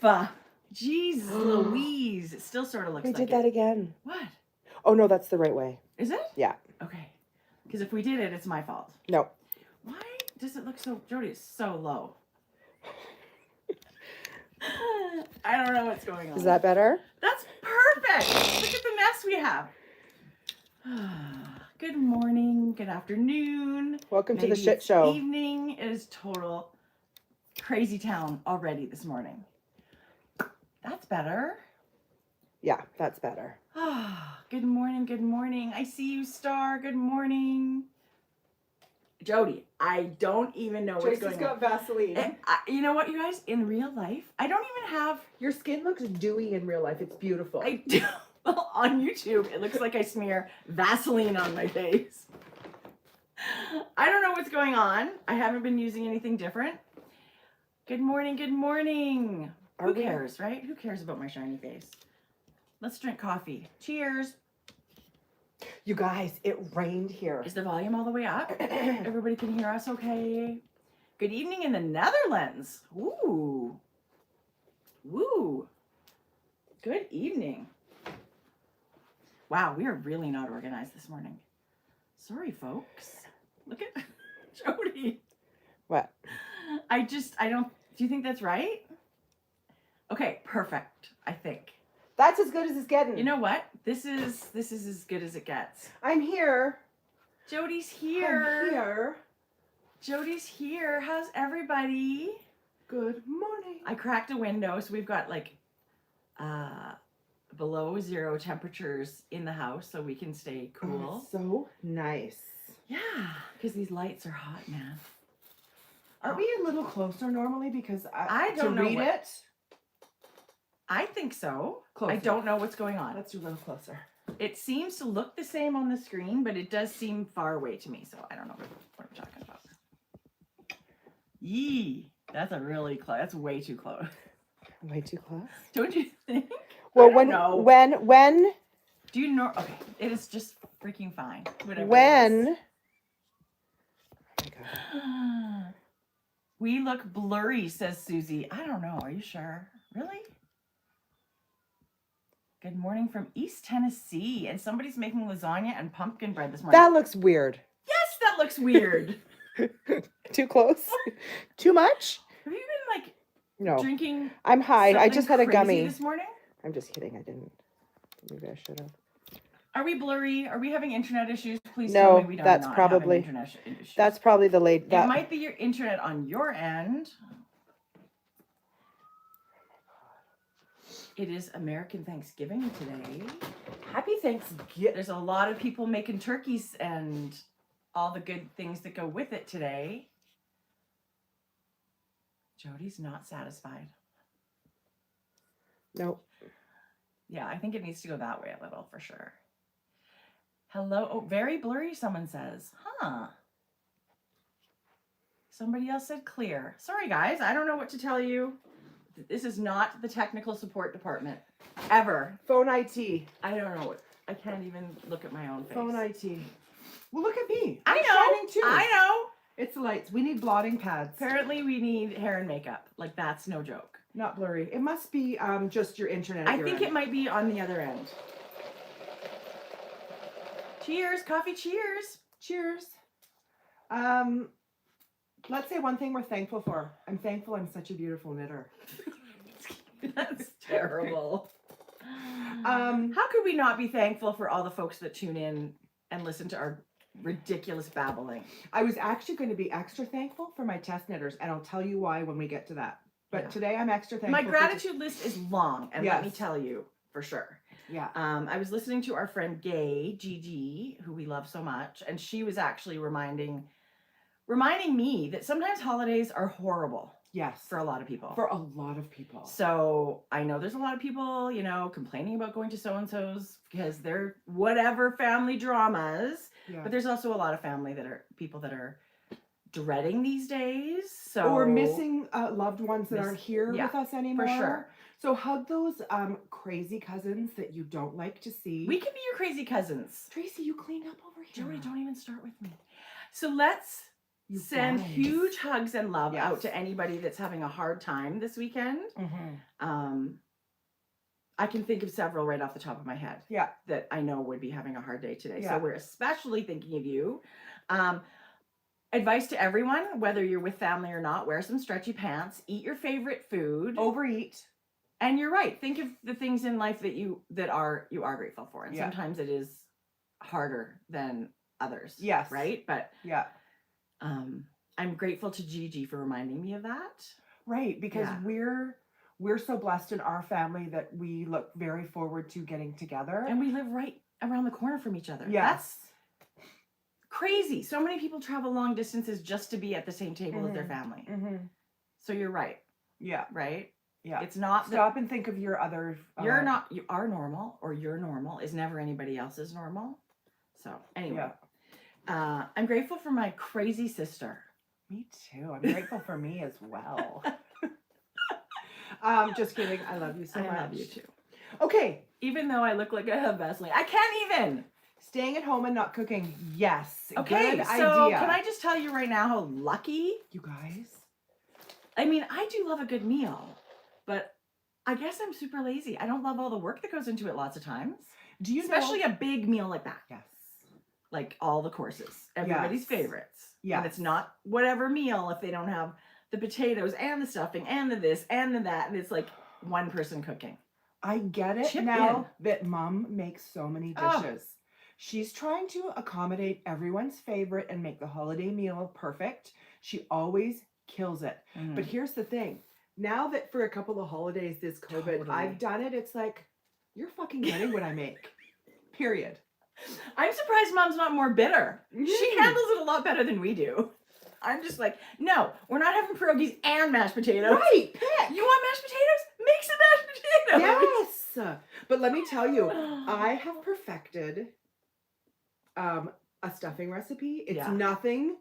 Jeez Louise. It still sort of looks We like did that again. What? Oh, no, that's the right way. Is it? Yeah. Okay. Because if we did it, it's my fault. No. Why does it look so... Jodi, it's so low. I don't know what's going on. Is that better? That's perfect. Look at the mess we have. Good morning. Good afternoon. Welcome to Maybe the shit it's show. Evening. It is total crazy town already this morning. That's better. Yeah, that's better. Good morning. Good morning. I see you, Star. Good morning. Jodi, I don't even know what's going on. got Vaseline. You know what, you guys? In real life, I don't even have... Your skin looks dewy in real life. It's beautiful. I do. Well, on YouTube, it looks like I smear Vaseline on my face. I don't know what's going on. I haven't been using anything different. Good morning. Good morning. Who cares, right? Who cares about my shiny face? Let's drink coffee. Cheers. You guys, it rained here. Is the volume all the way up? Everybody can hear us okay? Good evening in the Netherlands. Ooh. Woo. Good evening. Wow, we are really not organized this morning. Sorry, folks. Look at Jodi. What? Do you think that's right? Okay, perfect, I think. That's as good as it's getting. You know what? This is as good as it gets. I'm here. Jodi's here. I'm here. Jodi's here. How's everybody? Good morning. I cracked a window, so we've got like below 0 temperatures in the house, so we can stay cool. Oh, so nice. Yeah, because these lights are hot, man. Are we a little closer normally? Because I don't know read it. I think so. Closer. I don't know what's going on. Let's do a little closer. It seems to look the same on the screen, but it does seem far away to me, so I don't know what I'm talking about. Yee, that's that's way too close. Way too close? Don't you think? Well, when do you know? Okay, it is just freaking fine. Whatever. When? Oh my God. We look blurry, says Susie. I don't know. Are you sure? Really? Good morning from East Tennessee. And somebody's making lasagna and pumpkin bread this morning. That looks weird. Yes, that looks weird. Too close? Too much? Have you been No. drinking? I'm high. I just had a crazy gummy this morning. I'm just kidding. I didn't. Maybe I should have. Are we blurry? Are we having internet issues? Please No, tell me we don't. that's probably internet issues. That's probably the late. It might be your internet on your end. It is American Thanksgiving today. Happy Thanksgiving. There's a lot of people making turkeys and all the good things that go with it today. Jodi's not satisfied. Nope. Yeah, I think it needs to go that way a little for sure. Hello. Oh, very blurry, someone says. Huh. Somebody else said clear. Sorry, guys. I don't know what to tell you. This is not the technical support department. Ever. Phone IT. I don't know. I can't even look at my own face. Phone IT. Well, look at me. I I'm know. shining too. I know. It's the lights. We need blotting pads. Apparently, we need hair and makeup. Like, that's no joke. Not blurry. It must be just your internet. I think it might be on the other end. Cheers. Coffee cheers. Cheers. Let's say one thing we're thankful for. I'm thankful I'm such a beautiful knitter. That's terrible. How could we not be thankful for all the folks that tune in and listen to our ridiculous babbling? I was actually going to be extra thankful for my test knitters, and I'll tell you why when we get to that. But today I'm extra thankful. My gratitude list is long, and Yes. let me tell you for sure. Yeah. I was listening to our friend Gigi, who we love so much, and she was actually reminding me that sometimes holidays are horrible. Yes. For a lot of people. For a lot of people. So I know there's a lot of people, complaining about going to so-and-so's because they're whatever family dramas. Yeah. But there's also a lot of people that are dreading these days. So or missing loved ones that aren't here with us anymore. For sure. So hug those crazy cousins that you don't like to see. We can be your crazy cousins. Tracie, you clean up over here. Jodi, don't even start with me. So let's send huge hugs and love out to anybody that's having a hard time this weekend. I can think of several right off the top of my head. Yeah. That I know would be having a hard day today. Yeah. So we're especially thinking of you. Advice to everyone, whether you're with family or not, wear some stretchy pants, eat your favorite food. Overeat. And you're right. Think of the things in life that you are grateful for. And sometimes it is harder than others. Yes. Right? But yeah. I'm grateful to Gigi for reminding me of that. Right, because we're so blessed in our family that we look very forward to getting together. And we live right around the corner from each other. Yes. That's crazy. So many people travel long distances just to be at the same table as their family. Mm-hmm. So you're right. Yeah. Right? Yeah. It's not Stop and think of your other you are normal, or your normal is never anybody else's normal. So anyway. I'm grateful for my crazy sister. Me too. I'm grateful for me as well. Just kidding. I love you so much. I love you too. Okay. Even though I look like I have Vaseline. I can't even. Staying at home and not cooking. Yes. Okay. Good so idea. can I just tell you right now how lucky? You guys. I mean, I do love a good meal, but I guess I'm super lazy. I don't love all the work that goes into it lots of times. Do you Especially a big meal like that. Yes. Like all the courses. Everybody's favorites. Yeah. And it's not whatever meal if they don't have the potatoes and the stuffing and the this and the that. And it's like one person cooking. I get it Chip now that Mom makes so many Oh. dishes. She's trying to accommodate everyone's favorite and make the holiday meal perfect. She always kills it. Mm. But here's the thing. Now that for a couple of holidays this COVID, Totally. I've done it, it's like, you're fucking getting what I make. Period. I'm surprised Mom's not more bitter. She Mm. handles it a lot better than we do. I'm just like, no, we're not having pierogies and mashed potatoes. Right, pick. You want mashed potatoes? Make some mashed potatoes. Yes. But let me tell you, I have perfected a stuffing recipe. It's nothing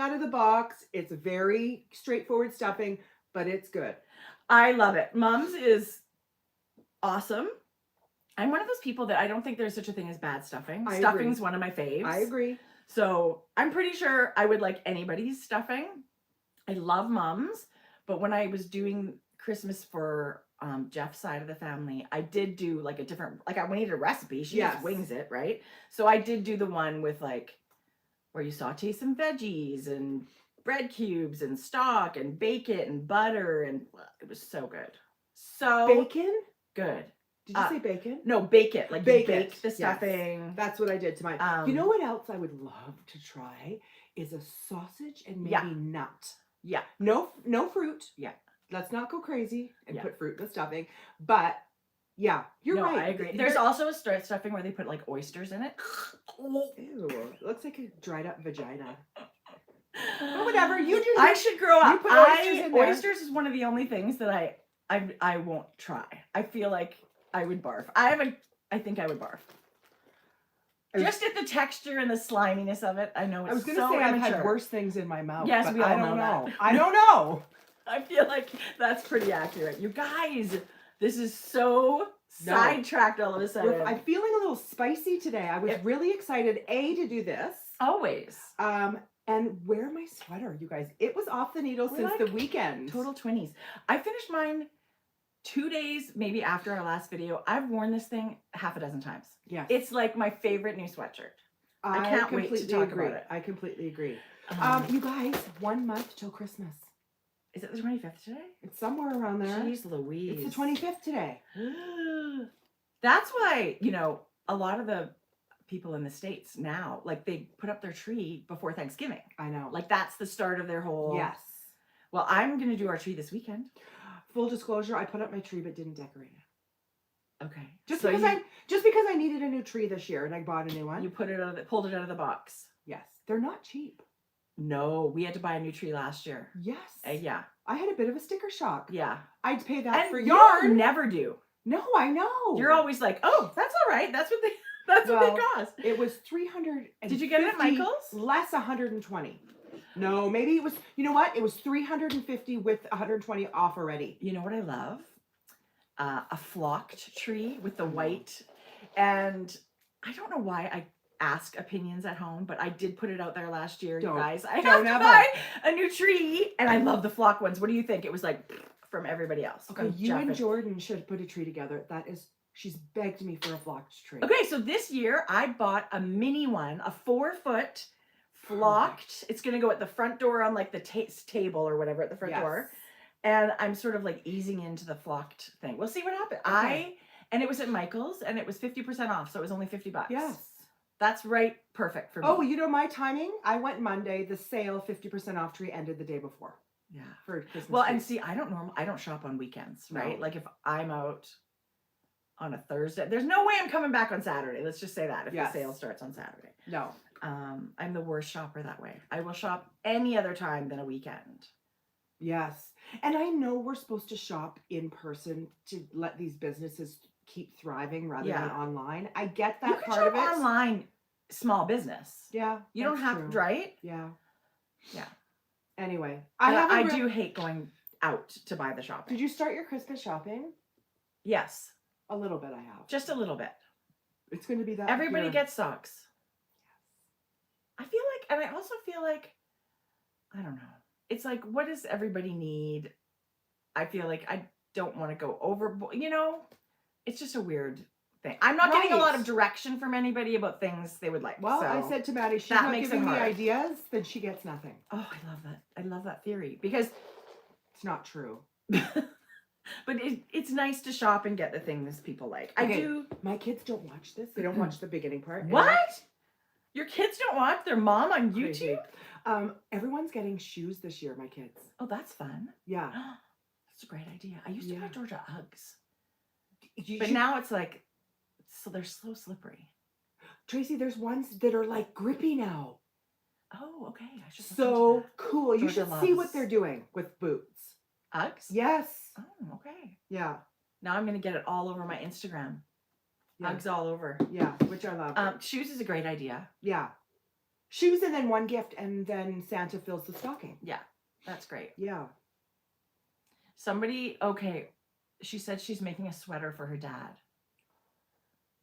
out of the box. It's very straightforward stuffing, but it's good. I love it. Mom's is awesome. I'm one of those people that I don't think there's such a thing as bad stuffing. I Stuffing's agree. one of my faves. I agree. So I'm pretty sure I would like anybody's stuffing. I love Mom's, but when I was doing Christmas for Jeff's side of the family, I did do like a different, like I needed a recipe. She just wings it, right? So I did do the one with like where you saute some veggies and bread cubes and stock and bake it and butter, and it was so good. So Bacon? good. Did you say bacon? No, bake it. Like Bake bake it, the yes. stuffing. That's what I did to mine. You know what else I would love to try is a sausage and maybe nut. Yeah. No fruit. Yeah. Let's not go crazy and Yeah. put fruit in the stuffing. But yeah, you're right. I agree. There's also a stuffing where they put like oysters in it. Ew, it looks like a dried up vagina. Well, whatever, you do. I should grow up. put oysters in there. Oysters is one of the only things that I won't try. I feel like I would barf. I think I would barf. Just at the texture and the sliminess of it, I know it's I was going to so say immature. I've had worse things in my mouth. Yes, but we all I don't know that. I don't know. I feel like that's pretty accurate. You guys, this is so sidetracked all of a sudden. I'm feeling a little spicy today. I was really excited, to do this. Always. And wear my sweater, you guys. It was off the needle since like the weekend. Total twinnies. I finished mine 2 days, maybe after our last video. I've worn this thing half a dozen times. Yes. It's like my favorite new sweatshirt. I can't wait to talk about it. I completely agree. You guys, 1 month till Christmas. Is it the 25th today? It's somewhere around there. Jeez Louise. It's the 25th today. That's why, a lot of the people in the States now, like they put up their tree before Thanksgiving. I know. Like that's the start of their whole. Yes. Well, I'm going to do our tree this weekend. Full disclosure, I put up my tree but didn't decorate it. Okay. Just because I needed a new tree this year and I bought a new one. You pulled it out of the box. Yes. They're not cheap. No, we had to buy a new tree last year. Yes. Yeah. I had a bit of a sticker shock. Yeah. I'd pay that for you yarn. Never do. No, I know. You're always like, oh, that's all right. That's what they cost. It was $300. Did you get it at Michael's? Less $120. No, maybe it was. You know what? It was $350 with $120 off already. You know what I love? A flocked tree with the white, and I don't know why I ask opinions at home, but I did put it out there last year, you guys. I have to buy a new tree, and I love the flock ones. What do you think? It was like from everybody else. Okay, from you Jeff and Jordan should put a tree together. She's begged me for a flocked tree. Okay, so this year I bought a mini one, a 4-foot flocked. It's going to go at the front door on like the table or whatever at the front door. And I'm sort of like easing into the flocked thing. We'll see what happens. Okay. And it was at Michael's and it was 50% off. So it was only $50. Yes. That's right. Perfect for me. Oh, you know my timing? I went Monday. The sale, 50% off tree ended the day before. Yeah. For Christmas. Well, tree. and see, I don't shop on weekends, right? No. Like if I'm out on a Thursday, there's no way I'm coming back on Saturday. Let's just say that if the sale starts on Saturday. No. I'm the worst shopper that way. I will shop any other time than a weekend. Yes. And I know we're supposed to shop in person to let these businesses keep thriving rather than online. I get that you can part shop of it. online, small business. Yeah. You don't have to, right? Yeah. Yeah. Anyway, I do hate going out to buy the shopping. Did you start your Christmas shopping? Yes. A little bit I have. Just a little bit. It's going to be that. Everybody gets socks. I feel like, and I also feel like, I don't know. It's like, what does everybody need? I feel like I don't want to go overboard. You know, it's just a weird thing. I'm not getting a lot of direction from anybody about things they would like. Well, so I said to Maddie, she's not giving me ideas, then she gets nothing. Oh, I love that. I love that theory because it's not true. But it's nice to shop and get the things people like. Okay. I do. My kids don't watch this. They don't watch the beginning part. What? Your kids don't watch their mom on Crazy. YouTube? Everyone's getting shoes this year, my kids. Oh, that's fun. Yeah. That's a great idea. I used to wear Georgia Uggs. But now it's like, so they're so slippery. Tracie, there's ones that are like grippy now. Oh, okay. I should so cool. You Georgia should see what they're doing with boots. Uggs? Yes. Oh, okay. Yeah. Now I'm going to get it all over my Instagram. Yeah. Uggs all over. Yeah, which I love. Shoes is a great idea. Yeah. Shoes and then one gift and then Santa fills the stocking. Yeah, that's great. Yeah. Somebody, okay, she said she's making a sweater for her dad.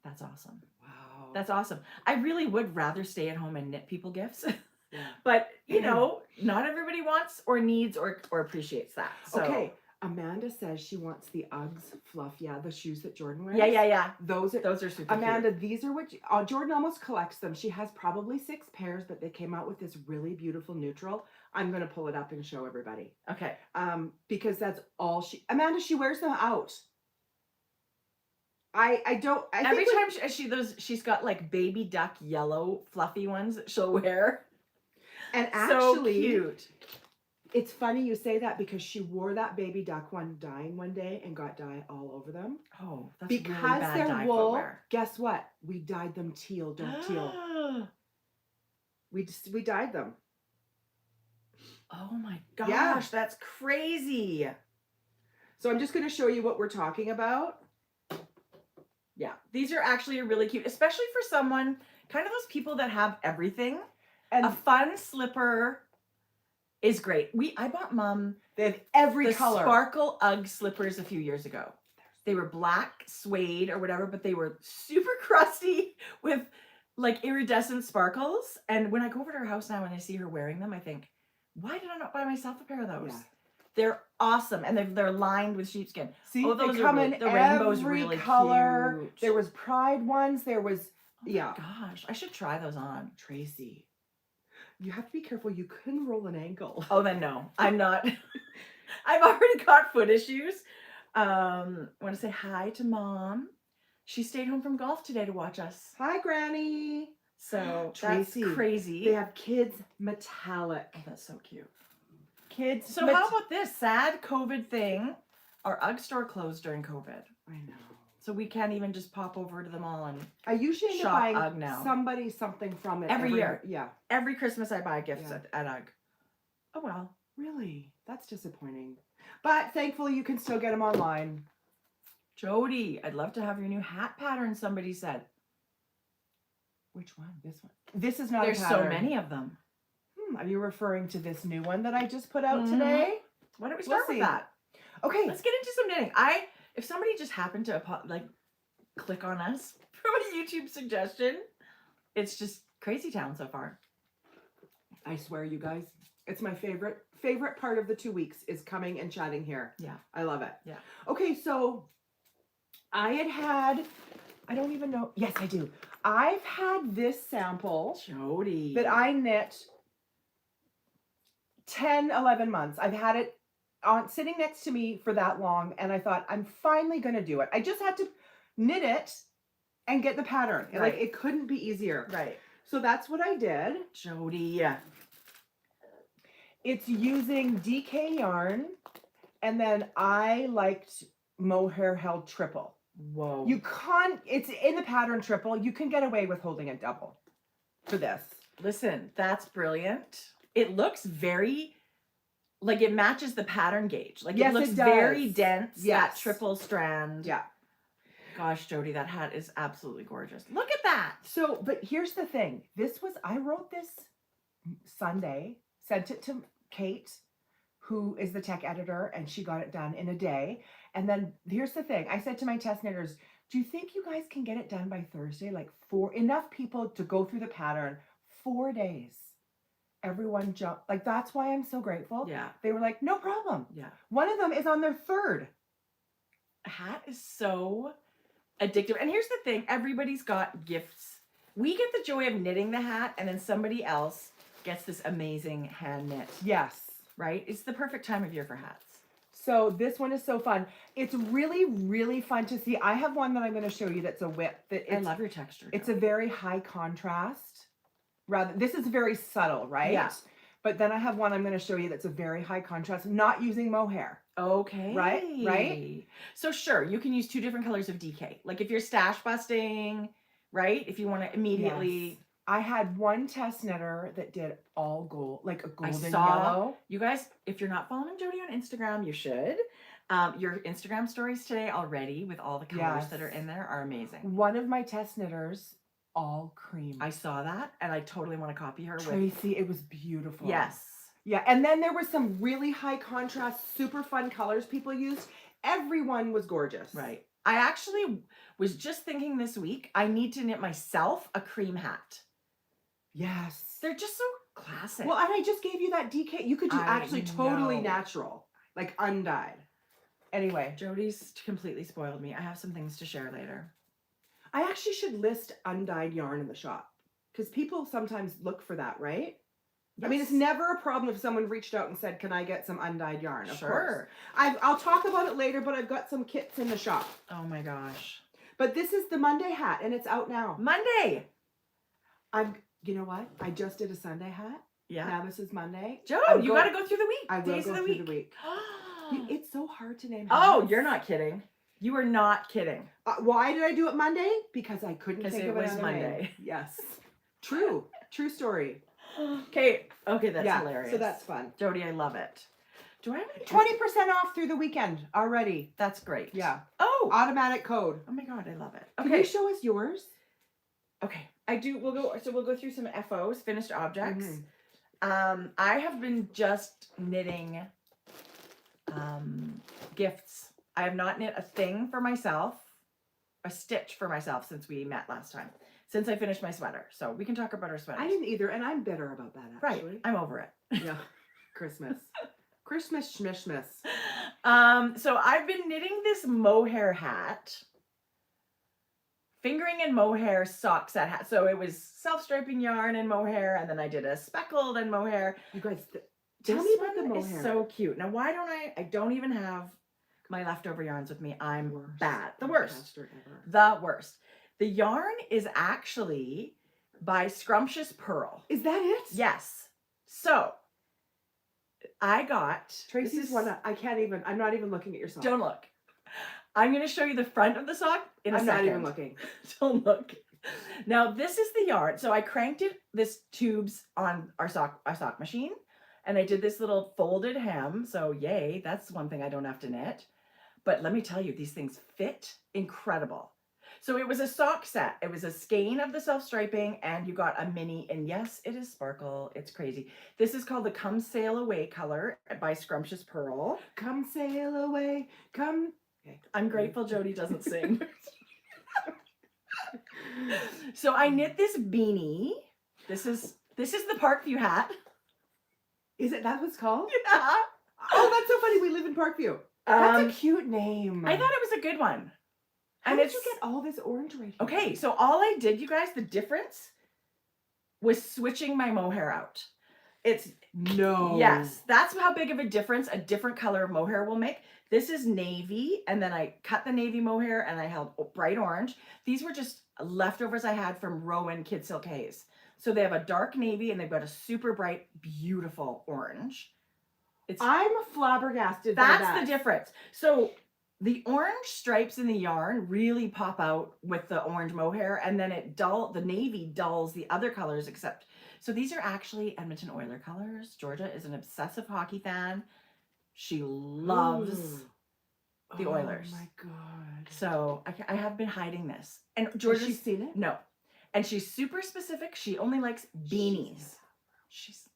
That's awesome. Wow. That's awesome. I really would rather stay at home and knit people gifts. Yeah. But, you know, not everybody wants or needs or appreciates that. So. Okay. Amanda says she wants the Uggs fluff. Yeah, the shoes that Jordan wears. Yeah. Those are super Amanda, cute. these are what Jordan almost collects them. She has probably 6 pairs, but they came out with this really beautiful neutral. I'm going to pull it up and show everybody. Okay. Because that's all Amanda, she wears them out. Every time she's got like baby duck yellow fluffy ones that she'll wear. And actually, so cute. It's funny you say that because she wore that baby duck one dyeing one day and got dye all over them. Oh, that's because really bad they're dye wool. Footwear. Guess what? We dyed them teal, dark teal. We dyed them. Oh my gosh, yeah. That's crazy. So I'm just going to show you what we're talking about. Yeah, these are actually really cute, especially for someone, kind of those people that have everything. And a fun slipper is great. I bought Mom they have every color. Sparkle Ugg slippers a few years ago. They were black suede or whatever, but they were super crusty with like iridescent sparkles. And when I go over to her house now and I see her wearing them, I think, why did I not buy myself a pair of those? Yeah. They're awesome, and they're lined with sheepskin. See, those they come in the rainbow's every really color. Cute. There was pride ones. There was my gosh, I should try those on. Tracie, you have to be careful. You couldn't roll an ankle. Oh, then no, I'm not. I've already got foot issues. I want to say hi to Mom. She stayed home from golf today to watch us. Hi, Granny. So Tracie, that's crazy. They have kids metallic. Oh, that's so cute. Kids. So how about this sad COVID thing? Our Ugg store closed during COVID. I know. So we can't even just pop over to the mall and I usually end up buying Ugg now. Somebody something from it every year. Yeah. Every Christmas I buy gifts at Ugg. Oh well. Really? That's disappointing. But thankfully you can still get them online. Jodi, I'd love to have your new hat pattern, somebody said. Which one? This one? This is not There's a pattern. So many of them. Are you referring to this new one that I just put out today? Why don't we start with that? Okay. Let's get into some knitting. If somebody just happened to click on us from a YouTube suggestion, it's just crazy town so far. I swear, you guys, It's my favorite part of the 2 weeks is coming and chatting here. Yeah. I love it. Yeah. Okay, so I don't even know. Yes, I do. I've had this sample Jodi. that I knit 10, 11 months. I've had it sitting next to me for that long, and I thought, I'm finally going to do it. I just had to knit it and get the pattern. Right. Like, it couldn't be easier. Right. So that's what I did. Jodi. It's using DK yarn, and then I liked mohair held triple. Whoa. You can't, it's in the pattern triple. You can get away with holding it double for this. Listen, that's brilliant. It looks very, like it matches the pattern gauge. Like Yes, it looks it does. very dense, that Yes. triple strand. Yeah. Gosh, Jodi, that hat is absolutely gorgeous. Look at that. So, but here's the thing. I wrote this Sunday, sent it to Kate, who is the tech editor, and she got it done in a day. And then here's the thing. I said to my test knitters, do you think you guys can get it done by Thursday? Like enough people to go through the pattern, 4 days. Everyone jumped. Like, that's why I'm so grateful. Yeah. They were like, no problem. Yeah. One of them is on their third. A hat is so addictive. And here's the thing. Everybody's got gifts. We get the joy of knitting the hat, and then somebody else gets this amazing hand knit. Yes. Right? It's the perfect time of year for hats. So this one is so fun. It's really, really fun to see. I have one that I'm going to show you that's a whip. I love your texture. It's a very high contrast. This is very subtle, right? Yeah. But then I have one I'm going to show you that's a very high contrast, not using mohair. Okay. Right? So sure, you can use 2 different colors of DK. Like if you're stash busting, right? If you want to immediately... Yes. I had one test knitter that did all gold, like a golden saw- yellow. You guys, if you're not following Jodi on Instagram, you should. Your Instagram stories today already with all the colors that are in there are amazing. One of my test knitters, all cream. I saw that and I totally want to copy her with... Tracie, it was beautiful. Yes. Yeah, and then there was some really high contrast, super fun colors people used. Everyone was gorgeous. Right. I actually was just thinking this week, I need to knit myself a cream hat. Yes. They're just so classic. Well, and I just gave you that DK. You could do I actually totally know. natural, like undyed. Anyway, Jodi's completely spoiled me. I have some things to share later. I actually should list undyed yarn in the shop because people sometimes look for that, right? Yes. I mean, it's never a problem if someone reached out and said, "Can I get some undyed yarn?" Of course. Sure. I'll talk about it later, but I've got some kits in the shop. Oh my gosh. But this is the Monday hat, and it's out now. Monday. You know what? I just did a Sunday hat. Yeah. Now this is Monday. Joe, you got to go through the week. I will Days go of the through week. the week. It's so hard to name. Oh, hats. you're not kidding. You are not kidding. Why did I do it Monday? Because I couldn't think it of was another Monday. name. Yes. True story. Okay, that's yeah, hilarious. so that's fun. Jodi, I love it. Do I have any 20% off through the weekend already. That's great. Yeah. Oh. Automatic code. Oh my god, I love it. Can Okay. you show us yours? Okay. We'll go through some FOs, finished objects. Mm-hmm. I have been just knitting gifts. I have not knit a thing for myself, a stitch for myself since we met last time. Since I finished my sweater. So we can talk about our sweaters. I didn't either, and I'm bitter about that actually. Right. I'm over it. Yeah. Christmas, schmishmas. So I've been knitting this mohair hat. Fingering and mohair sock set hat. So it was self-striping yarn and mohair, and then I did a speckled and mohair. You guys, Tell this me about one the is mohair. So cute. Now, why don't I don't even have my leftover yarns with me. I'm Worst bad. The worst. podcaster ever. The worst. The yarn is actually by Scrumptious Pearl. Is that it? Yes. So I got Tracie's one. I'm not even looking at your sock. Don't look. I'm going to show you the front of the sock in a I'm second. not even looking. Don't look. Now this is the yarn. So I cranked this tubes on our sock machine, and I did this little folded hem. So yay, that's one thing I don't have to knit. But let me tell you, these things fit incredible. So it was a sock set. It was a skein of the self-striping, and you got a mini, and yes, it is sparkle. It's crazy. This is called the Come Sail Away color by Scrumptious Pearl. Come sail away, come. Okay. I'm grateful Jodi doesn't sing. So I knit this beanie. This is the Parkview hat. Is it that was called? Yeah. Oh, that's so funny. We live in Parkview. That's a cute name. I thought it was a good one. How And did it's you get all this orange right here? okay. So all I did, you guys, the difference was switching my mohair out. It's No. yes, that's how big of a difference a different color of mohair will make. This is navy, and then I cut the navy mohair and I held bright orange. These were just leftovers I had from Rowan Kid Silk Haze. So they have a dark navy and they've got a super bright, beautiful orange. I'm flabbergasted by That's that. the difference. So the orange stripes in the yarn really pop out with the orange mohair, and then the navy dulls the other colors except. So these are actually Edmonton Oilers colors. Georgia is an obsessive hockey fan. She loves the Oilers. Oh my God. So I have been hiding this. And Has Georgia's she seen it? no. And she's super specific. She only likes beanies. She's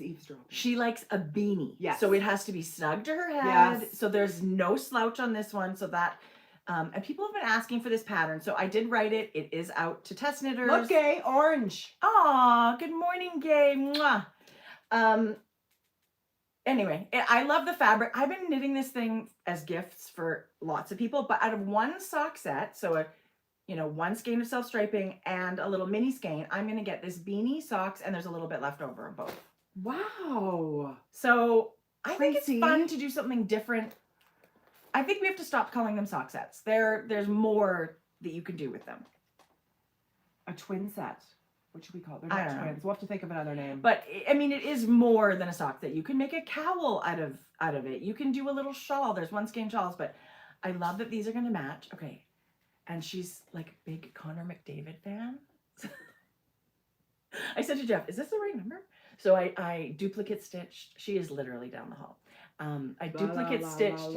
eavesdropping. She likes a beanie. Yes. So it has to be snug to her head. Yes. So there's no slouch on this one. So that, and people have been asking for this pattern. So I did write it. It is out to test knitters. Look, Gay, orange. Aw, good morning, Gay. Mwah. Anyway, I love the fabric. I've been knitting this thing as gifts for lots of people, but out of one sock set, so one skein of self-striping and a little mini skein, I'm going to get this beanie, socks, and there's a little bit left over of both. Wow. So I think it's Tracie. fun to do something different. I think we have to stop calling them sock sets. There's more that you can do with them. A twin set. What should we call it? They're I not don't know. twins. We'll have to think of another name. But I mean, it is more than a sock set. You can make a cowl out of it. You can do a little shawl. There's one skein shawls, but I love that these are going to match. Okay. And she's like a big Connor McDavid fan. I said to Jeff, is this the right number? So I duplicate stitched. She is literally down the hall. I duplicate stitched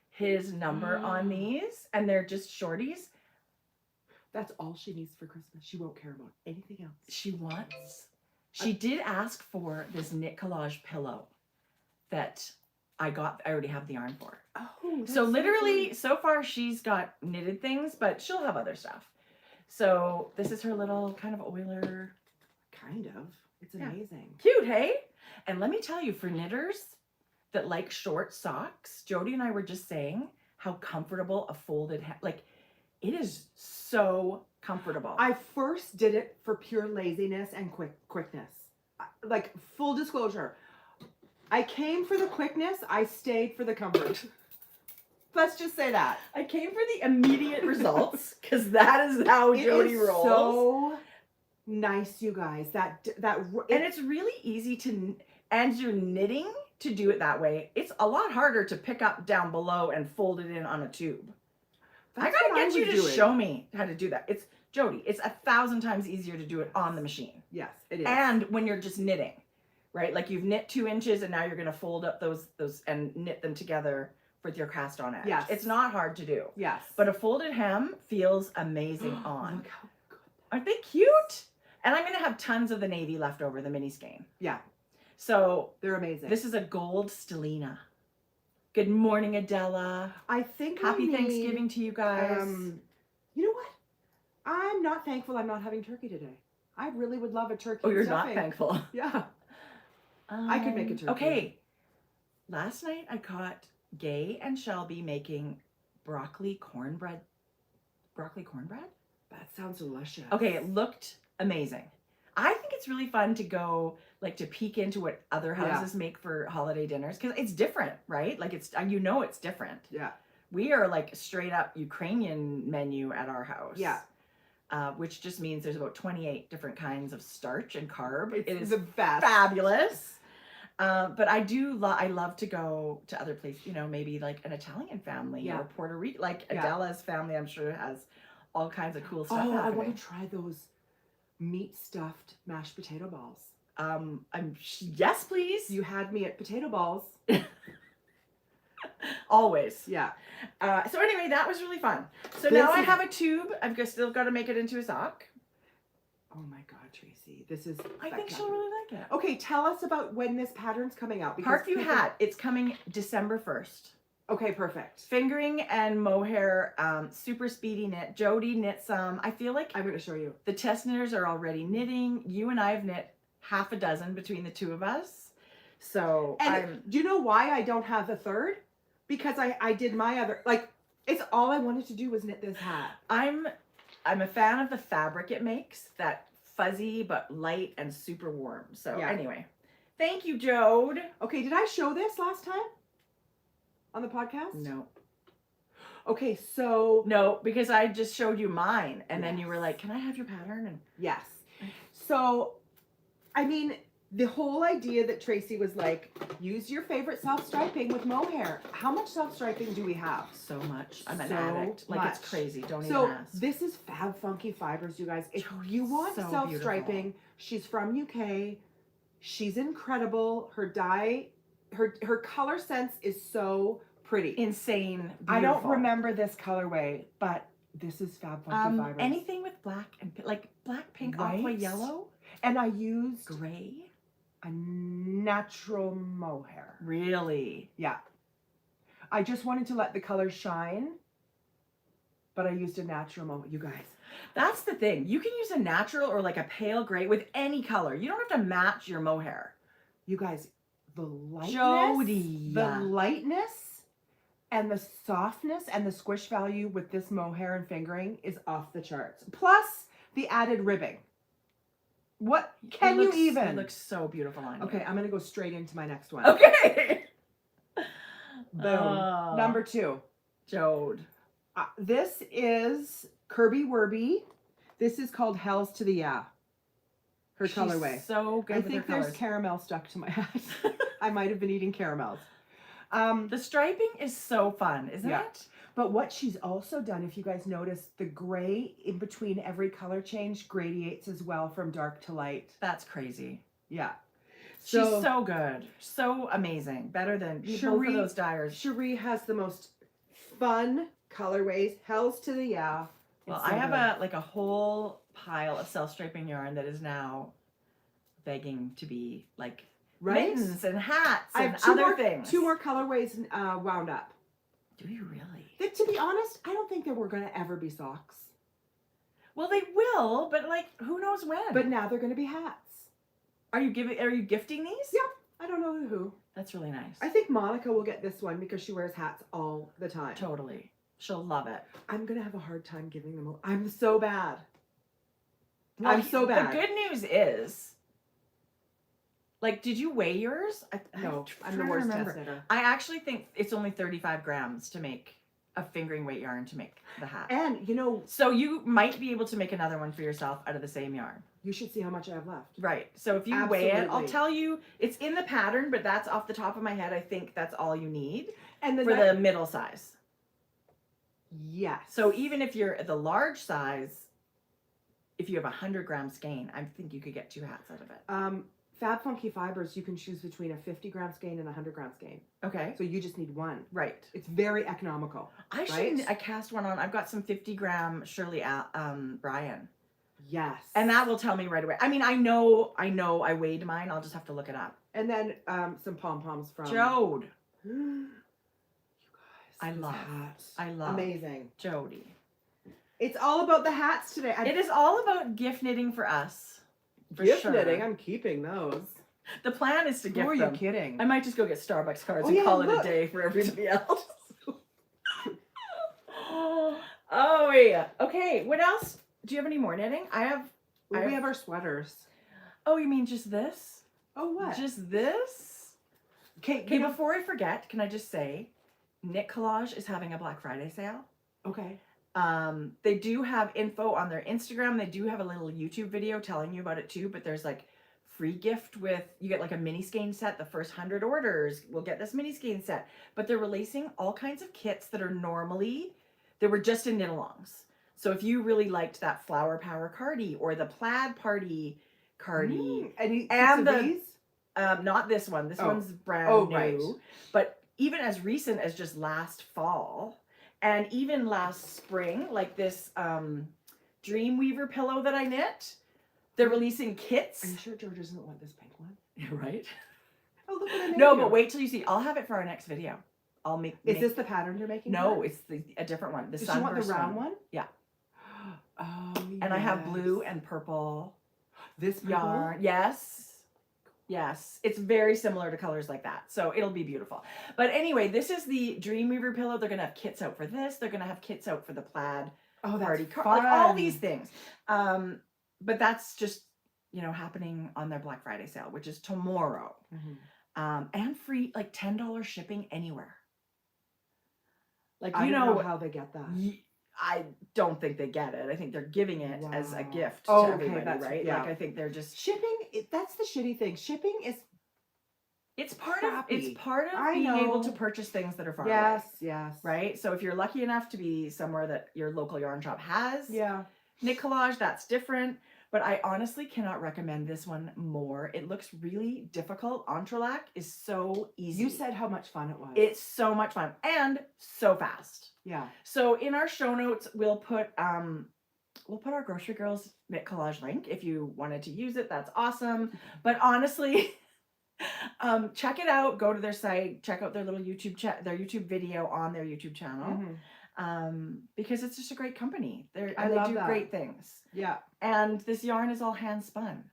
his number on these, and they're just shorties. That's all she needs for Christmas. She won't care about anything else. She did ask for this knit collage pillow that I already have the yarn for. Oh, So literally, so far she's got knitted things, but she'll have other stuff. So this is her little kind of oiler. Kind of. It's Yeah. amazing. Cute, hey? And let me tell you, for knitters that like short socks, Jodi and I were just saying how comfortable a folded, it is so comfortable. I first did it for pure laziness and quickness. Like, full disclosure. I came for the quickness. I stayed for the comfort. Let's just say that. I came for the immediate results because that is how Jodi rolls. So nice, you guys. And it's really easy and you're knitting to do it that way. It's a lot harder to pick up down below and fold it in on a tube. I gotta get you to show me how to do that. It's Jodi. It's 1,000 times easier to do it on the machine. Yes, it is. And when you're just knitting, right? Like you've knit 2 inches and now you're gonna fold up those and knit them together with your cast on edge. Yes. It's not hard to do. Yes. But a folded hem feels amazing on. Look how good. Aren't they cute? And I'm gonna have tons of the navy left over, the mini skein. Yeah, So they're amazing. this is a gold stellina. Good morning, Adela. I think Happy Thanksgiving to you guys. You know what? I'm not thankful I'm not having turkey today. I really would love a turkey. Oh, you're stuffing. not thankful. Yeah. I could make a turkey. Okay. Last night I caught Gay and Shelby making broccoli cornbread. Broccoli cornbread? That sounds delicious. Okay, it looked amazing. I think it's really fun to go, to peek into what other houses make for holiday dinners because it's different, right? It's different. Yeah. We are straight up Ukrainian menu at our house. Yeah. Which just means there's about 28 different kinds of starch and carb. It is the best. fabulous. But I love to go to other places, maybe an Italian family or Puerto Rico. Adela's family, I'm sure, has all kinds of cool stuff happening. I want to try those meat stuffed mashed potato balls. Yes, please. You had me at potato balls. Always. Yeah. So anyway, that was really fun. So now I have a tube. I've still got to make it into a sock. Oh my God, Tracie. This is... I think she'll really like it. Okay, tell us about when this pattern's coming out. Parkview hat. It's coming December 1st. Okay, perfect. Fingering and mohair, super speedy knit. Jodi knit some. I feel like I'm going to show you. the test knitters are already knitting. You and I have knit half a dozen between the two of us. So And do you know why I don't have a third? Because I did my other, like, it's all I wanted to do was knit this hat. I'm a fan of the fabric it makes, that fuzzy but light and super warm. So Yeah. anyway, thank you, Jode. Okay, did I show this last time on the podcast? No. Okay, so No, because I just showed you mine, and then you Yes. were like, "Can I have your pattern?" And yes. So, I mean, the whole idea that Tracie was like, use your favorite self-striping with mohair. How much self-striping do we have? so much. I'm an So addict. Like it's much. crazy. Don't So even ask. this is Fab Funky Fibers, you guys. If Jodi's you want so self-striping, she's from UK. She's incredible. Her dye, her color sense is so pretty. Insane. Beautiful. I don't remember this colorway, but this is Fab Funky Fibers. Anything with black and like black, pink, aqua, Right? yellow, And I used gray. a natural mohair. Really? Yeah. I just wanted to let the color shine, but I used a natural mohair. You guys. That's the thing. You can use a natural or like a pale gray with any color. You don't have to match your mohair. You guys, the lightness, Jodi. the lightness and the softness and the squish value with this mohair and fingering is off the charts. Plus the added ribbing. What can you even? It looks so beautiful on you. Okay, I'm gonna go straight into my next one. Okay. Boom. Oh. Number 2. Jode. This is Kirby Werby. This is called Hells to the Yeah. Her She's colorway. so good I with think her there's colors. caramel stuck to my hat. I might have been eating caramels. The striping is so fun, isn't Yeah. it? But what she's also done, if you guys notice, the gray in between every color change gradiates as well from dark to light. That's crazy. Yeah. She's so good. So amazing. Better than both Cherie- of those dyers. Cherie has the most fun colorways. Hells to the Yeah. Well, It's I so have good. a whole pile of self-striping yarn that is now begging to be like Right? mittens and hats I and have two other more, things. 2 more colorways wound up. Do you really? That, to be honest, I don't think there were going to ever be socks. Well, they will, but like, who knows when? But now they're going to be hats. Are you gifting these? Yeah. I don't know who. That's really nice. I think Monica will get this one because she wears hats all the time. Totally. She'll love it. I'm going to have a hard time giving them. I'm so bad. Well, I'm so bad. The good news is, like, did you weigh yours? No, I'm the trying to worst remember. test knitter. I actually think it's only 35 grams to make a fingering weight yarn to make the hat. And, you know, So you might be able to make another one for yourself out of the same yarn. you should see how much I have left. Right. So if you weigh it, I'll Absolutely. tell you, it's in the pattern, but that's off the top of my head. I think that's all you need And for the middle size. yes. So even if you're the large size, if you have 100-gram skein, I think you could get 2 hats out of it. Fab Funky Fibers, you can choose between a 50-gram skein and a 100-gram skein. Okay. So you just need one. Right. It's very economical. I Right? should. I cast one on. I've got some 50-gram Shirley Bryan, Yes. and that will tell me right away. I mean, I know. I weighed mine. I'll just have to look it up. And then some pom-poms from... Jode. You guys. I this love. hat. I love. Amazing. Jodi. It's all about the hats today. It is all about gift knitting for us. For gift sure. knitting. I'm keeping those. The plan is to Who gift are you them. kidding? I might just go get Starbucks cards Oh, and yeah, call it look. a day for everybody else. Oh yeah. Okay. What else? Do you have any more knitting? I have. We have our sweaters. Oh, you mean just this? Oh, what? Just this? Okay, Okay. Before I forget, can I just say, Knit Collage is having a Black Friday sale. Okay. They do have info on their Instagram. They do have a little YouTube video telling you about it too. But there's like free gift with, you get like a mini skein set. The first 100 orders will get this mini skein set. But they're releasing all kinds of kits that are normally, they were just in knit-alongs. So if you really liked that Flower Power Cardi or the Plaid Party Cardi, And the- not this one. This Oh. one's brand Oh, new. right. But even as recent as just last fall, and even last spring, like this Dreamweaver pillow that I knit, they're releasing kits. Are you sure George doesn't want this pink one? Right? Oh, look what I made. No, you. but wait till you see. I'll have it for our next video. I'll make. Is this the pattern you're making? No, for it? it's a different one. The Does she want the sunburst round one? Yeah. Oh, And I have yes. blue and purple this purple? yarn. Yes. Yes, it's very similar to colors like that. So it'll be beautiful. But anyway, this is the Dreamweaver pillow. They're going to have kits out for this. They're going to have kits out for the plaid Oh, party that's like all these fun. things. But that's just, you know, happening on their Black Friday sale, which is tomorrow. And free, like $10 shipping anywhere. Like, I you don't know know how they get that. I don't think they get it. I think they're giving it as a Wow. gift Oh, to okay, everybody, that's- right? yeah. Like, I think they're just Shipping, that's the shitty thing. Shipping is it's part crappy. of I being able know. to purchase things that are far away. yes. Right? So if you're lucky enough to be somewhere that your local yarn shop has Yeah. knit collage, that's different. But I honestly cannot recommend this one more. It looks really difficult. Entrelac is so easy. You said how much fun it was. It's so much fun and so fast. Yeah. So in our show notes, we'll put our Grocery Girls knit collage link if you wanted to use it. That's awesome. But honestly, check it out. Go to their site. Check out their little their YouTube video on their YouTube channel. Because it's just a great company. They do great things. Yeah. And this yarn is all hand spun,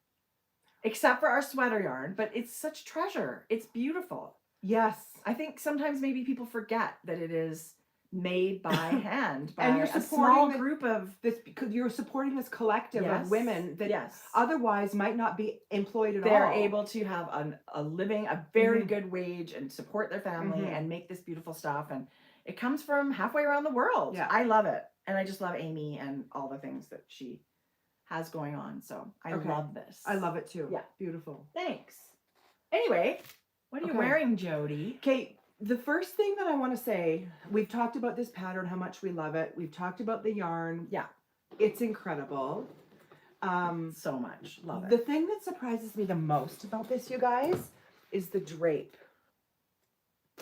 except for our sweater yarn. But it's such treasure. It's beautiful. Yes. I think sometimes maybe people forget that it is made by hand by And you're a supporting small the- group of This because you're supporting this collective of women that otherwise might not be employed at all. They're able to have a living, a very Mhm. good wage, and support their family Mhm. and make this beautiful stuff. And it comes from halfway around the world. Yeah. I love it. And I just love Amy and all the things that she has going on. So I love this. I love it too. Yeah. Beautiful. Thanks. Anyway, what are you wearing, Jodi? Okay, the first thing that I want to say, we've talked about this pattern, how much we love it. We've talked about the yarn. Yeah. It's incredible. So much. Love it. The thing that surprises me the most about this, you guys, is the drape.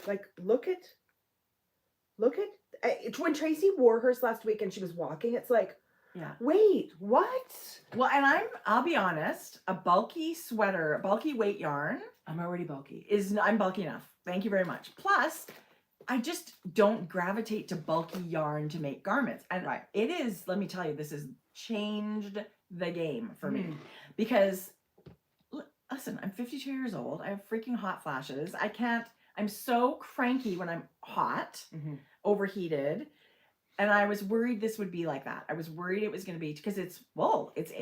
Like, look at when Tracie wore hers last week and she was walking, it's like, yeah. Wait, what? Well, and I'll be honest, a bulky sweater, a bulky weight yarn I'm already bulky. I'm bulky enough. Thank you very much. Plus, I just don't gravitate to bulky yarn to make garments. And it is, let me tell you, this has changed the game for me. Because, listen, I'm 52 years old. I have freaking hot flashes. I'm so cranky when I'm hot, overheated. And I was worried this would be like that. I was worried it was going to be, because it's wool. It's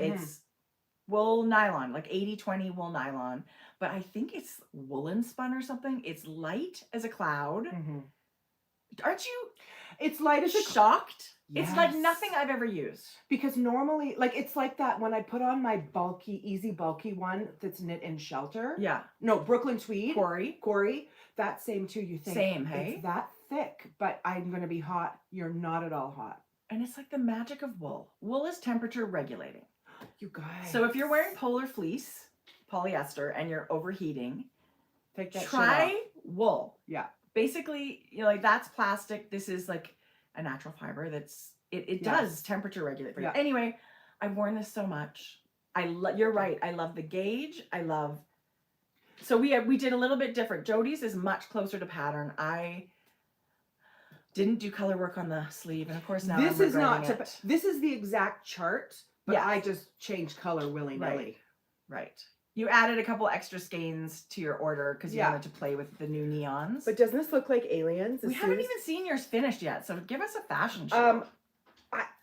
wool nylon, like 80-20 wool nylon. But I think it's woolen spun or something. It's light as a cloud. Aren't you? It's light as a shocked? Yes. It's like nothing I've ever used. Because normally, like, it's like that when I put on my easy bulky one that's knit in Shelter. Yeah. No, Brooklyn Tweed. Corey. That same too. You think same, hey? It's that thick, but I'm going to be hot. You're not at all hot. And it's like the magic of wool. Wool is temperature regulating. You guys. So if you're wearing polar fleece, polyester, and you're overheating, take that try wool. Yeah. Basically, you know, like that's plastic. This is like a natural fiber that's it does temperature regulate for you. Anyway, I've worn this so much. You're right. I love the gauge. So we did a little bit different. Jodi's is much closer to pattern. I didn't do color work on the sleeve, and of course now this I'm is not regretting it. this is the exact chart, but I just changed color willy-nilly. Right. You added a couple extra skeins to your order because you wanted to play with the new neons. But doesn't this look like aliens? We haven't even seen yours finished yet, so give us a fashion show.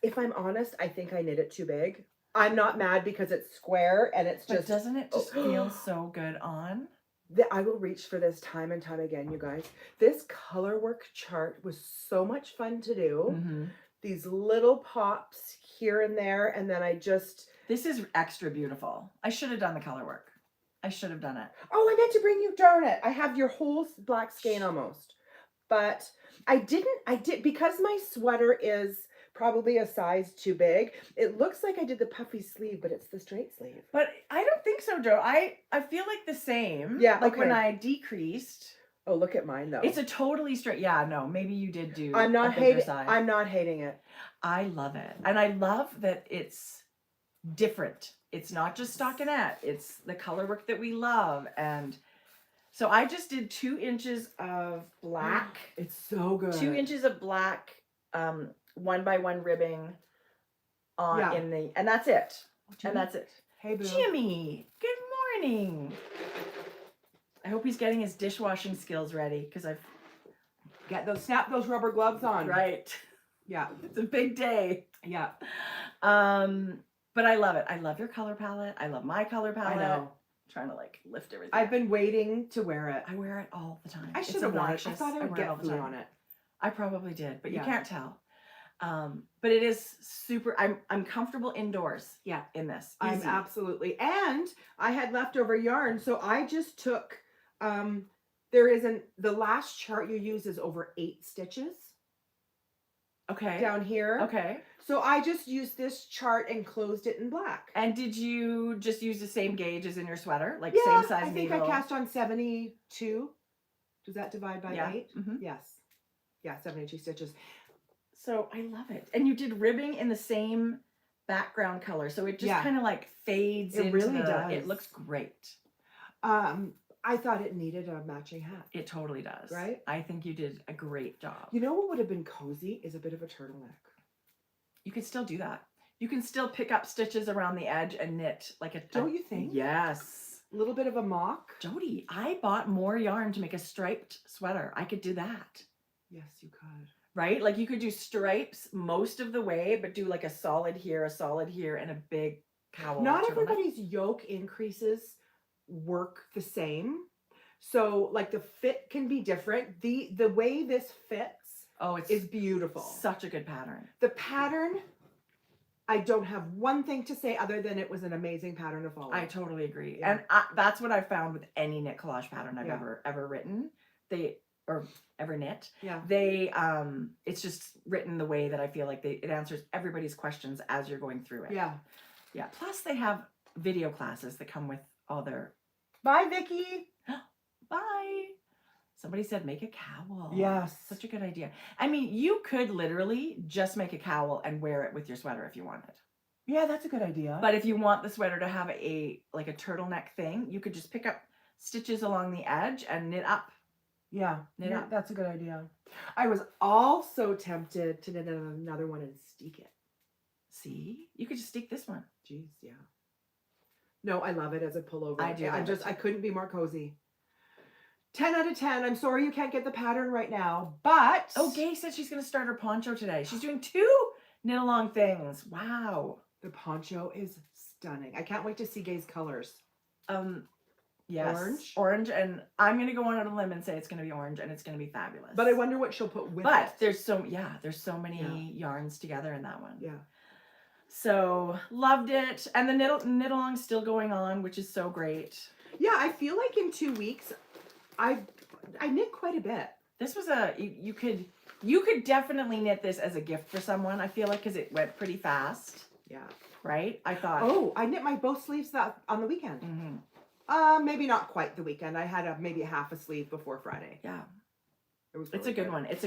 If I'm honest, I think I knit it too big. I'm not mad because it's square and it's just... But doesn't it just feel so good on? I will reach for this time and time again, you guys. This color work chart was so much fun to do. These little pops here and there, and then I just... This is extra beautiful. I should have done the color work. I should have done it. Oh, I meant to bring you, darn it. I have your whole black skein almost. But I did, because my sweater is probably a size too big. It looks like I did the puffy sleeve, but it's the straight sleeve. But I don't think so, Joe. I feel like the same. Yeah, like when I decreased. Oh, look at mine though. It's a totally straight. Yeah, no, maybe you did do. I'm not hating. I'm not hating it. I love it, and I love that it's different. It's not just stockinette. It's the color work that we love, and so I just did 2 inches of black. It's so good. 2 inches of black, 1x1 ribbing on and that's it. And that's it. Hey, boo. Jimmy, good morning. I hope he's getting his dishwashing skills ready because I've Snap those rubber gloves on. right. Yeah. It's a big day. Yeah. But I love it. I love your color palette. I love my color palette. I know. Trying to like lift everything. I've been waiting to wear it. I wear it all the time. I It's should have worn it. I obnoxious. thought I would wear it all get the food time. on it. I probably did, but you Yeah. can't tell. But it is super. I'm comfortable indoors. Yeah. In this. I'm Easy. absolutely. And I had leftover yarn, so I just took. There isn't the last chart you use is over 8 stitches Okay. down here. Okay. So I just used this chart and closed it in black. And did you just use the same gauge as in your sweater, like Yeah, same size I think needle? I cast on 72. Does that divide by Yeah. 8? Mhm. Yes. Yeah, 72 stitches. So I love it. And you did ribbing in the same background color, so it just Yeah. kind of like fades. It into really the- does. It looks great. I thought it needed a matching hat. It totally does. Right? I think you did a great job. You know what would have been cozy is a bit of a turtleneck. You can still do that. You can still pick up stitches around the edge and knit like a. Don't you think? Yes. A little bit of a mock. Jodi, I bought more yarn to make a striped sweater. I could do that. Yes, you could. Right? Like you could do stripes most of the way, but do like a solid here, and a big cowl. Not turtleneck. everybody's yoke increases work the same. So like the fit can be different. The way this fits Oh, it's is beautiful. such a good pattern. The pattern, I don't have one thing to say other than it was an amazing pattern to follow. I totally agree. Yeah. And that's what I found with any knit collage pattern I've Yeah. ever written. Ever knit. Yeah. It's just written the way that I feel like it answers everybody's questions as you're going through it. Yeah. Yeah. Plus they have video classes that come with all their Bye, Vicky. bye. Somebody said make a cowl. Yes. Such a good idea. I mean, you could literally just make a cowl and wear it with your sweater if you wanted. Yeah, that's a good idea. But if you want the sweater to have a turtleneck thing, you could just pick up stitches along the edge and knit up. yeah, Knit up. that's a good idea. I was also tempted to knit another one and steek it. See? You could just stick this one. Jeez, yeah. No, I love it as a pullover. I do love it I too. couldn't be more cozy. 10 out of 10. I'm sorry you can't get the pattern right now, but Oh, Gay said she's going to start her poncho today. She's doing 2 knit along things. Wow. the poncho is stunning. I can't wait to see Gay's colors. Yes. Orange. And I'm going to go on a limb and say it's going to be orange and it's going to be fabulous. But I wonder what she'll put with But it. there's so many yarns together in that one. Yeah. So loved it. And the knit along's still going on, which is so great. Yeah, I feel like in 2 weeks, I knit quite a bit. This was you could definitely knit this as a gift for someone. I feel like because it went pretty fast, Yeah. right? I thought. Oh, I knit my both sleeves on the weekend. Mhm. Maybe not quite the weekend. I had maybe a half a sleeve before Friday. Yeah, It was. it's really a good one. It's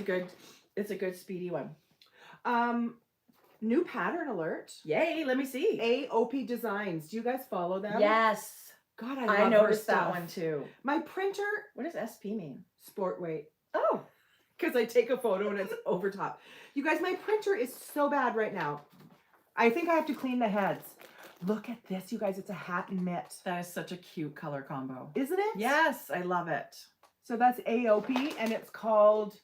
a good speedy one. New pattern alert. Yay! Let me see. AOP Designs. Do you guys follow them? Yes, God, I I love noticed her that stuff. one too. My printer, What does SP mean? sport weight. Oh, Because I take a photo and it's over top. You guys, my printer is so bad right now. I think I have to clean the heads. Look at this, you guys. It's a hat and mitt. that is such a cute color combo. Isn't it? Yes, I love it. So that's AOP and it's called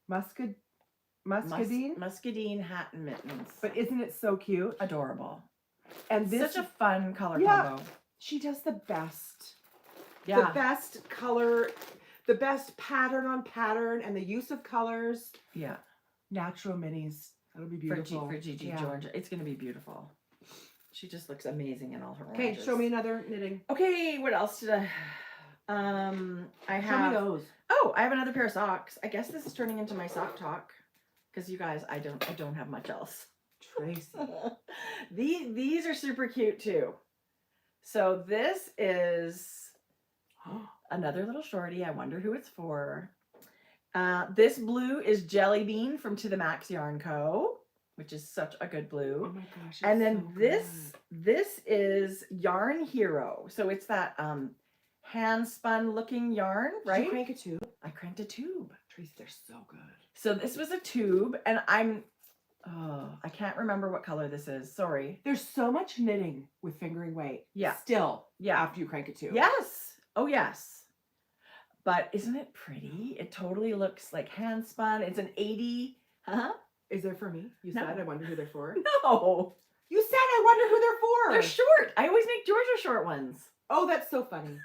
Muscadine. Muscadine hat and mittens. But isn't it so cute? Adorable. And this, Such a fun color Yeah. combo. she does the best. Yeah. The best color, the best pattern on pattern, and the use of colors. Yeah. Natural minis. That'll be For beautiful. Gigi Yeah. Georgia. It's going to be beautiful. She just looks amazing in all her Okay, oranges. show me another knitting. Okay, what else did I Show me have those. Oh, I have another pair of socks. I guess this is turning into my sock talk because you guys, I don't have much else. Tracie. These are super cute too. So this is another little shorty. I wonder who it's for. This blue is Jelly Bean from To the Macks Yarn Co, which is such a good blue. Oh my gosh. And it's then so this is Yarn Hero. So it's that hand spun looking yarn, good. Did right? you crank a tube? I cranked a tube. Tracie, they're so good. So this was a tube, and I'm Oh, I can't remember what color this is. Sorry. There's so much knitting with fingering weight. Yeah. Still. Yeah. After you crank it too. Yes. Oh, yes. But isn't it pretty? It totally looks like hand spun. It's an 80. Huh? Is there for me? You No. said I wonder who they're for. No. You said I wonder who they're for. They're short. I always make Georgia short ones. Oh, that's so funny.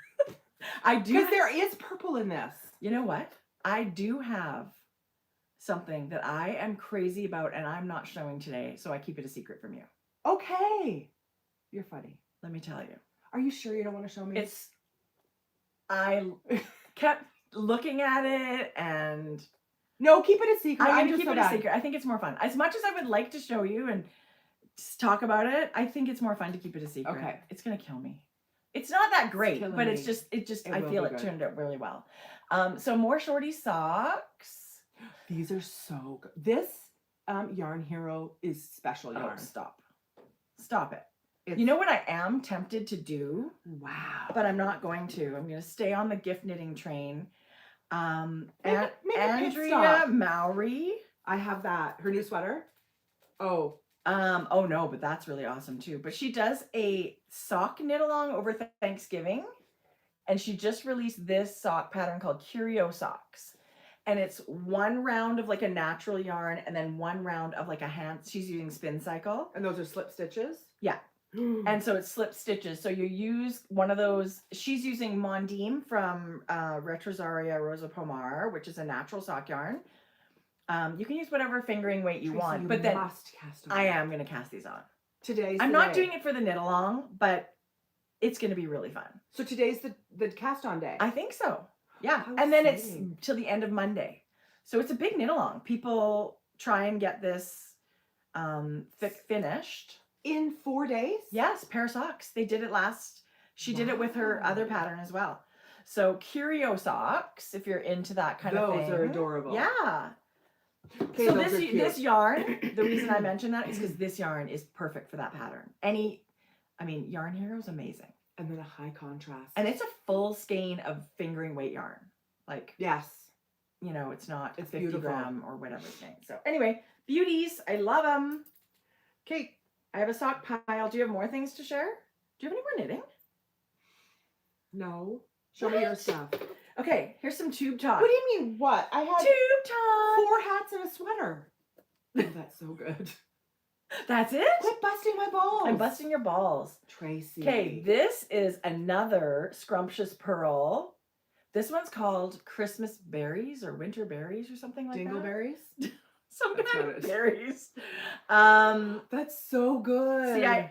I do. Because there is purple in this. You know what? I do have something that I am crazy about and I'm not showing today, so I keep it a secret from you. Okay. You're funny. Let me tell you. Are you sure you don't want to show me? I kept looking at it and No, keep it a secret. I'm I'm going to just keep so it bad. a secret. I think it's more fun. As much as I would like to show you and just talk about it, I think it's more fun to keep it a secret. Okay. It's going to kill me. It's not that great, killing but me. it I will feel be it good. turned out really well. So more shorty socks. These are so good. This Yarn Hero is special Oh, yarn. stop it. It's, You know what I am tempted to do, wow. but I'm not going to. I'm going to stay on the gift knitting train. Make And a pit Andrea stop. Mowry. I have that. Her new sweater. Oh. Oh no, but that's really awesome too. But she does a sock knit along over Thanksgiving, and she just released this sock pattern called Curio Socks. And it's one round of like a natural yarn and then one round of like a hand. She's using spin cycle. And those are slip stitches? Yeah. And so it's slip stitches. So you use one of those. She's using Mondim from Retrosaria Rosa Pomar, which is a natural sock yarn. You can use whatever fingering weight you Tracie, want, you but then must cast on I it. am going to cast these on. Today's I'm the not day. doing it for the knit along, but it's going to be really fun. So today's the cast on day. I think so. Yeah. How And then exciting. it's till the end of Monday. So it's a big knit along. People try and get this finished. In 4 days? Yes, pair of socks. They did it last. She did it with her Wow. other pattern as well. So Curio Socks, if you're into that kind of thing. Those are adorable. Yeah. Okay, So those are this cute. yarn, the reason I mention that is because this yarn is perfect for that pattern. Yarn Hero is amazing. And then a high contrast. And it's a full skein of fingering weight yarn. Like, yes. it's not It's 50 beautiful. gram or whatever skein. So anyway, beauties. I love them. Okay. I have a sock pile. Do you have more things to share? Do you have any more knitting? No. Show me your What? stuff. Okay, here's some tube talk. What do you mean what? I had Tube talk. 4 hats and a sweater. Oh, that's so good. That's it? Quit busting my balls. I'm busting your balls. Tracie. Okay, this is another scrumptious pearl. This one's called Christmas berries or winter berries or something like Dingleberries? that. Some That's kind what of it is. berries. That's so good.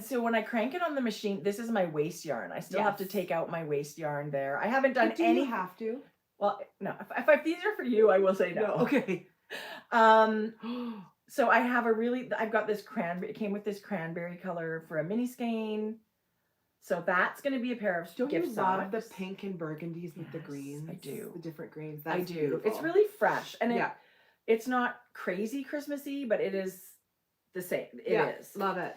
So when I crank it on the machine, this is my waste yarn. I still have to Yes. take out my waste yarn there. I haven't done But do any. you have to? Well, no. If these are for you, I will say no. Okay. So I've got this cranberry. It came with this cranberry color for a mini skein. So that's going to be a pair of Don't gift you love socks. the pink and burgundies with the Yes, greens? I do. The different greens. I That's do. beautiful. It's really fresh, and yeah. it's not crazy Christmassy, but it is the same. It is. Love it.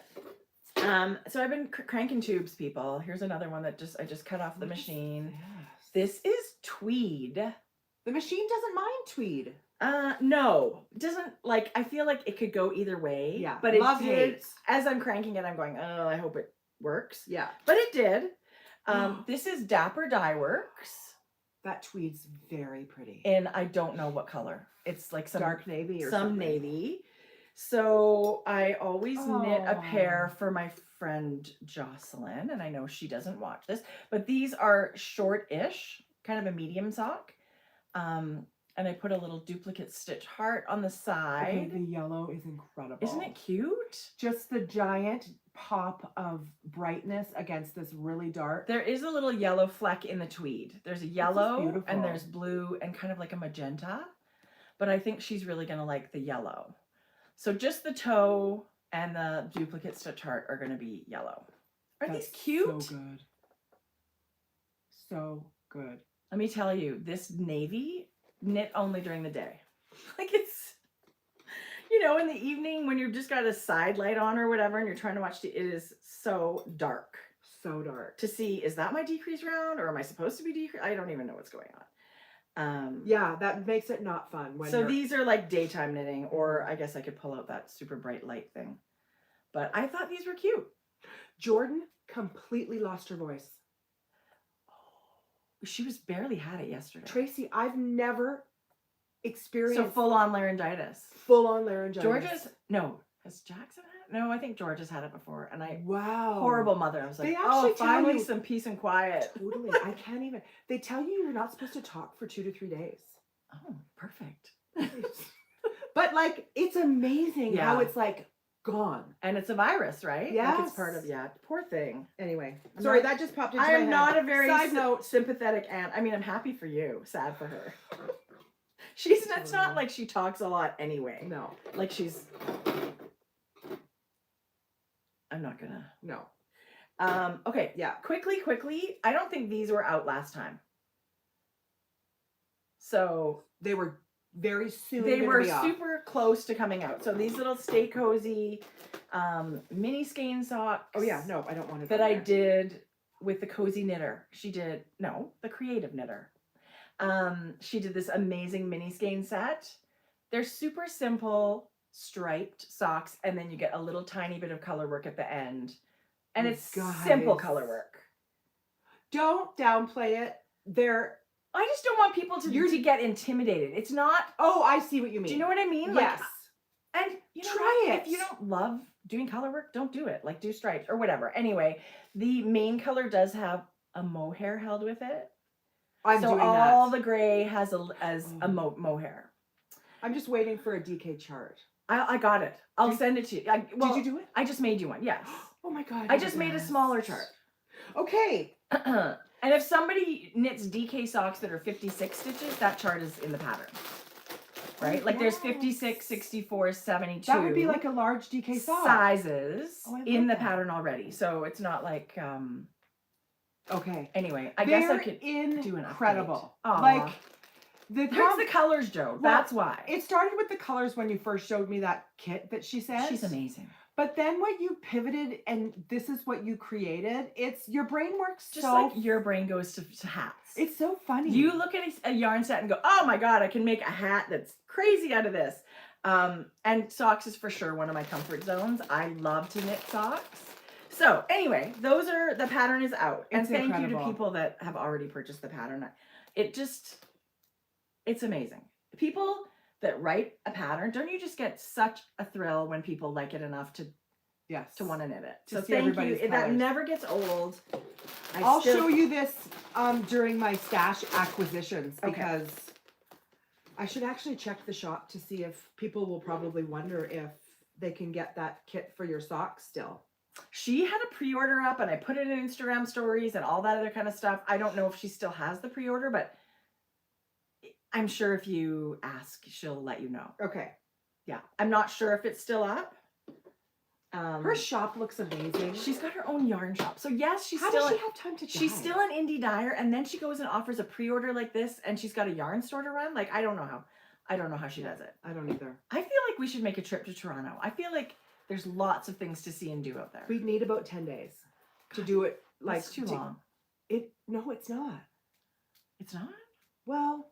So I've been cranking tubes, people. Here's another one that I just cut off the What is machine. this? This is tweed. The machine doesn't mind tweed. No, doesn't I feel like it could go either way. Yeah, but it love, did. hate. As I'm cranking it, I'm going, oh, I hope it works. Yeah. But it did. This is Dapper Dye Works, That tweed's very pretty. and I don't know what color. It's like some Dark navy or some something. navy. So I always knit a pair Aw. for my friend Jocelyn, and I know she doesn't watch this, but these are short-ish, kind of a medium sock. And I put a little duplicate stitch heart on the Okay, side. the yellow is incredible. Isn't it cute? Just the giant pop of brightness against this really dark. There is a little yellow fleck in the tweed. There's a yellow beautiful. and there's blue and kind of like a magenta, but I think she's really going to like the yellow. So just the toe and the duplicate stitch heart are going to be yellow. Are these cute? So good. So good. Let me tell you, this navy knit only during the day. Like it's, in the evening when you've just got a side light on or whatever and you're trying to watch it is so dark So dark. to see, is that my decrease round or am I supposed to be decrease? I don't even know what's going on. Yeah, that makes it not fun. When So you're... these are like daytime knitting, or I guess I could pull out that super bright light thing. But I thought these were cute. Jordan completely lost her voice. She was barely had it yesterday. Tracie, I've never experienced So full on laryngitis. Full on laryngitis. Has Jackson had it? No, I think George has had it before. And wow. Horrible mother. I was like, They actually tell finally you- some peace and quiet. Totally. I can't even. They tell you you're not supposed to talk for 2 to 3 days. Oh, perfect. But like, it's amazing how Yeah. it's like gone. And it's a virus, right? Like Yes. it's part of, poor thing. Anyway, I'm sorry, not- that just popped into I my am head. not a very Side note. sympathetic aunt. I mean, I'm happy for you. Sad for her. It's not like she talks a lot anyway. No. Like I'm not gonna. No. Okay. Yeah. Quickly. I don't think these were out last time. So They were very soon. they gonna were be off. super close to coming out. So these little Stay Cozy mini Skein socks. Oh yeah, no, I don't want it. That on I there. did with the Cozy Knitter. The Creative Knitter. She did this amazing mini Skein set. They're super simple striped socks, and then you get a little tiny bit of color work at the end. And You it's guys. simple color work. Don't downplay it. They're. I just don't want people to get intimidated. It's not. Oh, I see what you mean. Do you know what I mean? Yes. Like, and you know Try what? it. If you don't love doing color work, don't do it. Like do stripes or whatever. Anyway, the main color does have a mohair held with it. I'm so doing all that. the gray has a mohair. I'm just waiting for a DK chart. I got it. I'll send it to you. Did you do it? I just made you one. Yes. Oh my god. I just made a smaller chart. Okay. And if somebody knits DK socks that are 56 stitches, that chart is in the pattern. Right? Oh, Like there's yes. 56, 64, 72. That would be like a large DK sock. Sizes Oh, I love in the that. pattern already. So it's not like Okay. anyway, I guess I They're could do an update. incredible. Aw. Like the There's the colors, Joe. Well, That's why. it started with the colors when you first showed me that kit that she sent. She's amazing. But then when you pivoted and this is what you created, it's your brain works Just so like your brain goes to hats. it's so funny. You look at a yarn set and go, oh my God, I can make a hat that's crazy out of this. And socks is for sure one of my comfort zones. I love to knit socks. So anyway, the pattern is out. And It's thank you incredible. to people that have already purchased the pattern. It's amazing. People that write a pattern, don't you just get such a thrill when people like it enough to yes. want to knit it? To So see thank everybody's you. That colors. never gets old. I'll show you this during my stash acquisitions Okay. because I should actually check the shop to see if people will probably wonder if they can get that kit for your socks still. She had a pre-order up and I put it in Instagram stories and all that other kind of stuff. I don't know if she still has the pre-order, but I'm sure if you ask, she'll let you know. Okay. Yeah. I'm not sure if it's still up. Her shop looks amazing. She's got her own yarn shop. So yes, How does she have time to she's dye? still an indie dyer, and then she goes and offers a pre-order like this, and she's got a yarn store to run. Like I don't know how she does it. I don't either. I feel like we should make a trip to Toronto. I feel like there's lots of things to see and do out there. We'd need about 10 days to do it. Like It's too long. No, it's not. It's not? Well,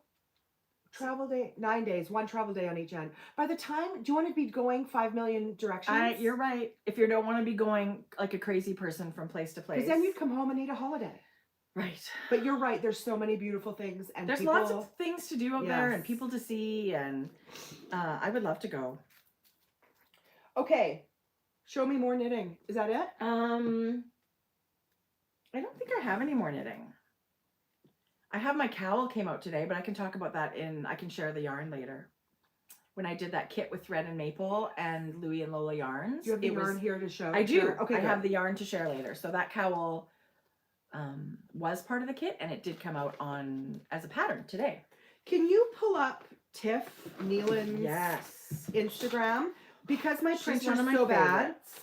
travel day, 9 days, one travel day on each end. By the time, do you want to be going 5 million directions? You're right. If you don't want to be going like a crazy person from place to place. Because then you'd come home and need a holiday. Right. But you're right. There's so many beautiful things, and There's people, lots of things to do out there and Yes. people to see, and I would love to go. Okay, show me more knitting. Is that it? I don't think I have any more knitting. I have my cowl came out today, but I can talk about that I can share the yarn later. When I did that kit with Thread and Maple and Louie and Lola yarns. Do you have the yarn here to show? I do. Sure. Okay, I good. have the yarn to share later. So that cowl was part of the kit, and it did come out as a pattern today. Can you pull up Tiff Nealon's Yes. Instagram? Because my She's printer's one of my so bad. favorites.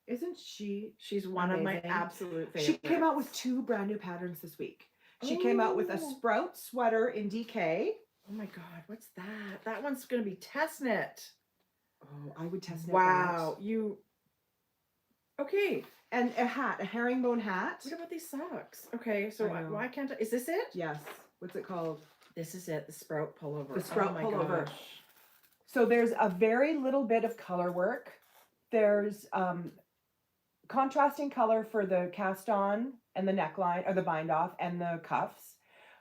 Isn't she? She's one of my Amazing. absolute favorites. She came out with 2 brand new patterns this week. She came out with a Oh. Sprout sweater in DK. Oh my God, what's that? That one's gonna be test knit. Oh, I would test knit Wow, that. Okay. And a hat, a herringbone hat. What about these socks? Okay, so I know. why can't I? Is this it? Yes. What's it called? This is it, the sprout pullover. The sprout oh my pullover. gosh. So there's a very little bit of color work. There's contrasting color for the cast on and the neckline, or the bind off and the cuffs.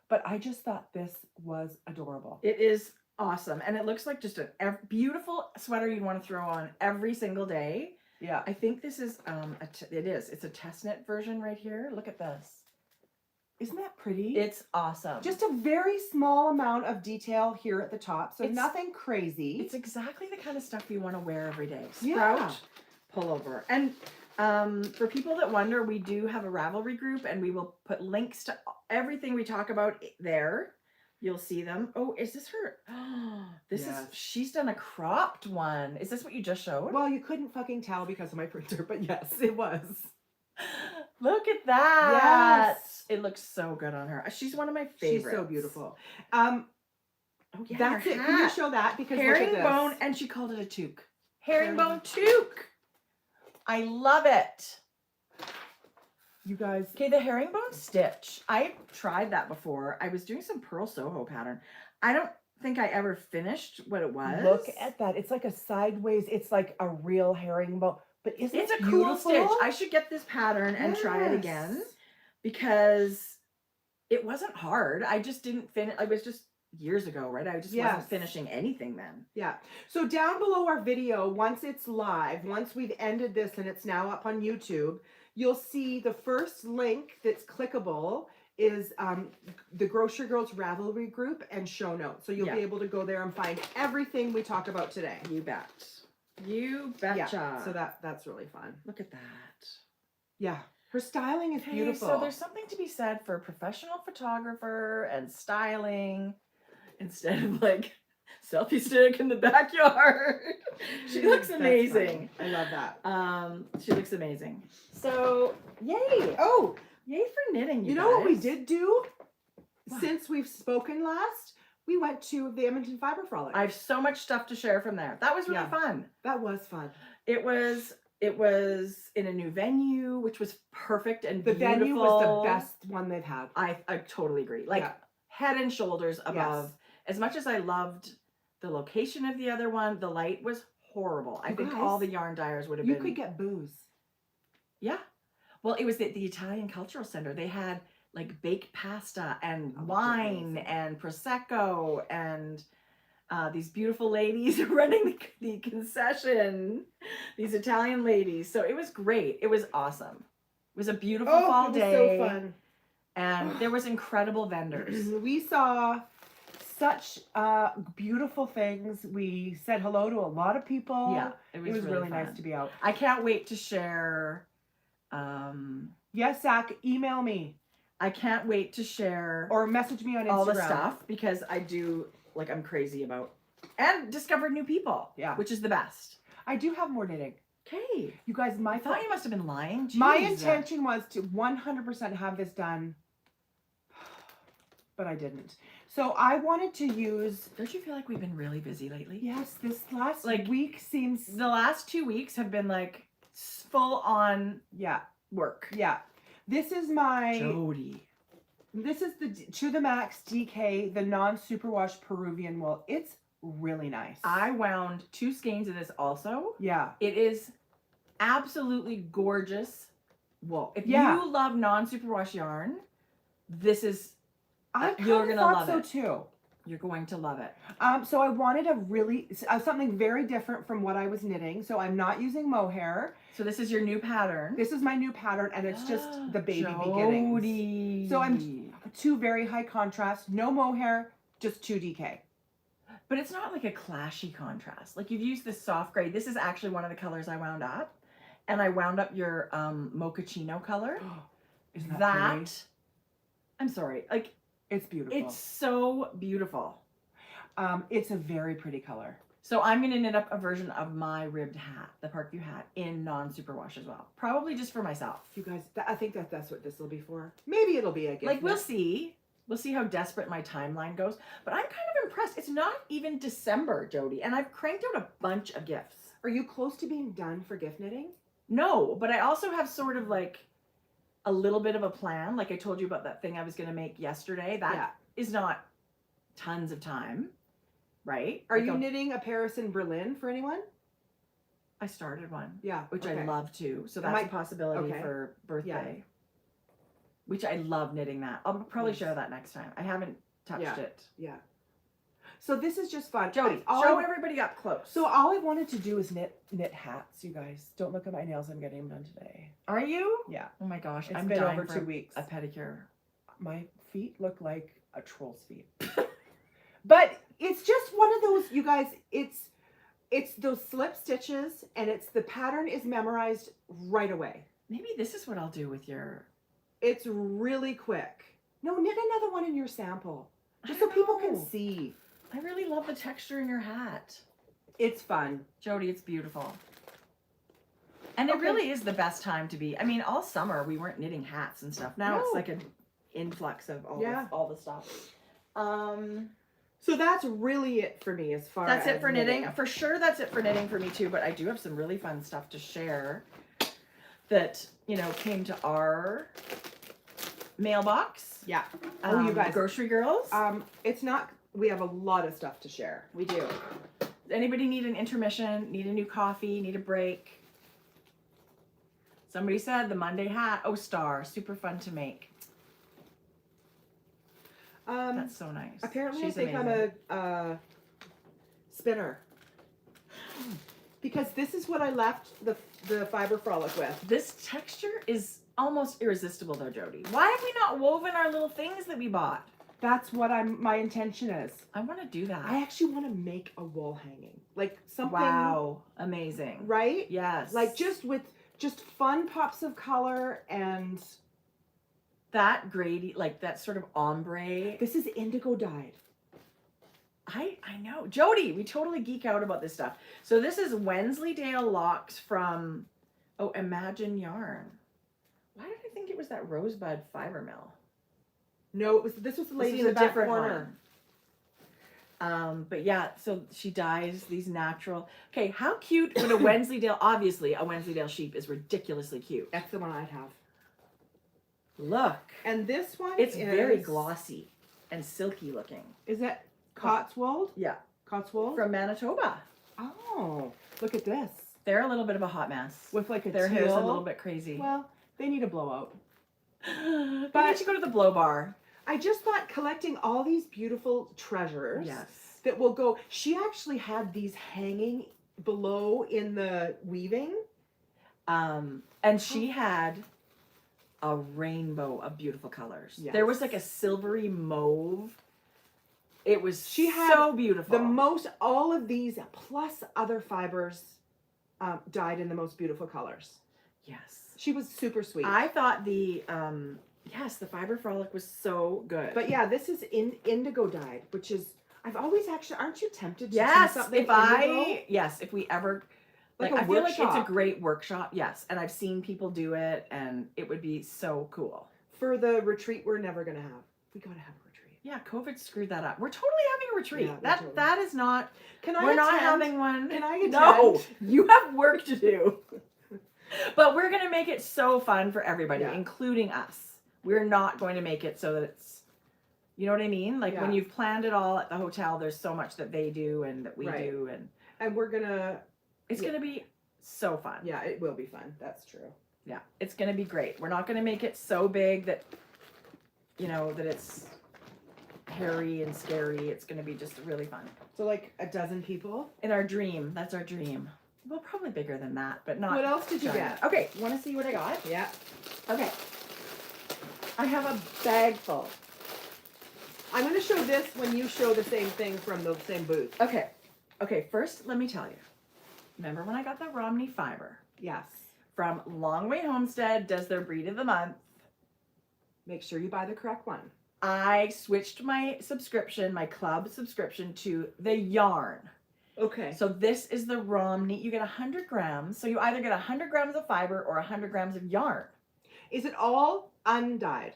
But I just thought this was adorable. It is awesome. And it looks like just a beautiful sweater you'd want to throw on every single day. Yeah. I think this is, it's a test knit version right here. Look at this. Isn't that pretty? It's awesome. Just a very small amount of detail here at the top. So It's- nothing crazy. It's exactly the kind of stuff you want to wear every day. Yeah. Sprout pullover. And for people that wonder, we do have a Ravelry group, and we will put links to everything we talk about there. You'll see them. Oh, is this her? Oh, this Yes. is, she's done a cropped one. Is this what you just showed? Well, you couldn't fucking tell because of my printer, but yes, it was. Look at that. Yes. It looks so good on her. She's one of my favorites. She's so beautiful. Oh, yeah, That's her it. Can you hat. show that? Because Herringbone, look at this. and she called it a toque. Herringbone toque. I love it. You guys, Okay, the herringbone stitch. I tried that before. I was doing some Pearl Soho pattern. I don't think I ever finished what it was. look at that. It's like a sideways, it's like a real herringbone. But isn't It's it a cool beautiful? stitch. I should get this pattern and try it again, Yes. because it wasn't hard. I just didn't finish. I was just years ago, right? I just Yes. wasn't finishing anything then. Yeah. So down below our video, once it's live, once we've ended this and it's now up on YouTube, you'll see the first link that's clickable is the Grocery Girls Ravelry group and show notes. So you'll Yeah. be able to go there and find everything we talk about today. You bet. You betcha. Yeah. So that's really fun. Look at that. Yeah. Her styling is Okay, beautiful. so there's something to be said for a professional photographer and styling instead of like selfie stick in the backyard. She looks That's amazing. funny. I love that. She looks amazing. So yay. Oh, Yay for knitting, you know what we guys. did do What? since we've spoken last? We went to the Edmonton Fiber Frolic. I have so much stuff to share from there. That was really Yeah. fun. That was fun. It was in a new venue, which was perfect and The beautiful. venue was the best one they've had. I totally agree. Like Yeah. head and shoulders above. Yes. As much as I loved the location of the other one, the light was horrible. I You think guys, all the yarn dyers would have You been. could get booze. Yeah. Well, it was the Italian Cultural Center. They had like baked pasta and Oh, wine amazing. and prosecco and these beautiful ladies running the concession. These Italian ladies. So it was great. It was awesome. It was a beautiful fall it was day. so fun. And there was incredible vendors. We saw such beautiful things. We said hello to a lot of people. Yeah, It was really nice fun. to be out. I can't wait to share. Yes, Zach, email me I can't wait to share or message me on Instagram. all the stuff, because I do, like, I'm crazy about, and discovered new people. Yeah. Which is the best. I do have more knitting. Okay. You guys, I thought you must have been lying. my Jeez. intention was to 100% have this done, but I didn't. So I wanted to use, Don't you feel like we've been really busy lately? yes, this last Like, week seems, The last 2 weeks have been like full on yeah, work. yeah. This is my, Jodi. this is the To the Max DK, the non-superwash Peruvian wool. It's really nice. I wound 2 skeins of this also. Yeah. It is absolutely gorgeous wool. If Yeah. you love non-superwash yarn, this is, I you're kind of gonna thought love so it. too. you're going to love it. So I wanted a really, something very different from what I was knitting. So I'm not using mohair. So this is your new pattern. This is my new pattern and it's just the baby beginnings. Jodi. So I'm 2 very high contrast, no mohair, just 2 DK. But it's not like a clashy contrast. Like, you've used this soft gray. This is actually one of the colors I wound up. And I wound up your mochaccino color. Isn't that pretty? I'm sorry. Like, It's beautiful. it's so beautiful. It's a very pretty color. So I'm going to knit up a version of my ribbed hat, the Parkview hat, in non-superwash as well. Probably just for myself. You guys, I think that's what this will be for. Maybe it'll be a gift. Like, we'll knit. see. We'll see how desperate my timeline goes. But I'm kind of impressed. It's not even December, Jodi, and I've cranked out a bunch of gifts. Are you close to being done for gift knitting? No, but I also have sort of like a little bit of a plan. Like I told you about that thing I was going to make yesterday. That is not tons of time, right? Are Like you knitting a Paris and Berlin for anyone? I started one, Yeah. which okay. I love too. So It that's might- a possibility okay. for birthday. Which I love knitting that. I'll probably Yes. share that next time. I haven't touched Yeah. it. Yeah. So this is just fun. Jodi, All show I- everybody up close. So all I wanted to do is knit hats, you guys. Don't look at my nails. I'm getting them done today. Are you? Yeah. Oh my gosh, It's I'm been dying over for 2 weeks. a pedicure. My feet look like a troll's feet. But it's just one of those, you guys, it's those slip stitches and it's the pattern is memorized right away. Maybe this is what I'll do with your... It's really quick. No, knit another one in your sample. Just I so don't people can know. see. I really love the texture in your hat. It's fun. Jodi, it's beautiful. And it Okay. really is the best time to be. I mean, all summer we weren't knitting hats and stuff. Now it's No. like an influx of Yeah. all the stuff. So that's really it for me as far That's as it for knitting. For sure, that's it for knitting for me too. But I do have some really fun stuff to share that, you know, came to our mailbox. Yeah. Oh, you guys. Grocery girls. It's not, we have a lot of stuff to share. We do. Anybody need an intermission? Need a new coffee? Need a break? Somebody said the Monday hat. Oh, star. Super fun to make. That's so nice. Apparently She's I think amazing. I'm a spinner. Because this is what I left the fiber frolic with. This texture is almost irresistible though, Jodi. Why have we not woven our little things that we bought? That's what my intention is. I want to do that. I actually want to make a wall hanging. Like something. Wow. Amazing. Right? Yes. Like just fun pops of color and that grady, like that sort of ombre. this is indigo dyed. I know. Jodi, we totally geek out about this stuff. So this is Wensleydale locks from, Imagine Yarn. Why did I think it was that Rosebud Fiber Mill? No, this was the lady in the back corner. But yeah, so she dyes these natural. Okay, how cute would a Wensleydale? Obviously, a Wensleydale sheep is ridiculously cute. That's the one I'd have. Look, And this one it's is very glossy and silky looking. Is that Cotswold? Yeah, Cotswold? from Manitoba. Oh, look at this. They're a little bit of a hot mess. With like a Their hair's a teal- little bit crazy. Well, they need a blowout. Maybe but- you should go to the blow bar. I just thought collecting all these beautiful treasures Yes. that will go. She actually had these hanging below in the weaving. And she had a rainbow of beautiful colors. Yes. There was like a silvery mauve. It was She had so beautiful. The most, all of these plus other fibers dyed in the most beautiful colors. Yes. She was super sweet. I thought the the Fiber Frolic was so good. But yeah, this is indigo dyed, which is, I've always actually, aren't you tempted to yes, do something if we ever Like I a feel like it's a workshop. great workshop. Yes, and I've seen people do it, and it would be so cool. For the retreat we're never going to have. We got to have a retreat. Yeah, COVID screwed that up. We're totally having a retreat. Yeah, totally. That is not. Can I We're not attend? having one. Can I attend? No, you have work to do. But we're gonna make it so fun for everybody, Yeah. including us. We're not going to make it so that it's, you know what I mean? Like when Yeah. you've planned it all at the hotel, there's so much that they do and that we Right. do, and And we're going to, it's Yeah. gonna be so fun. yeah, it will be fun. That's true. Yeah, it's gonna be great. We're not gonna make it so big that, you know, that it's hairy and scary. It's gonna be just really fun. So like a dozen people. In our dream, that's our dream. Well, probably bigger than that, but not. What else did you giant. get? Okay, want to see what I got? Yeah. Okay. I have a bag full. I'm going to show this when you show the same thing from the same booth. Okay. Okay, first, let me tell you. Remember when I got the Romney fiber Yes. from Longway Homestead, does their breed of the month? Make sure you buy the correct one. I switched my subscription, my club subscription, to the yarn. Okay. So this is the Romney. You get 100 grams. So you either get 100 grams of fiber or 100 grams of yarn. Is it all undyed?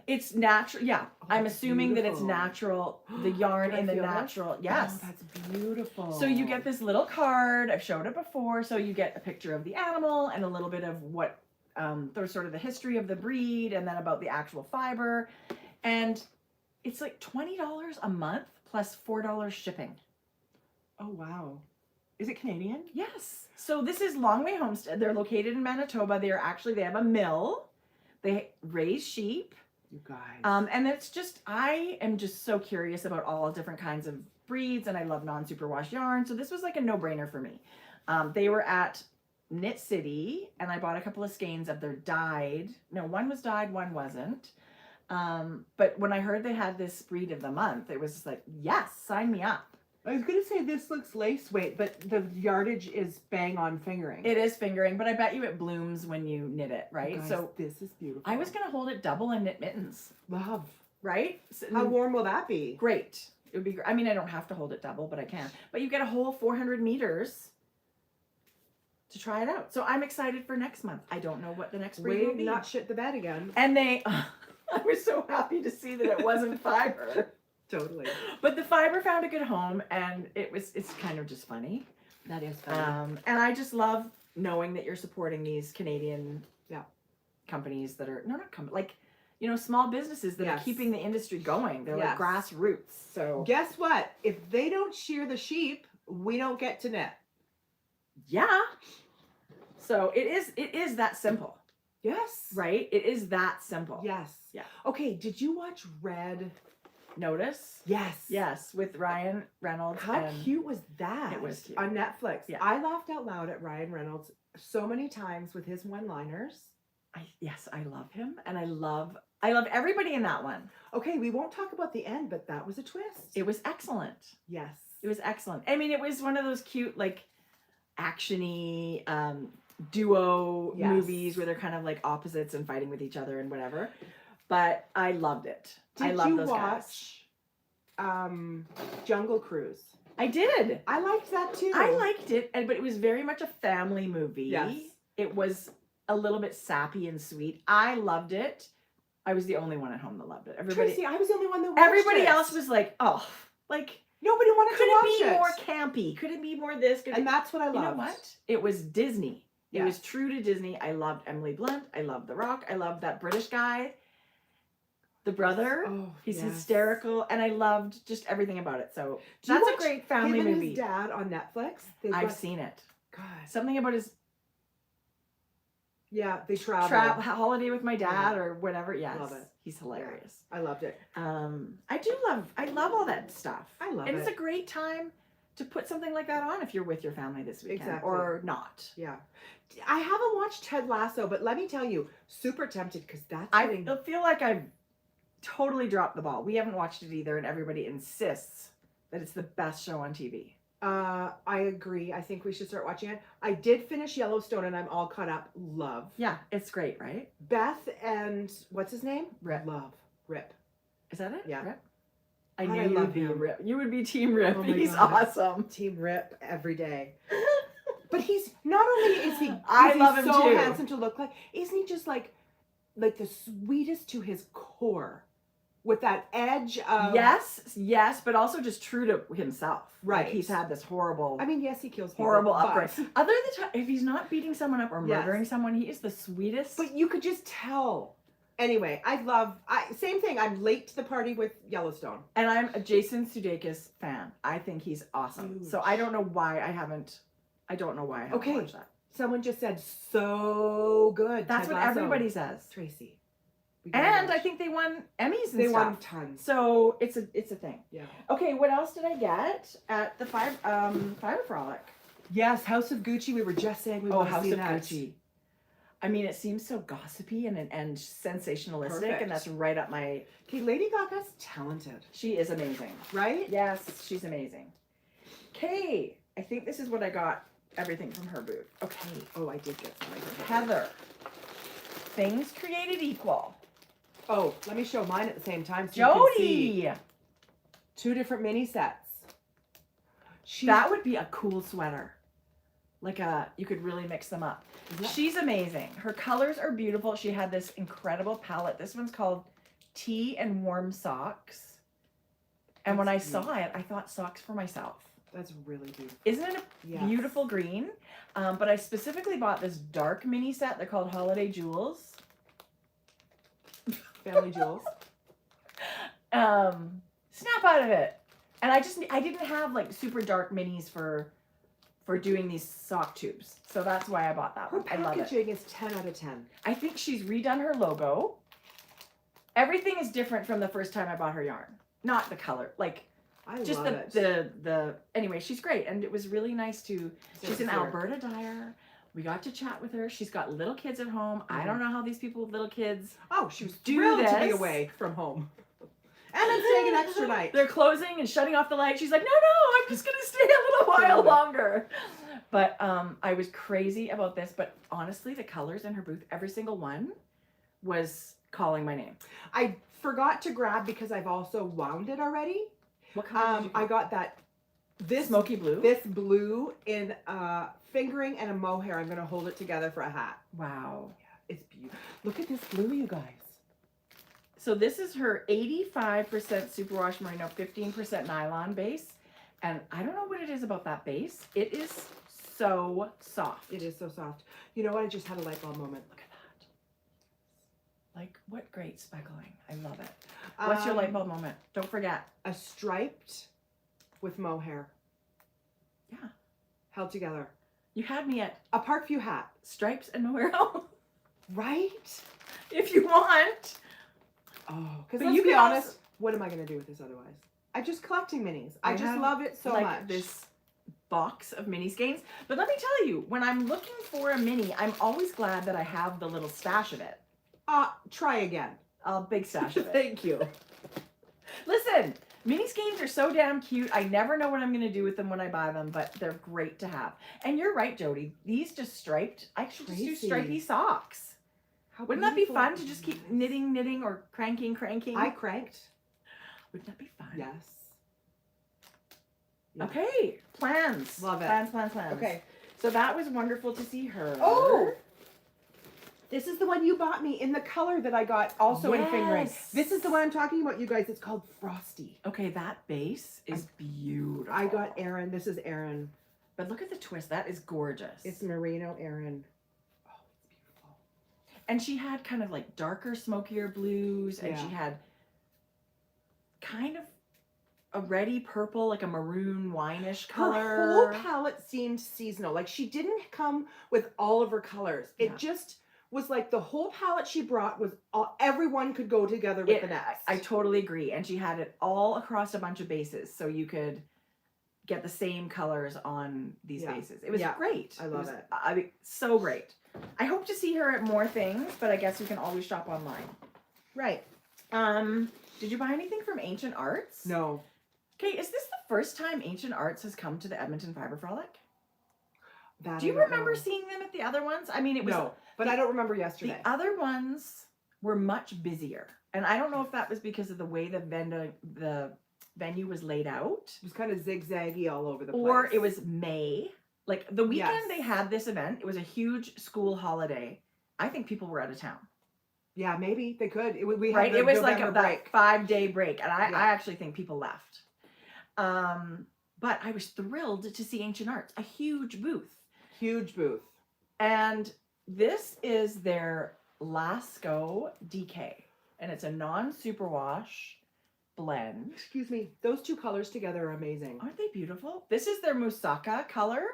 It's natural. Yeah, Oh, I'm that's assuming that it's beautiful. natural. The yarn Can I in the feel that? natural. Yes. Oh, that's beautiful. So you get this little card. I've showed it before. So you get a picture of the animal and a little bit of what, the sort of the history of the breed, and then about the actual fiber. And It's like $20 a month plus $4 shipping. Oh, wow. Is it Canadian? Yes. So this is Longway Homestead. They're located in Manitoba. They have a mill. They raise sheep. You guys. And it's just, I am just so curious about all different kinds of breeds, and I love non-superwash yarn. So this was like a no-brainer for me. They were at Knit City, and I bought a couple of skeins of their dyed. No, one was dyed, one wasn't. But when I heard they had this breed of the month, it was just like, yes, sign me up. I was going to say this looks lace weight, but the yardage is bang on fingering. It is fingering, but I bet you it blooms when you knit it, right? Guys, So this is beautiful. I was going to hold it double and knit mittens, Love. right? So, How warm will that be? great. It would be, I mean, I don't have to hold it double, but I can. But you get a whole 400 meters to try it out. So I'm excited for next month. I don't know what the next breed will Wait, be. not shit the bed again. And they, I was so happy to see that it wasn't fiber. Totally. But the fiber found a good home, and it's kind of just funny. That is funny. And I just love knowing that you're supporting these Canadian Yeah. companies that are, like, you know, small businesses that are Yes. keeping the industry going. They're Yes. like grassroots. So Guess what? If they don't shear the sheep, we don't get to knit. yeah. So it is that simple, Yes. right? It is that simple. Yes. Yeah. Okay, did you watch Red? Notice? Yes. Yes, with Ryan Reynolds. How and cute was that? It was cute. On Netflix. Yeah. I laughed out loud at Ryan Reynolds so many times with his one-liners. Yes, I love him, and I love everybody in that one. Okay, we won't talk about the end, but that was a twist. It was excellent. Yes. It was excellent. I mean, it was one of those cute, like, action-y duo Yes. movies where they're kind of like opposites and fighting with each other and whatever. But I loved it. I Did love you those guys. watch Jungle Cruise? I did. I liked that too. I liked it, but it was very much a family movie. Yes. It was a little bit sappy and sweet. I loved it. I was the only one at home that loved it. Everybody, Tracie, I was the only one that watched everybody it. else was like, oh, like, Nobody wanted could to it watch be it. more campy? Could it be more this? Could And it... that's what I loved. You know what? It was Disney. It Yeah. was true to Disney. I loved Emily Blunt. I loved The Rock. I loved that British guy, the brother. Oh, He's yes. hysterical, and I loved just everything about it. So Do you that's a watch great family him and movie. his dad on Netflix. They've I've got- seen it. God. Something about his Yeah, they travel. holiday with my dad Yeah. or whatever. Yes, Love it. he's hilarious. I loved it. I love all that stuff. I love and it. it's a great time to put something like that on if you're with your family this weekend Exactly. or not. Yeah. I haven't watched Ted Lasso, but let me tell you, super tempted because that's I getting... feel like I've totally dropped the ball. We haven't watched it either, and everybody insists that it's the best show on TV. I agree. I think we should start watching it. I did finish Yellowstone and I'm all caught up. Love. Yeah, it's great, right? Beth and what's his name? Rip. Love. Rip. Is that it? Yeah. Rip? I God, knew I you love would be him. Rip. You would be Team Rip. Oh my He's God. awesome. Team Rip every day. But he's not only is he I is he love him so too. handsome to look like, isn't he just like the sweetest to his core? With that edge of Yes, but also just true to himself. Like, Right. he's had this horrible, I mean, yes, he kills people, horrible but- upbringing. Other than if he's not beating someone up or Yes. murdering someone, he is the sweetest. But you could just tell. Anyway, same thing. I'm late to the party with Yellowstone. And I'm a Jason Sudeikis fan. I think he's awesome. Huge. So I don't know why I haven't Okay. watched that. Someone just said so good. That's Ted what Lasso. everybody says. Tracie. we gotta And watch. I think they won Emmys and they stuff. won tons. So it's a thing. Yeah. Okay, what else did I get at the Fiber Frolic? Yes, House of Gucci. We were just saying we Oh, want to House see of that. Gucci. I mean, it seems so gossipy and sensationalistic, Perfect. and that's right up my. Okay, Lady Gaga's talented, She is amazing. right? Yes, she's amazing. Okay, I think this is what I got. Everything from her booth. Okay, Oh, I did get some. I did get some. Heather. Things created equal. Oh, let me show mine at the same time so you can see. Jodi. 2 different mini sets. That would be a cool sweater. You could really mix them up. Yeah. She's amazing. Her colors are beautiful. She had this incredible palette. This one's called Tea and Warm Socks. And when I That's saw it, I thought socks for myself. That's really beautiful. Isn't it a Yes. beautiful green? But I specifically bought this dark mini set. They're called Holiday Jewels. Family jewels. Snap out of it. And I didn't have like super dark minis for doing these sock tubes. So that's why I bought that Her one. I love it. packaging is 10 out of 10. I think she's redone her logo. Everything is different from the first time I bought her yarn. Not the color, like I just love it. the anyway, she's great, and it was really nice to. She's an Here. Alberta dyer. We got to chat with her. She's got little kids at home. I don't know how these people with little kids. Oh, she was do thrilled to be this. away from home. And I'm staying an extra night. They're closing and shutting off the light. She's like, no, I'm just gonna stay a little while longer. But I was crazy about this. But honestly, the colors in her booth, every single one, was calling my name. I forgot to grab because I've also wound it already. What color did you get? I got this Smoky blue. This blue in fingering and a mohair. I'm going to hold it together for a hat. Wow. Yeah, it's beautiful. Look at this blue, you guys. So this is her 85% superwash merino, 15% nylon base. And I don't know what it is about that base. It is so soft. It is so soft. You know what? I just had a light bulb moment. Look at that. Like, what great speckling. I love it. What's your light bulb moment? Don't forget. A striped with mohair. Yeah. Held together. You had me at A Parkview hat. stripes and mohair. Right? If you want. Oh, because But let's you be can honest, also- what am I going to do with this otherwise? I'm just collecting minis. I just have, love it so like, much. this box of mini skeins. But let me tell you, when I'm looking for a mini, I'm always glad that I have the little stash of it. Try again. A big stash of it. Thank you. Listen, mini skeins are so damn cute. I never know what I'm going to do with them when I buy them, but they're great to have. And you're right, Jodi. These just striped. I should just do Tracie. stripy socks. How Wouldn't that be beautiful fun it to just is. keep knitting, or cranking? I cranked. Wouldn't that be fun? Yes. Yeah. Okay, plans. Love it. Plans. Okay. So that was wonderful to see her. Oh! This is the one you bought me in the color that I got also in fingering. Yes. This is the one I'm talking about, you guys. It's called Frosty. Okay, that base is beautiful. I got Erin. This is Erin. But look at the twist. That is gorgeous. It's merino Erin. Oh, it's beautiful. And she had kind of like darker, smokier blues, and Yeah. she had kind of a reddy purple, like a maroon wineish color. Her whole palette seemed seasonal. Like she didn't come with all of her colors. It Yeah. just was like the whole palette she brought was all, everyone could go together with the next. I totally agree. And she had it all across a bunch of bases, so you could get the same colors on these Yeah. bases. It was Yeah. great. I love was, it. I mean, so great. I hope to see her at more things, but I guess you can always shop online. Right. Did you buy anything from Ancient Arts? No. Okay, is this the first time Ancient Arts has come to the Edmonton Fiber Frolic? That Do you I don't remember know. seeing them at the other ones? I mean, it was No, but I don't remember the yesterday. other ones were much busier, and I don't know if that was because of the way the venue was laid out, It was kind of zigzaggy all over the place. or it was May. Like the weekend Yes. they had this event, it was a huge school holiday. I think people were out of town. Yeah, maybe they could. We had Right? the It was like November a break. 5-day break, and I Yeah. actually think people left. But I was thrilled to see Ancient Arts, a huge booth. Huge booth. And this is their Lasco DK. And it's a non-superwash blend. Excuse me. Those two colors together are amazing. Aren't they beautiful? This is their Moussaka color.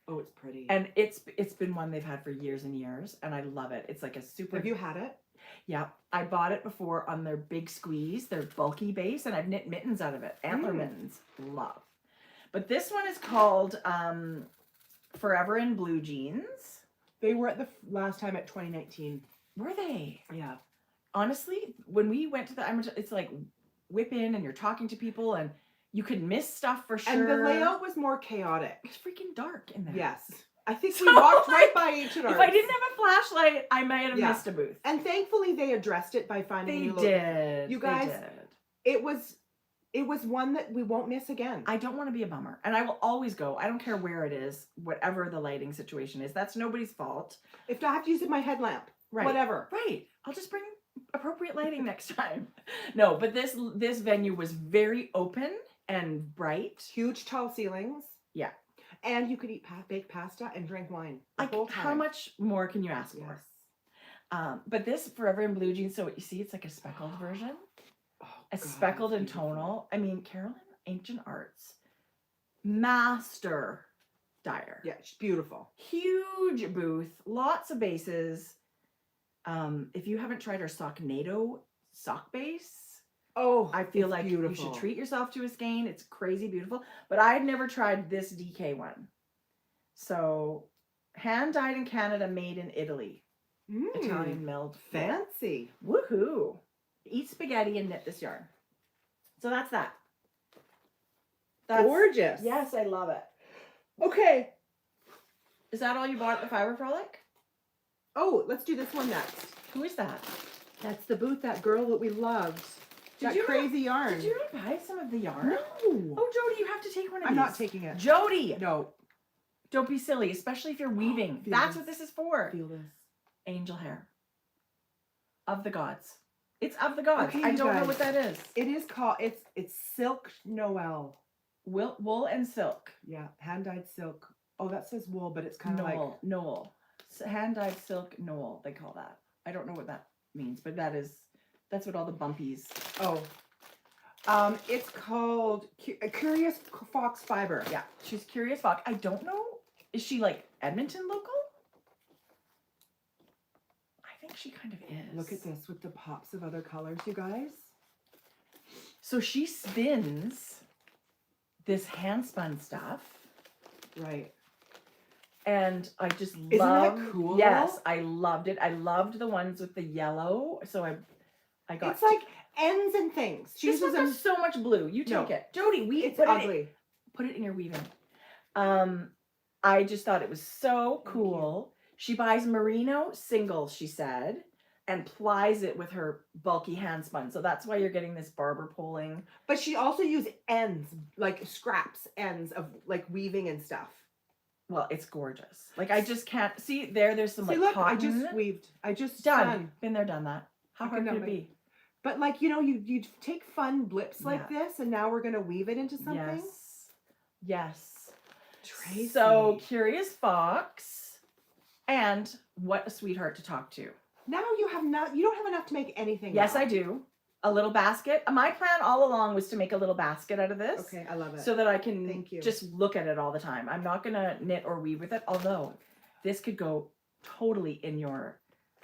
Oh, it's pretty. And it's been one they've had for years and years. And I love it. It's like a super... Have you had it? Yeah. I bought it before on their big squeeze, their bulky base. And I've knit mittens out of it. Antler mittens. Love. But this one is called Forever in Blue Jeans. They were at the last time at 2019. Were they? Yeah. Honestly, when we went to it's like whip in and you're talking to people and you could miss stuff for sure. And the layout was more chaotic. It was freaking dark in there. Yes. I think So, we walked right like, by Ancient Arts. If I didn't have a flashlight, I might have Yeah. missed a booth. And thankfully they addressed it by finding They new did. You They guys- did. It was one that we won't miss again. I don't want to be a bummer. And I will always go. I don't care where it is, whatever the lighting situation is. That's nobody's fault. If I have to use it my headlamp, Right. whatever. Right. I'll just bring appropriate lighting next time. No, but this venue was very open and bright. Huge tall ceilings. Yeah. And you could eat baked pasta and drink wine the Like, whole time. how much more can you ask Yes. for? But this Forever in Blue Jeans, so what you see, it's like a speckled version. Oh, a God, speckled that's and beautiful. tonal. I mean, Carolyn Ancient Arts, master dyer. Yeah, she's beautiful. Huge booth, lots of bases. If you haven't tried her Socknado sock base, Oh, I feel it's like beautiful. you should treat yourself to a Skein. It's crazy beautiful. But I had never tried this DK one. So, hand dyed in Canada, made in Italy. Italian milled. Fancy. Woohoo! Eat spaghetti and knit this yarn. So that's that. Gorgeous. Yes, I love it. Okay. Is that all you bought at the Fiber Frolic? Oh, let's do this one next. Who is that? That's the booth, that girl that we loved. Did That you crazy yarn. Did you not buy some of the yarn? No. Oh, Jodi, you have to take one of I'm these. not taking it. Jodi! No. Don't be silly, especially if you're weaving. Feel That's this. what this is for. Feel this. Angel hair. Of the gods. It's of the gods. Okay, I you don't know guys. what that is. It is called, it's Silk Noel. Wool and silk. Yeah, hand-dyed silk. Oh, that says wool, but it's kind of like... Noel. Hand-dyed silk Noel, they call that. I don't know what that means, but that's what all the bumpies. Oh. It's called Curious Fox Fiber. Yeah, she's Curious Fox. I don't know. Is she like Edmonton local? I think she kind of is. Look at this with the pops of other colors, you guys. So she spins this hand spun stuff. Right. And I just Isn't love. that cool? Yes, I loved it. I loved the ones with the yellow. So I got. It's like ends and things. She This one uses has so much blue. You take No. it, Jodi. It's put ugly. Put it in your weaving. I just thought it was so Thank cool. She buys merino singles, she said, and plies it with her bulky hand spun. So that's why you're getting this barber pulling. But she also used ends, like scraps ends of like weaving and stuff. Well, it's gorgeous. Like I just can't see there. There's some See, like look, cotton. I just weaved. I just done. Been there, done that. How I hard can could it never- be? But like, you know, you take fun blips like this, and now we're gonna weave it into something. Yes. Yes. Tracie. So Curious Fox, and what a sweetheart to talk to. Now you have not. You don't have enough to make anything. Yes, now. I do. A little basket. My plan all along was to make a little basket out of this. Okay, I love it. So that I can Thank you. just look at it all the time. I'm not going to knit or weave with it, although this could go totally in your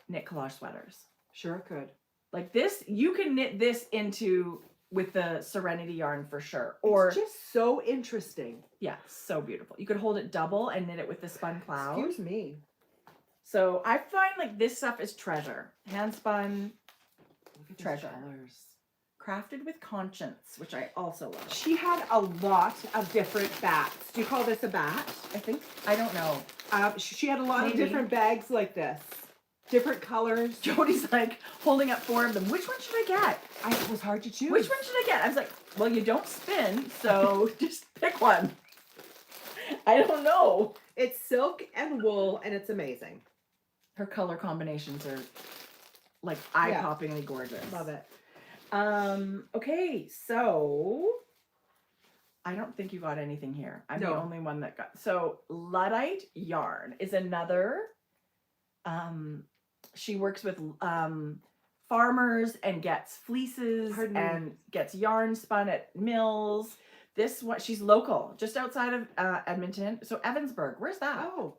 knit collage sweaters. Sure it could. Like this, you can knit this into with the Serenity yarn for sure. Or It's just so interesting. yeah, so beautiful. You could hold it double and knit it with the spun cloud. Excuse me. So I find like this stuff is treasure. Hand spun, Look at those Treasure. colors. crafted with conscience, which I also love. She had a lot of different bats. Do you call this a bat? I think, I don't know. She had a lot Maybe. of different bags like this. Different colors. Jodi's like holding up 4 of them. Which one should I get? It was hard to choose. Which one should I get? I was like, well, you don't spin, so just pick one. I don't know. It's silk and wool, and it's amazing. Her color combinations are like eye-poppingly gorgeous. Love it. Okay, so I don't think you got anything here. I'm the No. only one that got. So Luddite Yarn is another. She works with farmers and gets fleeces Pardon me. and gets yarn spun at mills. This one, she's local, just outside of Edmonton. So Evansburg, where's that? Oh,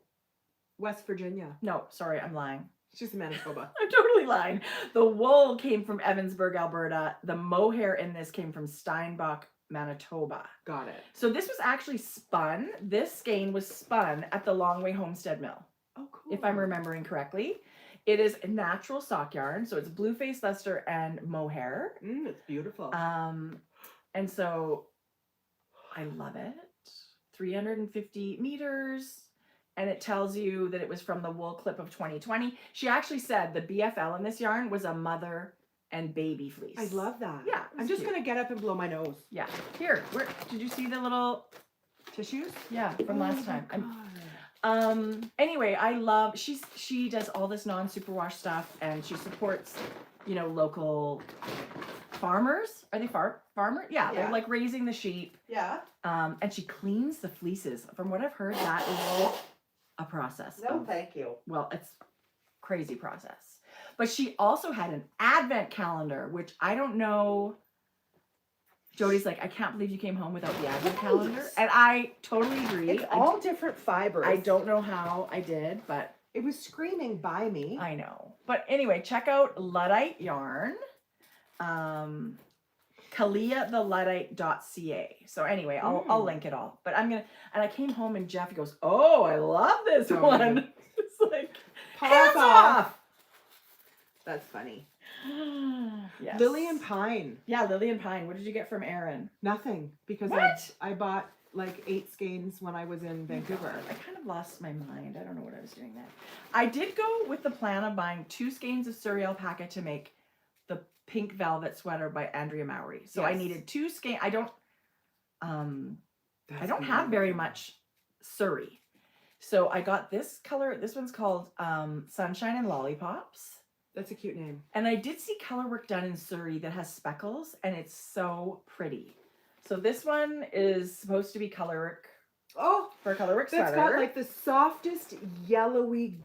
West Virginia. No, sorry, I'm lying. She's in Manitoba. I'm totally lying. The wool came from Evansburg, Alberta. The mohair in this came from Steinbach, Manitoba. Got it. So this was actually spun. This skein was spun at the Longway Homestead Mill, Oh, cool. if I'm remembering correctly. It is a natural sock yarn, so it's blue face Leicester and mohair. It's beautiful. And so I love it. 350 meters. And it tells you that it was from the wool clip of 2020. She actually said the BFL in this yarn was a mother and baby fleece. I love that. Yeah, I'm just going to get up and blow my nose. Yeah. Here, where did you see the little Tissues? yeah from last my time? God. Anyway, I love she does all this non-superwash stuff, and she supports, you know, local farmers. Are they farmer? Yeah, Yeah. they're like raising the sheep. Yeah. And she cleans the fleeces. From what I've heard, that is a process. No, of- thank you. well, it's crazy process. But she also had an advent calendar, which I don't know Jody's like, I can't believe you came home without the advent calendar. And I totally agree. It's all different fibers. I don't know how I did, but It was screaming by me. I know. But anyway, check out Luddite yarn. KaliaTheLuddite.ca. So anyway, I'll link it all. But and I came home and Jeff goes, oh, I love this one. It's like, hands off. That's funny. Yes. Lily and Pine. Yeah, Lily and Pine. What did you get from Erin? Nothing. Because What? I bought like 8 skeins when I was in Vancouver. I kind of lost my mind. I don't know what I was doing then. I did go with the plan of buying 2 skeins of Surrey alpaca to make the pink velvet sweater by Andrea Mowry. So I needed 2 skeins. I don't have very much Surrey. So I got this color. This one's called Sunshine and Lollipops. That's a cute name. And I did see color work done in Surrey that has speckles, and it's so pretty. So this one is supposed to be color work. Oh, for a color work sweater. It's got like the softest yellowy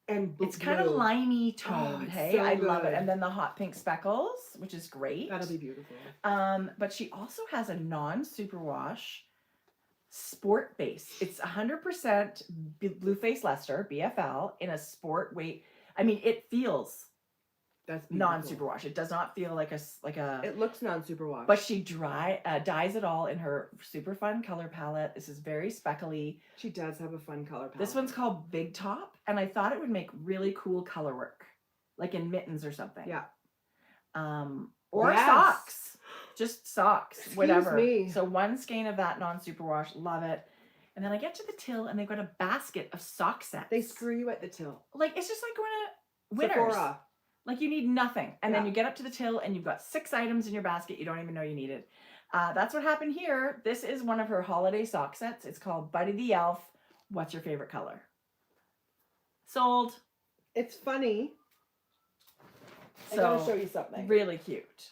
and blue. It's kind of limey toned. Hey, so I love good. it. And then the hot pink speckles, which is great. That'll be beautiful. But she also has a non-superwash sport base. It's 100% Blue Face Leicester, BFL, in a sport weight. I mean, it feels non-superwash. It does not feel like a. It looks non-superwash. But she dyes it all in her super fun color palette. This is very speckly. She does have a fun color palette. This one's called Big Top, and I thought it would make really cool color work, like in mittens or something. Yeah. Or socks. Just socks. Excuse whatever. me. So 1 skein of that non-superwash. Love it. And then I get to the till, and they've got a basket of sock sets. They screw you at the till. Like, it's just like going to Winners. Sephora. Like, you need nothing. And then you get up to the till, and you've got 6 items in your basket you don't even know you needed. That's what happened here. This is one of her holiday sock sets. It's called Buddy the Elf. What's your favorite color? Sold. It's funny. So, I gotta show you something. Really cute.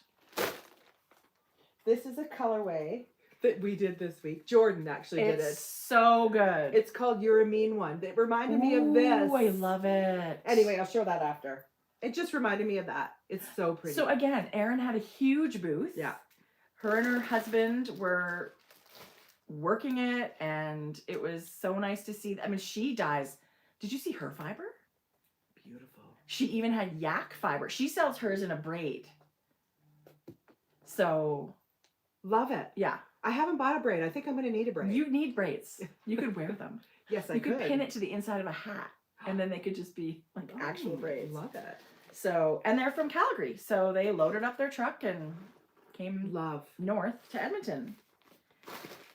This is a colorway that we did this week. Jordan actually did it. It's so good. It's called You're a Mean One. It reminded me of this. Oh, I love it. Anyway, I'll show that after. It just reminded me of that. It's so pretty. So again, Erin had a huge booth. Yeah. Her and her husband were working it, and it was so nice to see. I mean, she dyes. Did you see her fiber? Beautiful. She even had yak fiber. She sells hers in a braid. So. Love it. Yeah. I haven't bought a braid. I think I'm going to need a braid. You need braids. You could wear them. Yes, I could. You could pin it to the inside of a hat, and then they could just be like actual braids. Love it. So, and they're from Calgary, so they loaded up their truck and came north to Edmonton.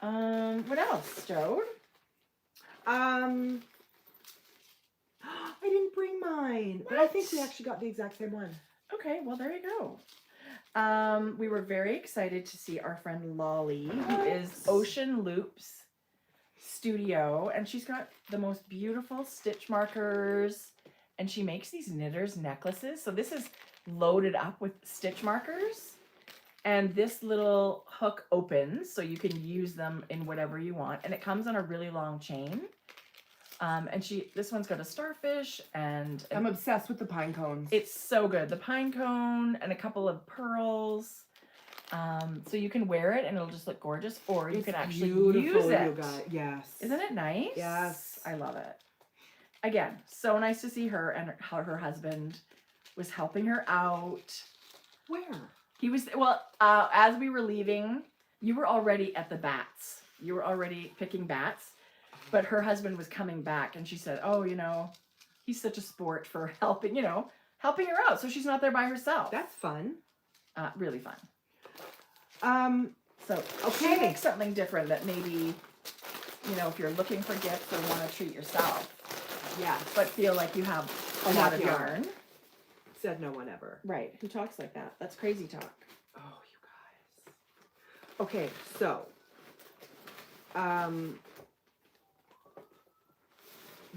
What else, Jode? I didn't bring mine, but I think we actually got the exact same one. Okay, well there you go. We were very excited to see our friend Lolly, who is Ocean Loops Studio, and she's got the most beautiful stitch markers, and she makes these knitters necklaces. So this is loaded up with stitch markers, and this little hook opens so you can use them in whatever you want, and it comes on a really long chain. And this one's got a starfish, and I'm obsessed with the pine cones. It's so good. The pine cone and a couple of pearls. So you can wear it and it'll just look gorgeous, or you can actually use it. You guys. Yes. Isn't it nice? Yes. I love it. Again, so nice to see her, and how her husband was helping her out. Where? He was, as we were leaving, you were already at the bats. You were already picking bats. But her husband was coming back, and she said, oh, he's such a sport for helping her out. So she's not there by herself. That's fun. Really fun. So, she makes something different that maybe, if you're looking for gifts or want to treat yourself. Yeah. But feel like you have a lot of yarn. Said no one ever. Right. Who talks like that? That's crazy talk. Oh, you guys. Okay, so,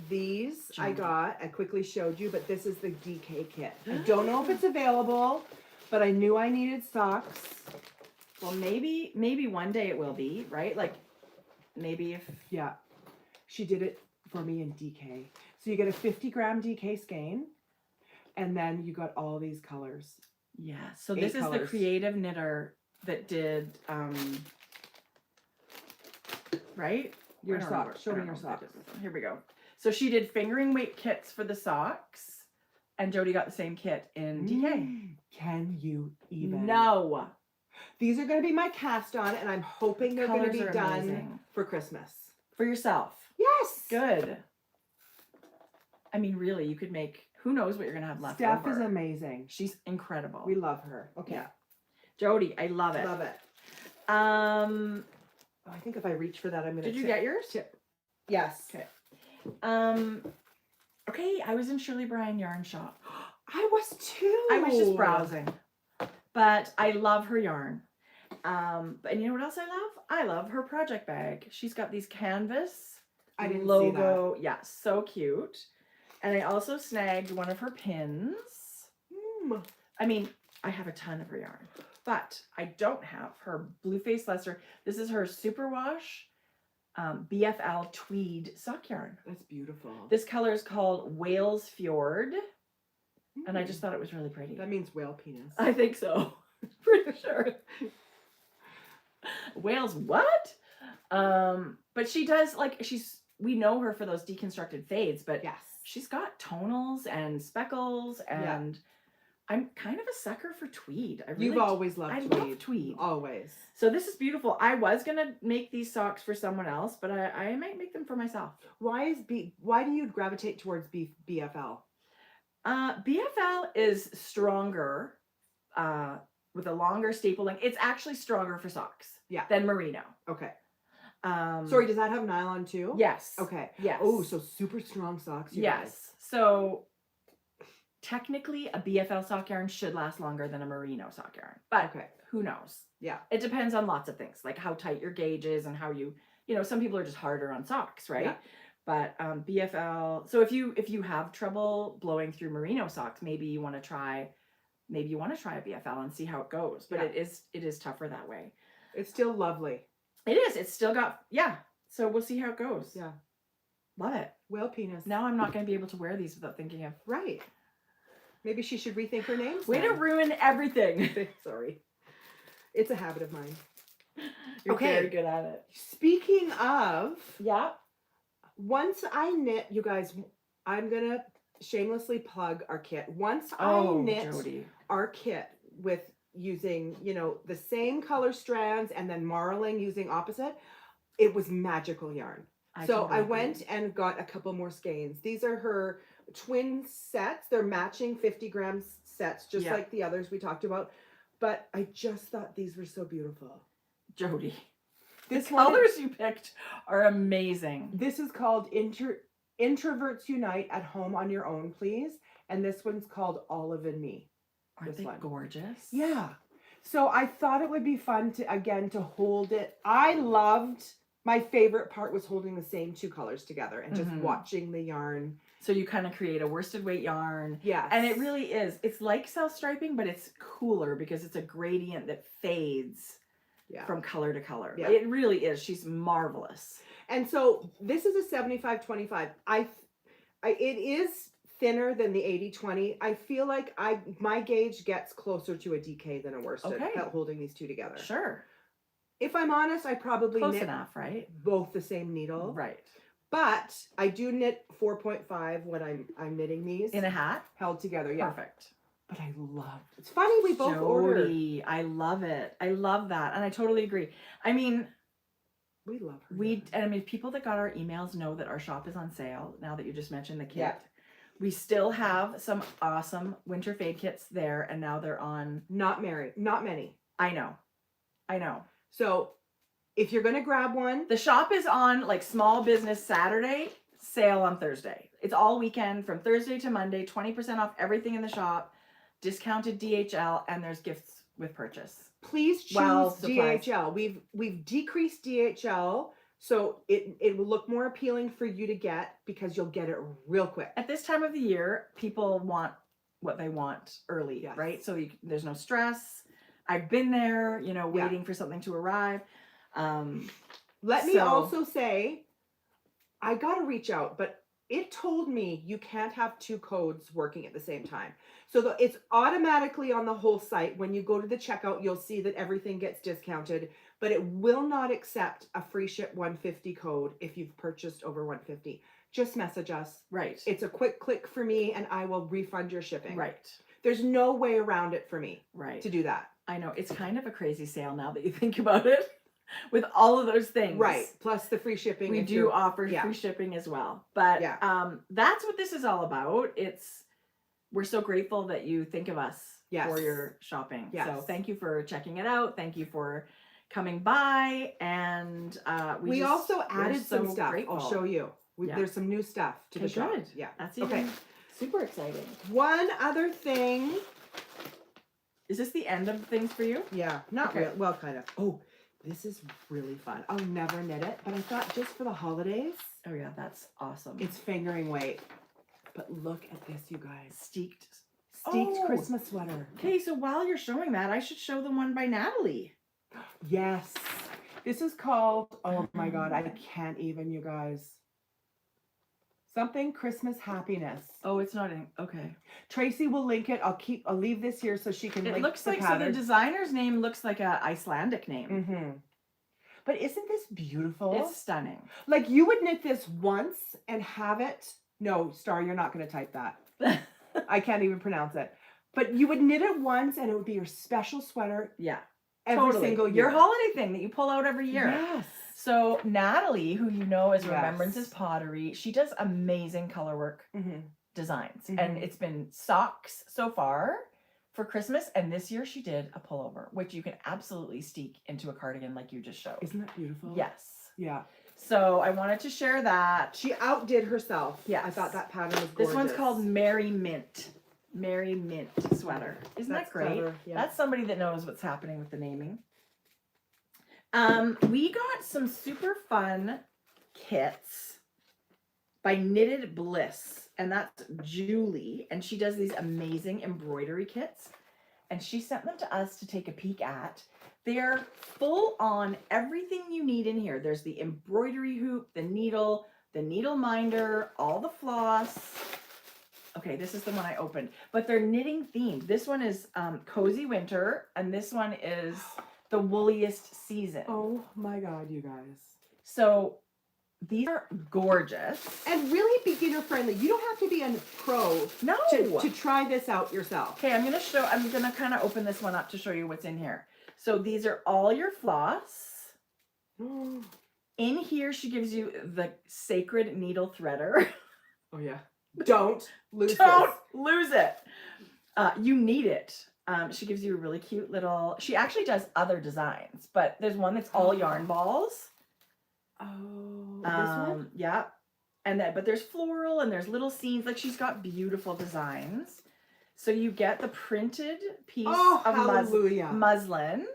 these I got, I quickly showed you, but this is the DK kit. I don't know if it's available, but I knew I needed socks. Well, maybe one day it will be, right? Like, maybe if... Yeah. She did it for me in DK. So you get a 50-gram DK skein, and then you got all these colors. Yeah, so 8 this is the colors. Creative Knitter that did, right? Your I don't socks. Show I me don't your know what that socks. is. Here we go. So she did fingering weight kits for the socks, and Jodi got the same kit in DK. Can you even? No. These are going to be my cast on, and I'm hoping they're going to Colors be are done amazing. for Christmas. For yourself. Yes. Good. I mean, really, you could make, who knows what you're going to have left Steph over. is amazing. She's incredible. We love her. Okay. Yeah. Jodi, I love it. Love it. Um, Oh, I think if I reach for that, I'm going to did you get yours? Yes. Okay. Okay, I was in Shirley Bryan Yarn Shop. I was too. I was just browsing. But I love her yarn. And you know what else I love? I love her project bag. She's got these canvas I didn't logo. See that. Yeah, so cute. And I also snagged one of her pins. I mean, I have a ton of her yarn, but I don't have her Blue Face Lesser. This is her Superwash BFL tweed sock yarn. That's beautiful. This color is called Wales Fjord. And I just thought it was really pretty. That means whale penis. I think so. Pretty sure. Wales what? But she does, like, we know her for those deconstructed fades, but Yes. she's got tonals and speckles, and I'm kind of a sucker for tweed. You've always loved I tweed. love tweed. Always. So this is beautiful. I was gonna make these socks for someone else, but I might make them for myself. Why do you gravitate towards BFL? BFL is stronger, with a longer staple length. It's actually stronger for socks than merino. Okay. Sorry, does that have nylon too? Yes. Okay. Yes. Oh, so super strong socks. Yes. So technically, a BFL sock yarn should last longer than a merino sock yarn, but who knows? Yeah. It depends on lots of things, like how tight your gauge is and how you know, some people are just harder on socks, right? Yeah. But BFL. So if you have trouble blowing through merino socks, maybe you want to try a BFL and see how it goes. But it is tougher that way. It's still lovely. It is. It's still got So we'll see how it goes. Yeah. Love it. Whale penis. Now I'm not going to be able to wear these without thinking of. Right. Maybe she should rethink her name. Way to ruin everything. Sorry. It's a habit of mine. You're very good at it. Speaking of. Yeah. Once I knit, you guys, I'm going to shamelessly plug our kit. Once I knit Jodi. our kit with using, the same color strands and then marling using opposite, it was magical yarn. I went and got a couple more skeins. These are her twin sets. They're matching 50 grams sets, just like the others we talked about. But I just thought these were so beautiful. Jodi. The colors you picked are amazing. This is called Introverts Unite at Home on Your Own, Please. And this one's called Olive and Me. Aren't they gorgeous? Yeah. So I thought it would be fun to hold it. My favorite part was holding the same two colors together and just watching the yarn. So you kind of create a worsted weight yarn. Yes. And it really is. It's like self-striping, but it's cooler because it's a gradient that fades from color to color. Yeah. It really is. She's marvelous. And so this is a 75-25. It is thinner than the 80-20. I feel like my gauge gets closer to a DK than a worsted holding these two together. Sure. If I'm honest, I probably close knit enough, right? Both the same needle. Right. But I do knit 4.5 when I'm knitting these. In a hat? Held together, yeah. Perfect. But I loved it. It's funny we both ordered. I love it. I love that. And I totally agree. I mean, we love her. People that got our emails know that our shop is on sale now that you just mentioned the kit. Yeah. We still have some awesome winter fade kits there, and now they're on. Not many. I know. So if you're going to grab one. The shop is on like Small Business Saturday, sale on Thursday. It's all weekend from Thursday to Monday, 20% off everything in the shop, discounted DHL, and there's gifts with purchase. Please choose DHL. We've decreased DHL, so it will look more appealing for you to get because you'll get it real quick. At this time of the year, people want what they want early, right? So there's no stress. I've been there, waiting for something to arrive. Let me also say, I got to reach out, but it told me you can't have two codes working at the same time. So it's automatically on the whole site. When you go to the checkout, you'll see that everything gets discounted, but it will not accept a free ship 150 code if you've purchased over 150. Just message us. Right. It's a quick click for me and I will refund your shipping. Right. There's no way around it for me Right. to do that. I know. It's kind of a crazy sale now that you think about it. With all of those things. Right. Plus the free shipping. We do offer free shipping as well. But that's what this is all about. We're so grateful that you think of us for your shopping. Yes. So thank you for checking it out. Thank you for coming by. And we also added some so stuff. grateful. I'll show you. There's some new stuff to the shop. Good. Yeah. That's even super exciting. One other thing. Is this the end of things for you? Yeah. Not really. Well, kind of. Oh, this is really fun. I'll never knit it, but I thought just for the holidays. Oh yeah, that's awesome. It's fingering weight. But look at this, you guys. Steeked Christmas sweater. Okay, so while you're showing that, I should show the one by Natalie. Yes. This is called, oh my God, I can't even, you guys. Something Christmas happiness. Oh, it's not in, okay. Tracie will link it. I'll leave this here so she can link it looks the like, pattern. so the designer's name looks like a Icelandic name. Mm-hmm. But isn't this beautiful? It's stunning. Like you would knit this once and have it. No, Star, you're not going to type that. I can't even pronounce it. But you would knit it once and it would be your special sweater. Yeah. Every single year. Your holiday thing that you pull out every year. Yes. So Natalie, who you know as Remembrances Pottery, she does amazing color work designs. And it's been socks so far for Christmas. And this year she did a pullover, which you can absolutely steek into a cardigan like you just showed. Isn't that beautiful? Yes. Yeah. So I wanted to share that. She outdid herself. Yes. I thought that pattern was gorgeous. This one's called Merry Mint. Merry Mint sweater. Isn't that great? Clever, yeah. That's somebody that knows what's happening with the naming. We got some super fun kits by Knitted Bliss, and that's Julie, and she does these amazing embroidery kits, and she sent them to us to take a peek at. They're full on everything you need in here. There's the embroidery hoop, the needle minder, all the floss. Okay, this is the one I opened, but they're knitting themed. This one is Cozy Winter, and this one is the Wooliest Season. Oh my God, you guys. So these are gorgeous. And really beginner friendly. You don't have to be a pro to try this out yourself. Okay, I'm gonna kind of open this one up to show you what's in here. So these are all your floss. In here, she gives you the sacred needle threader. Oh yeah. Don't lose it. You need it. She gives you a really cute little, she actually does other designs, but there's one that's all yarn balls. Oh, this one? Yeah. And then, but there's floral and there's little scenes. Like she's got beautiful designs. So you get the printed piece of muslin.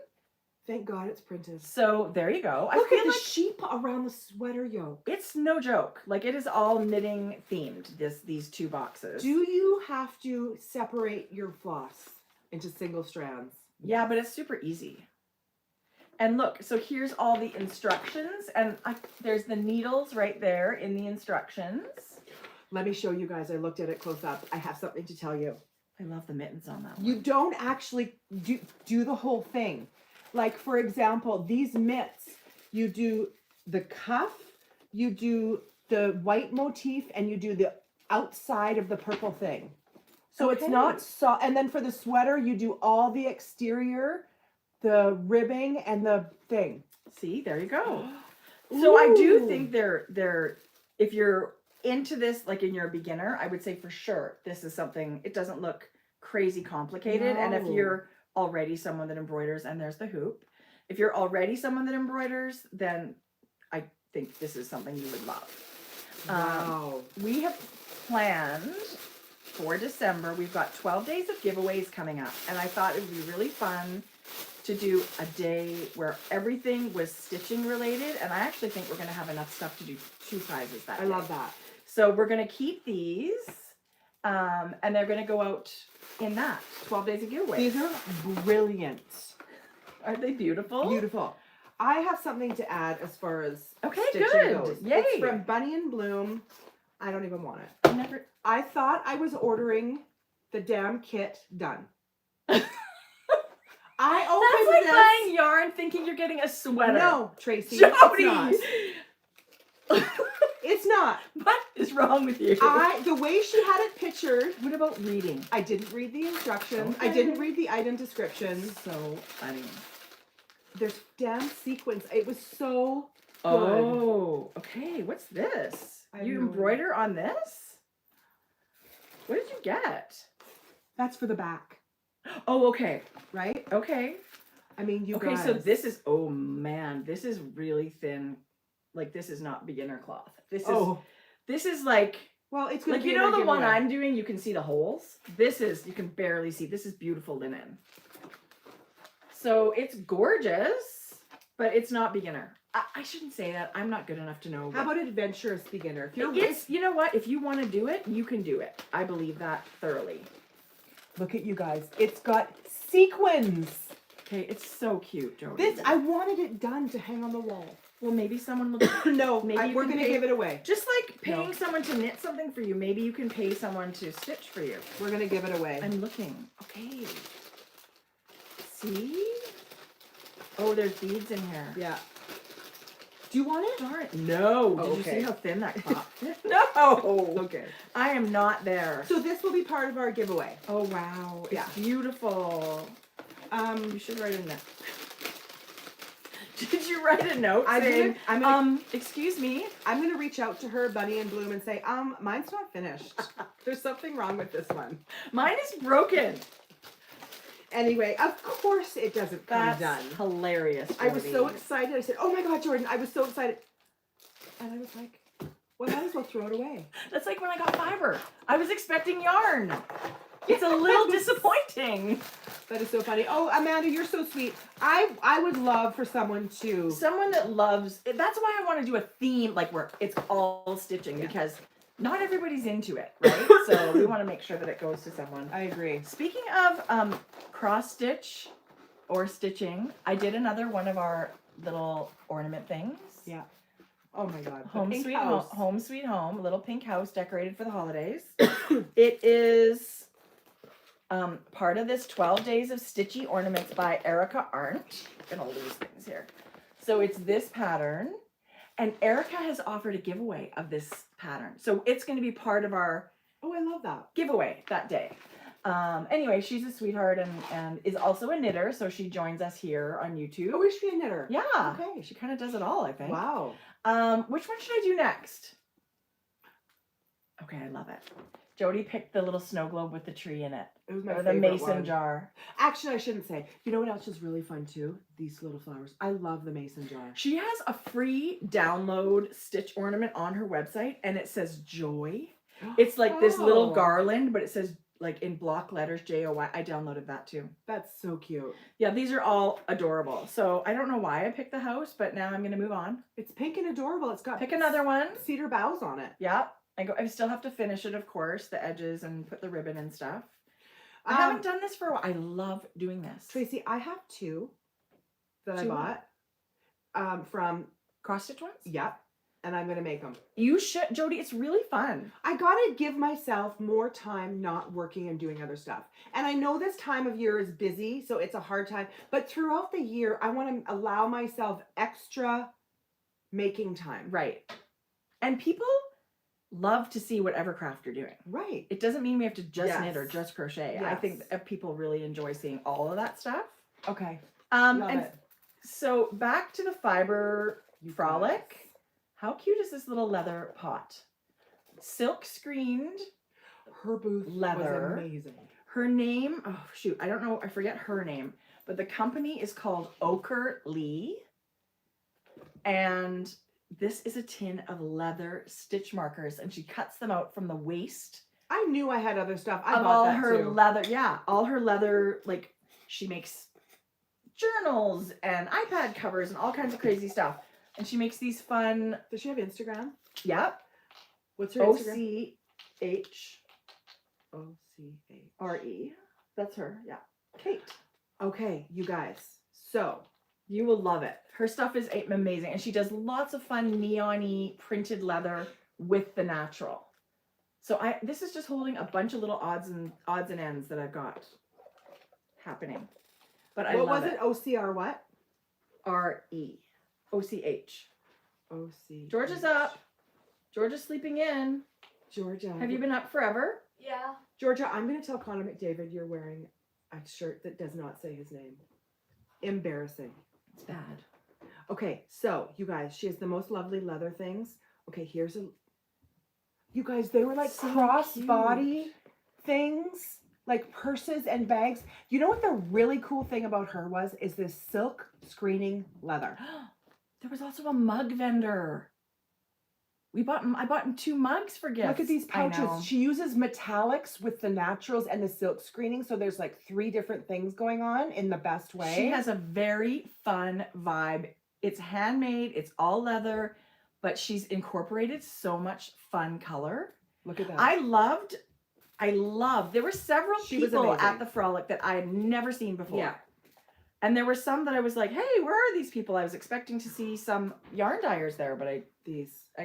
Thank God it's printed. So there you go. Look at the sheep around the sweater yoke. It's no joke. Like it is all knitting themed, these two boxes. Do you have to separate your floss into single strands? Yeah, but it's super easy. And look, so here's all the instructions, and there's the needles right there in the instructions. Let me show you guys. I looked at it close up. I have something to tell you. I love the mittens on that one. You don't actually do the whole thing. Like, for example, these mitts, you do the cuff, you do the white motif, and you do the outside of the purple thing. So it's not soft. And then for the sweater, you do all the exterior, the ribbing, and the thing. See, there you go. So I do think they're, if you're into this, like in your beginner, I would say for sure, this is something, it doesn't look crazy complicated. And if you're already someone that embroiders, and there's the hoop. If you're already someone that embroiders, then I think this is something you would love. Wow. We have planned for December, we've got 12 days of giveaways coming up, and I thought it would be really fun to do a day where everything was stitching related, and I actually think we're going to have enough stuff to do 2 prizes that day. I love that. So we're going to keep these, and they're going to go out in that 12 days of giveaways. These are brilliant. Aren't they beautiful? Beautiful. I have something to add as far as okay, stitching good. goes. Yay. It's from Bunny and Bloom. I don't even want it. I never. I thought I was ordering the damn kit done. I That's opened like this. buying yarn thinking you're getting a sweater. No, Tracie, Jodi! it's not. It's not. What is wrong with you? The way she had it pictured, What about reading? I didn't read the instructions. I Okay. didn't read the item descriptions. So funny. There's damn sequins. It was so good. Oh, okay. What's this? I have You no embroider on this? What did you get? That's for the back, Oh, okay. right? Okay. I mean, you Okay, guys. so this is, oh man, this is really thin. Like, this is not beginner cloth. This is like, Well, it's gonna like, be you in know our the one giveaway. I'm doing, you can see the holes. This is, you can barely see. This is beautiful linen. So it's gorgeous, but it's not beginner. I shouldn't say that. I'm not good enough to know. How about adventurous beginner? If you're It's, you know what? If you want to do it, you can do it. I believe that thoroughly. look at you guys. It's got sequins. Okay, it's so cute, Jodi. This I wanted it done to hang on the wall. Well, maybe someone will. No, Maybe you we're can gonna pay- give it away. Just like paying No. someone to knit something for you, maybe you can pay someone to stitch for you. We're gonna give it away. I'm looking. Okay. See? Oh, there's beads in here. Yeah. Do you want it? Darn it. No. Oh, Did you okay. see how thin that cloth is? No. Okay. I am not there. So this will be part of our giveaway. Oh, wow. It's Yeah. beautiful. Um, You should write a note. Did you write a note I'm saying, gonna excuse me? I'm gonna reach out to her, Bunny and Bloom, and say, mine's not finished. There's something wrong with this one. Mine is broken. Anyway, of course it doesn't come That's done. hilarious. I was so Jodi. excited. I said, "Oh my God, Jordan!" I was so excited, and I was like, "Well, I might as well throw it away." That's like when I got fiber. I was expecting yarn. It's a little disappointing. That is so funny. Oh, Amanda, you're so sweet. I would love for someone to. Someone that loves, that's why I want to do a theme, like where it's all stitching, Yeah. because not everybody's into it, right? So we want to make sure that it goes to someone. I agree. Speaking of cross stitch or stitching, I did another one of our little ornament things. Yeah. Oh my God. the Home pink sweet house. home, sweet home, a little pink house decorated for the holidays. It is part of this 12 Days of Stitchy Ornaments by Erica Arndt. I'm gonna lose things here. So it's this pattern, and Erica has offered a giveaway of this pattern. So it's going to be part of our Oh, I love that. giveaway that day. Anyway, she's a sweetheart and is also a knitter, so she joins us here on YouTube. Oh, is she a knitter? Yeah. Okay. She kind of does it all, I think. Wow. Which one should I do next? Okay, I love it. Jodi picked the little snow globe with the tree in it. It was my Or the favorite mason one. jar. Actually, I shouldn't say. You know what else is really fun too? These little flowers. I love the mason jar. She has a free download stitch ornament on her website, and it says joy. It's like this little Oh, garland, but it says like in block letters Joy. I downloaded that too. That's so cute. Yeah, these are all adorable. So I don't know why I picked the house, but now I'm gonna move on. It's pink and adorable. It's got Pick another one. cedar boughs on it. Yeah. I still have to finish it, of course, the edges and put the ribbon and stuff. I Um, haven't done this for a while. I love doing this. Tracie, I have two that I Two bought from Cross stitch ones? Yep, and I'm gonna make them. You should, Jodi. It's really fun. I gotta give myself more time not working and doing other stuff. And I know this time of year is busy, so it's a hard time. But throughout the year, I want to allow myself extra making time. Right. And people love to see whatever craft you're doing. Right. It doesn't mean we have to just Yes. knit or just crochet. I Yes. think that people really enjoy seeing all of that stuff. Okay. Love And it. so back to the fiber You frolic. guys. How cute is this little leather pot? Silk screened. Her booth Leather. was amazing. Her name, oh shoot, I don't know, I forget her name, but the company is called Ochre Lee. And this is a tin of leather stitch markers, and she cuts them out from the waist I knew I had other stuff. I of bought all that her too. leather. Yeah, all her leather, like she makes journals and iPad covers and all kinds of crazy stuff. And she makes these fun, Does she have Instagram? yep, What's her Instagram? OCHRE. OCH. That's her, yeah. Kate. Okay, you guys. So You will love it. Her stuff is amazing, and she does lots of fun neon-y printed leather with the natural. So this is just holding a bunch of little odds and ends that I've got happening. But I What love was it? OCR what? RE. OCH. OC. Georgia's up. Georgia's sleeping in. Georgia. Have you been up forever? Yeah. Georgia, I'm going to tell Connor McDavid you're wearing a shirt that does not say his name. Embarrassing. It's bad. Okay, so you guys, she has the most lovely leather things. Okay, here's a. You guys, they were like So crossbody things, like purses and bags. You know what the really cool thing about her was? Is this silk screening leather. There was also a mug vendor. I bought 2 mugs for gifts. Look at these I know. pouches. She uses metallics with the naturals and the silk screening, so there's like 3 different things going on in the best way. She has a very fun vibe. It's handmade, it's all leather, but she's incorporated so much fun color. Look at that. I loved, there were several She was people amazing. at the Frolic that I had never seen before. Yeah. And there were some that I was like, hey, where are these people? I was expecting to see some yarn dyers there, but I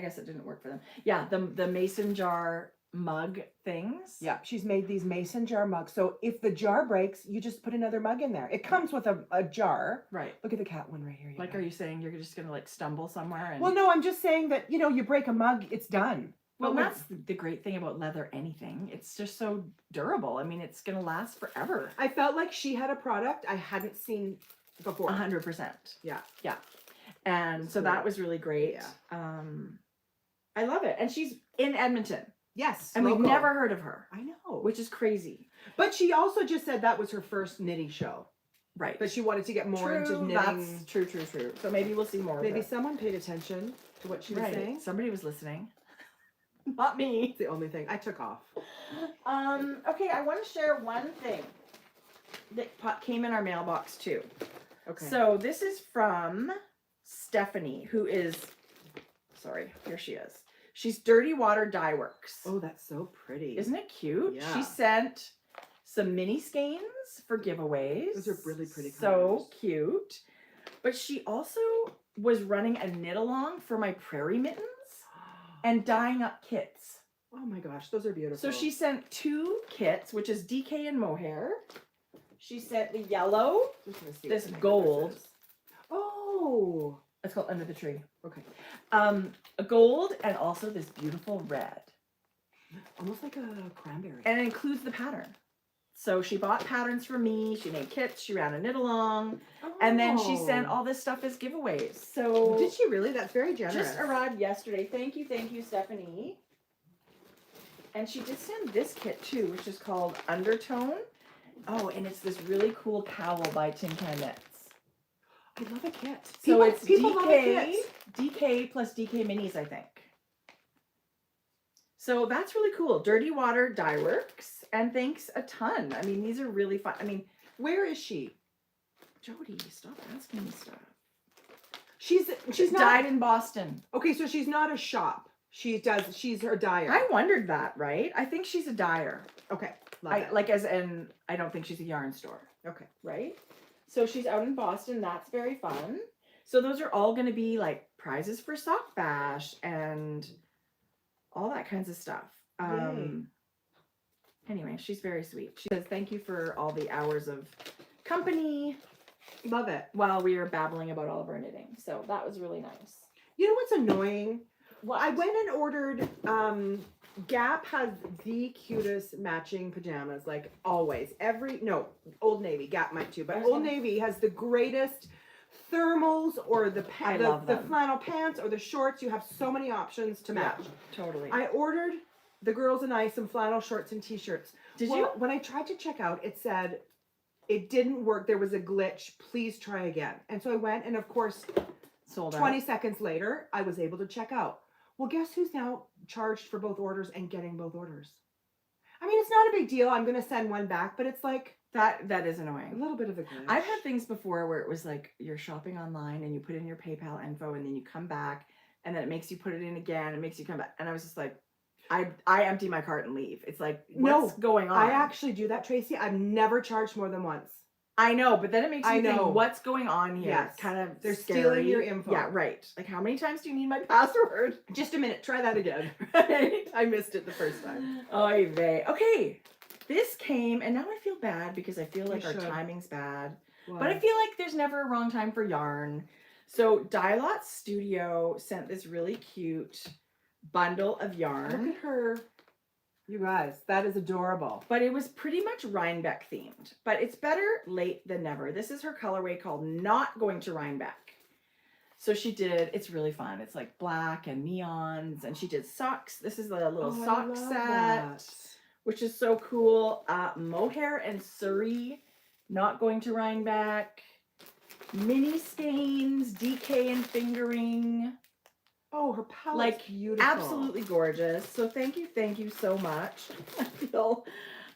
guess it didn't work for them. Yeah, the mason jar mug things. Yeah, she's made these mason jar mugs. So if the jar breaks, you just put another mug in there. It comes with a jar. Right. Look at the cat one right here. Like, are you saying you're just gonna like stumble somewhere? And... Well, no, I'm just saying that, you break a mug, it's done. Well, But that's the great thing about leather anything. It's just so durable. I mean, it's going to last forever. I felt like she had a product I hadn't seen before. 100%. Yeah. Yeah. And so that was really great. Yeah. I love it. And she's in Edmonton. Yes. And local. we've never heard of her, I know. which is crazy. But she also just said that was her first knitting show. Right. But she wanted to get more into knitting. That's true. So maybe we'll see more Maybe of her. someone paid attention to what she was saying. Somebody was listening. Not me. It's the only thing. I took off. Okay, I want to share one thing that came in our mailbox too. Okay. So this is from Stephanie, who is, sorry, here she is. She's Dirty Water Dye Works. Oh, that's so pretty. Isn't it cute? Yeah. She sent some mini skeins for giveaways. Those are really pretty So colors. cute. But she also was running a knit along for my prairie mittens and dyeing up kits. Oh my gosh, those are beautiful. So she sent 2 kits, which is DK and mohair. She sent the yellow, this gold. Oh. It's called Under the Tree. Okay. A gold and also this beautiful red. Almost like a cranberry. And it includes the pattern. So she bought patterns for me. She made kits. She ran a knit along. And then she sent all this stuff as giveaways. So Did she really? That's very generous. just arrived yesterday. Thank you, Stephanie. And she did send this kit too, which is called Undertone. Oh, and it's this really cool cowl by Tin Can Knits. I love a kit. So it's people love a DK, kit. DK plus DK minis, I think. So that's really cool. Dirty Water Dye Works. And thanks a ton. I mean, these are really fun. I mean, Where is she? Jodi, stop asking me stuff. She's not Dyed in Boston. Okay, so she's not a shop. She's her dyer. I wondered that, right? I think she's a dyer. Okay. Love it. Like as in, I don't think she's a yarn store, Okay. right? So she's out in Boston. That's very fun. So those are all going to be like prizes for Sock Bash and all that kinds of stuff. Yay. Anyway, she's very sweet. She says, thank you for all the hours of company Love it. while we were babbling about all of our knitting. So that was really nice. You know what's annoying? Well, I went and ordered Gap has the cutest matching pajamas, like always. Old Navy, Gap might too, but Old Navy has the greatest thermals or the love the them. flannel pants or the shorts. You have so many options to match. Totally. I ordered the girls and I some flannel shorts and t-shirts. Did Well, you? When I tried to check out, it said it didn't work. There was a glitch. Please try again. And so I went, and of course, Sold out. 20 seconds later, I was able to check out. Well, guess who's now charged for both orders and getting both orders? I mean, it's not a big deal. I'm going to send one back, but it's like That is a annoying. little bit of a glitch. I've had things before where it was like you're shopping online and you put in your PayPal info and then you come back and then it makes you put it in again. It makes you come back. And I was just like, I empty my cart and leave. It's like, what's going on? I actually do that, Tracie. I've never charged more than once. I know, but then it makes I me think, know. what's going on here? Yes. It's kind of They're scary. stealing your info. Yeah, right. Like, how many times do you need my password? Just a minute. Try that again. Right? I missed it the first time. Oy vey. Okay, this came, and now I feel bad because I feel like You our should. timing's bad. Why? But I feel like there's never a wrong time for yarn. So Dialot Studio sent this really cute bundle of yarn. Look at her. You guys, that is adorable. But it was pretty much Rhinebeck themed. But it's better late than never. This is her colorway called Not Going to Rhinebeck. So she did, it's really fun. It's like black and neons. And she did socks. This is the little sock set, which is so cool. Mohair and Surrey, Not Going to Rhinebeck. Mini Skeins, DK and Fingering. Oh, her palette's Like, beautiful. absolutely gorgeous. So thank you so much. I feel,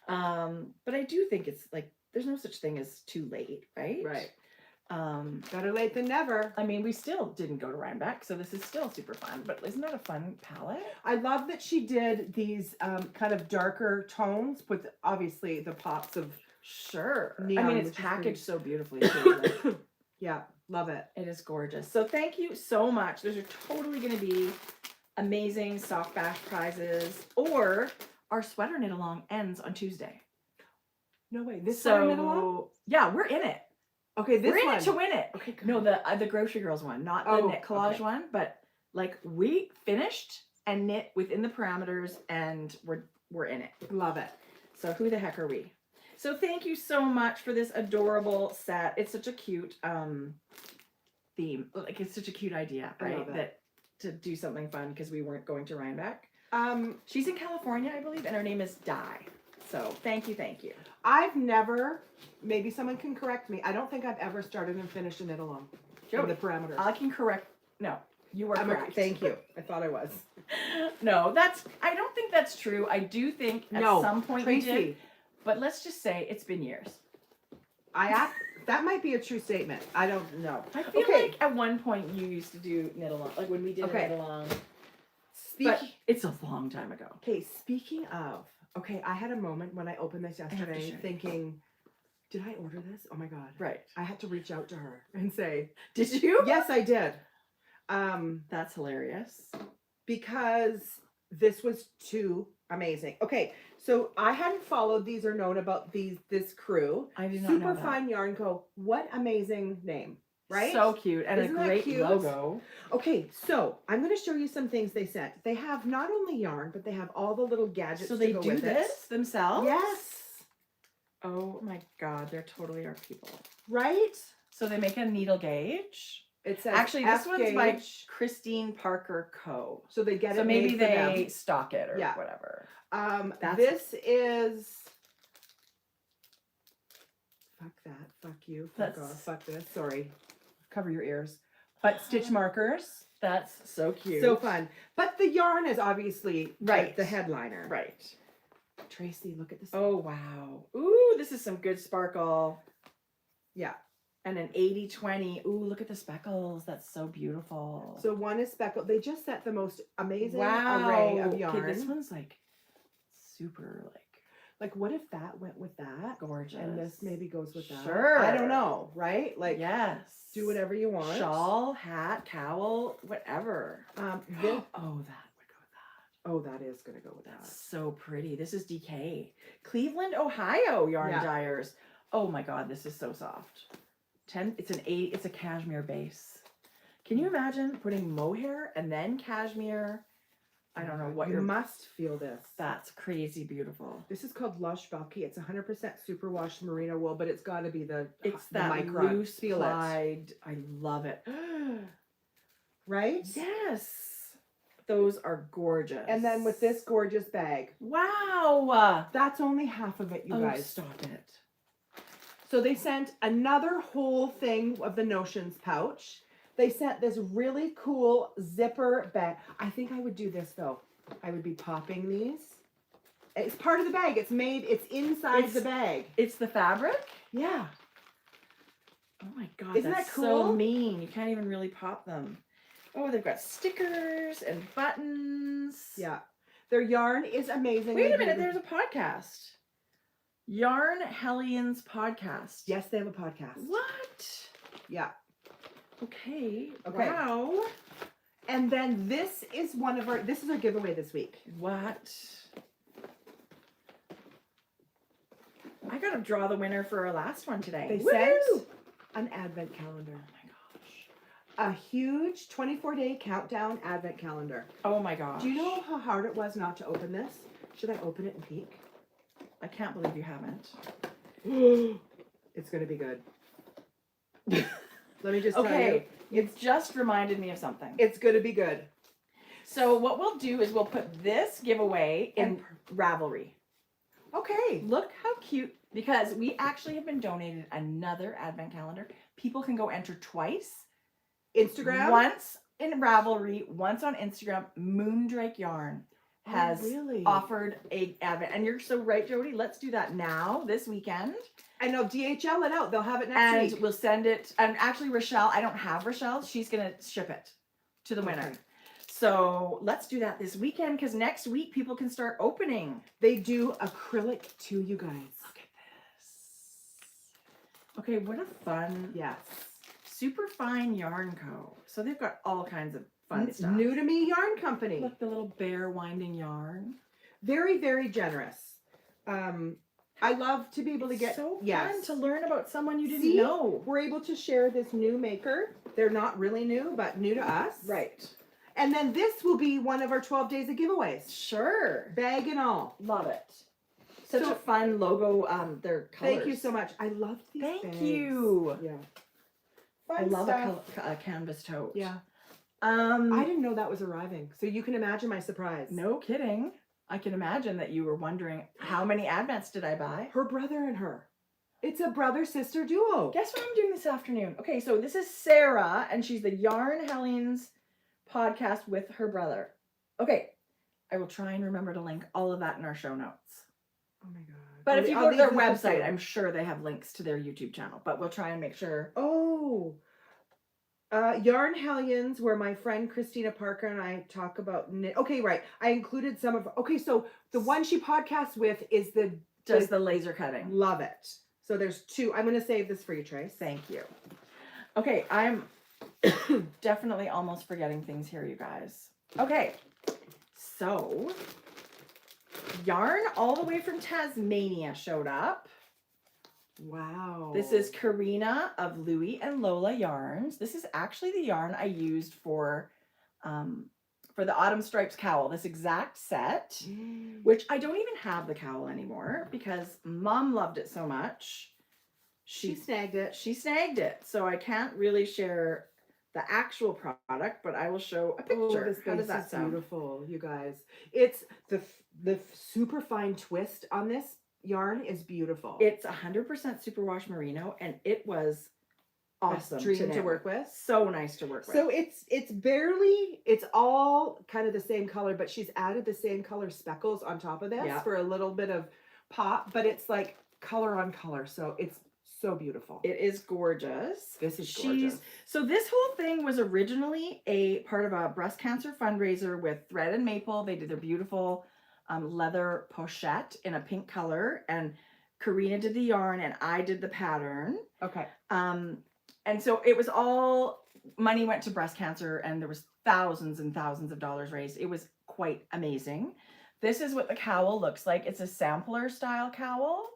but I do think it's like, there's no such thing as too late, right? Right. Better late than never. I mean, we still didn't go to Rhinebeck, so this is still super fun, but isn't that a fun palette? I love that she did these kind of darker tones with obviously the pops of Sure. Neon, I mean, it's which is packaged so beautifully too. Like, yeah, love it. it is gorgeous. So thank you so much. Those are totally going to be amazing sock bash prizes, or our sweater knit along ends on Tuesday. No way. This So sweater knit along? yeah, we're in it. Okay, this We're in one. it to win it. Okay, good. No, the Grocery Girls one, not the Oh, knit collage okay. one, but like we finished and knit within the parameters, and we're in it. Love it. So who the heck are we? So thank you so much for this adorable set. It's such a cute theme. Like, it's such a cute idea, I right? love it. That to do something fun because we weren't going to Rhinebeck. She's She's in California, I believe, and her name is Di. So thank you. I've never, maybe someone can correct me. I don't think I've ever started and finished a knit along. In the parameters. I can correct. No, you are correct. Thank you. I thought I was. No, I don't think that's true. I do think at some point we Tracie, did, but let's just say it's been years. that might be a true statement. I don't know. I feel Okay. like at one point you used to do knit along, like when we did Okay. knit along. Speak. But it's a long time ago. Okay, speaking of, okay, I had a moment when I opened this have to yesterday show you. thinking, did I order this? Oh my God. Right. I had to reach out to her and say, Did you? yes, I did. That's hilarious. Because this was too amazing. Okay, so I hadn't followed these or known about this crew. I did not know Super that. Fine Yarn Co. What amazing name, right? So cute and Isn't a that great cute? logo. Okay, so I'm going to show you some things they sent. They have not only yarn, but they have all the little gadgets So to they go do with this themselves? Yes. Oh my God, they're totally our people. Right? So they make a needle gauge. It says Actually, this F one's by gauge. Christine Parker Co. So they get So it maybe made for them. they stock it or Yeah. whatever. That's- This is. Fuck that. Fuck you. Fuck That's- off. Fuck this. Sorry. Cover your ears. But stitch markers. That's so cute. So fun. But the yarn is obviously Right. the headliner. Right. Tracie, look at this. Oh, wow. Ooh, this is some good sparkle. Yeah. And an 80-20. Ooh, look at the speckles. That's so beautiful. So one is speckled. They just set the most amazing wow. array of yarn. Okay, this one's like super Like, what if that went with that? gorgeous. And this maybe goes with that. Sure. I don't know, right? Like, yes. do whatever you want. Shawl, hat, cowl, whatever. This, Oh, that would go with that. oh, that is gonna go with That's that. so pretty. This is DK. Cleveland, Ohio yarn Yeah. dyers. Oh my God, this is so soft. It's a cashmere base. Can you imagine putting mohair and then cashmere? I don't know what you your must feel this. That's crazy beautiful. This is called Lush Bulky. It's 100% superwash merino wool, but it's got to be the It's the that micron. loose Feel it. plied. I love it. Right? Yes. Those are gorgeous. And then with this gorgeous bag. Wow. That's only half of it, you Oh, guys. stop it. So they sent another whole thing of the Notions pouch. They sent this really cool zipper bag. I think I would do this though. I would be popping these. It's part of the bag. It's inside the bag. It's the fabric? Yeah. Oh my God. Isn't that's that so cool? mean. You can't even really pop them. Oh, they've got stickers and buttons. Yeah. Their yarn is amazing. Wait a minute. There's a podcast. Yarn Hellions podcast. Yes, they have a podcast. What? Yeah. Okay. Okay. Wow. And then this is this is our giveaway this week. What? I gotta draw the winner for our last one today. They Woohoo! sent an advent calendar. Oh my gosh. A huge 24-day countdown advent calendar. Oh my gosh. Do you know how hard it was not to open this? Should I open it and peek? I can't believe you haven't. It's going to be good. Let me just tell Okay. you. It's just reminded me of something. It's going to be good. So what we'll do is we'll put this giveaway in Ravelry. Okay. Look how cute, because we actually have been donated another advent calendar. People can go enter twice. Instagram? Once in Ravelry, once on Instagram. Moondrake Yarn has really? offered a advent. And you're so right, Jodi. Let's do that now, this weekend. And they'll DHL it out. They'll have it next week. And we'll send it. And actually, Rochelle, I don't have Rochelle. She's going to ship it to the winner. Okay. So let's do that this weekend, because next week people can start opening. They do acrylic too, you guys. Look at this. Okay, what a fun, Yes. super fine yarn co. So they've got all kinds of fun stuff. New to me yarn company. Look, the little bear winding yarn. Very, very generous. I love to be able to get so fun yes. to learn about someone you didn't See? know. We're able to share this new maker. They're not really new, but new to us. Right. And then this will be one of our 12 days of giveaways. Sure. Bag and all. Love it. Such So- a fun logo. Their colors. Thank you so much. I love these Thank bags. you. Yeah. I Fun love stuff. a canvas tote. Yeah. Um. I didn't know that was arriving. So you can imagine my surprise. No kidding. I can imagine that you were wondering, how many advents did I buy? Her brother and her. It's a brother-sister duo. Guess what I'm doing this afternoon? Okay, so this is Sarah, and she's the Yarn Hellions podcast with her brother. Okay, I will try and remember to link all of that in our show notes. Oh my God. But if you go to leave their this with website, you. I'm sure they have links to their YouTube channel. But we'll try and make sure. Oh. Yarn Hellions, where my friend Christina Parker and I talk about knit. Okay, right. I included some of. Okay, so the one she podcasts with is Does the laser cutting. Love it. So there's two. I'm going to save this for you, Trace. Thank you. Okay, I'm definitely almost forgetting things here, you guys. Okay, so yarn all the way from Tasmania showed up. Wow. This is Karina of Louie and Lola Yarns. This is actually the yarn I used for the Autumn Stripes cowl, this exact set, which I don't even have the cowl anymore because Mom loved it so much. She snagged it. She snagged it, so I can't really share the actual product, but I will show a picture. Oh, this How does base that is sound? beautiful, you guys. It's the super fine twist on this yarn is beautiful. It's 100% superwash merino, and it was awesome dream to knit work with. So nice to work with. So it's all kind of the same color, but she's added the same color speckles on top of this Yeah. for a little bit of pop, but it's like color on color. So it's so beautiful. It is gorgeous. This is gorgeous. So this whole thing was originally a part of a breast cancer fundraiser with Thread and Maple. They did their beautiful leather pochette in a pink color, and Karina did the yarn and I did the pattern. Okay. And so it was all money went to breast cancer, and there was thousands and thousands of dollars raised. It was quite amazing. This is what the cowl looks like. It's a sampler style cowl.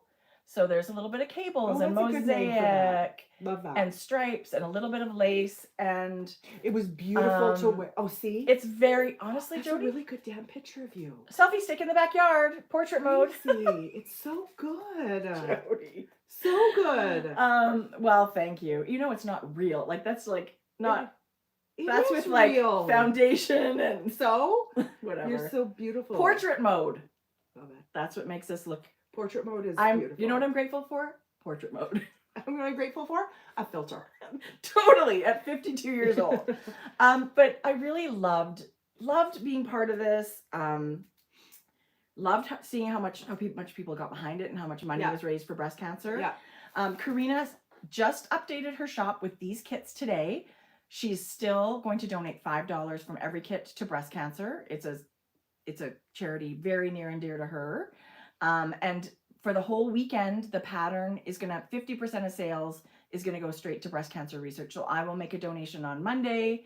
So there's a little bit of cables and that's a good name for that. mosaic Love that. and stripes and a little bit of lace, and it was beautiful to wear. Oh, see? it's very, honestly, That's Jodi, a really good damn picture of you. selfie stick in the backyard, portrait mode. Crazy. It's so good. Jodi. So good. Well, thank you. You know, it's not real. Like, that's like not, It that's is with like real. foundation and So whatever. you're so beautiful. Portrait mode. Love it. That's what makes us look. Portrait mode is beautiful. You know what I'm grateful for? Portrait mode. I'm really grateful for? A filter. Totally, at 52 years old. But I really loved being part of this. Loved seeing how much people got behind it and how much money Yeah. was raised for breast cancer. Yeah. Karina just updated her shop with these kits today. She's still going to donate $5 from every kit to breast cancer. It's a charity very near and dear to her. And for the whole weekend, the pattern is going to 50% of sales is going to go straight to breast cancer research. So I will make a donation on Monday,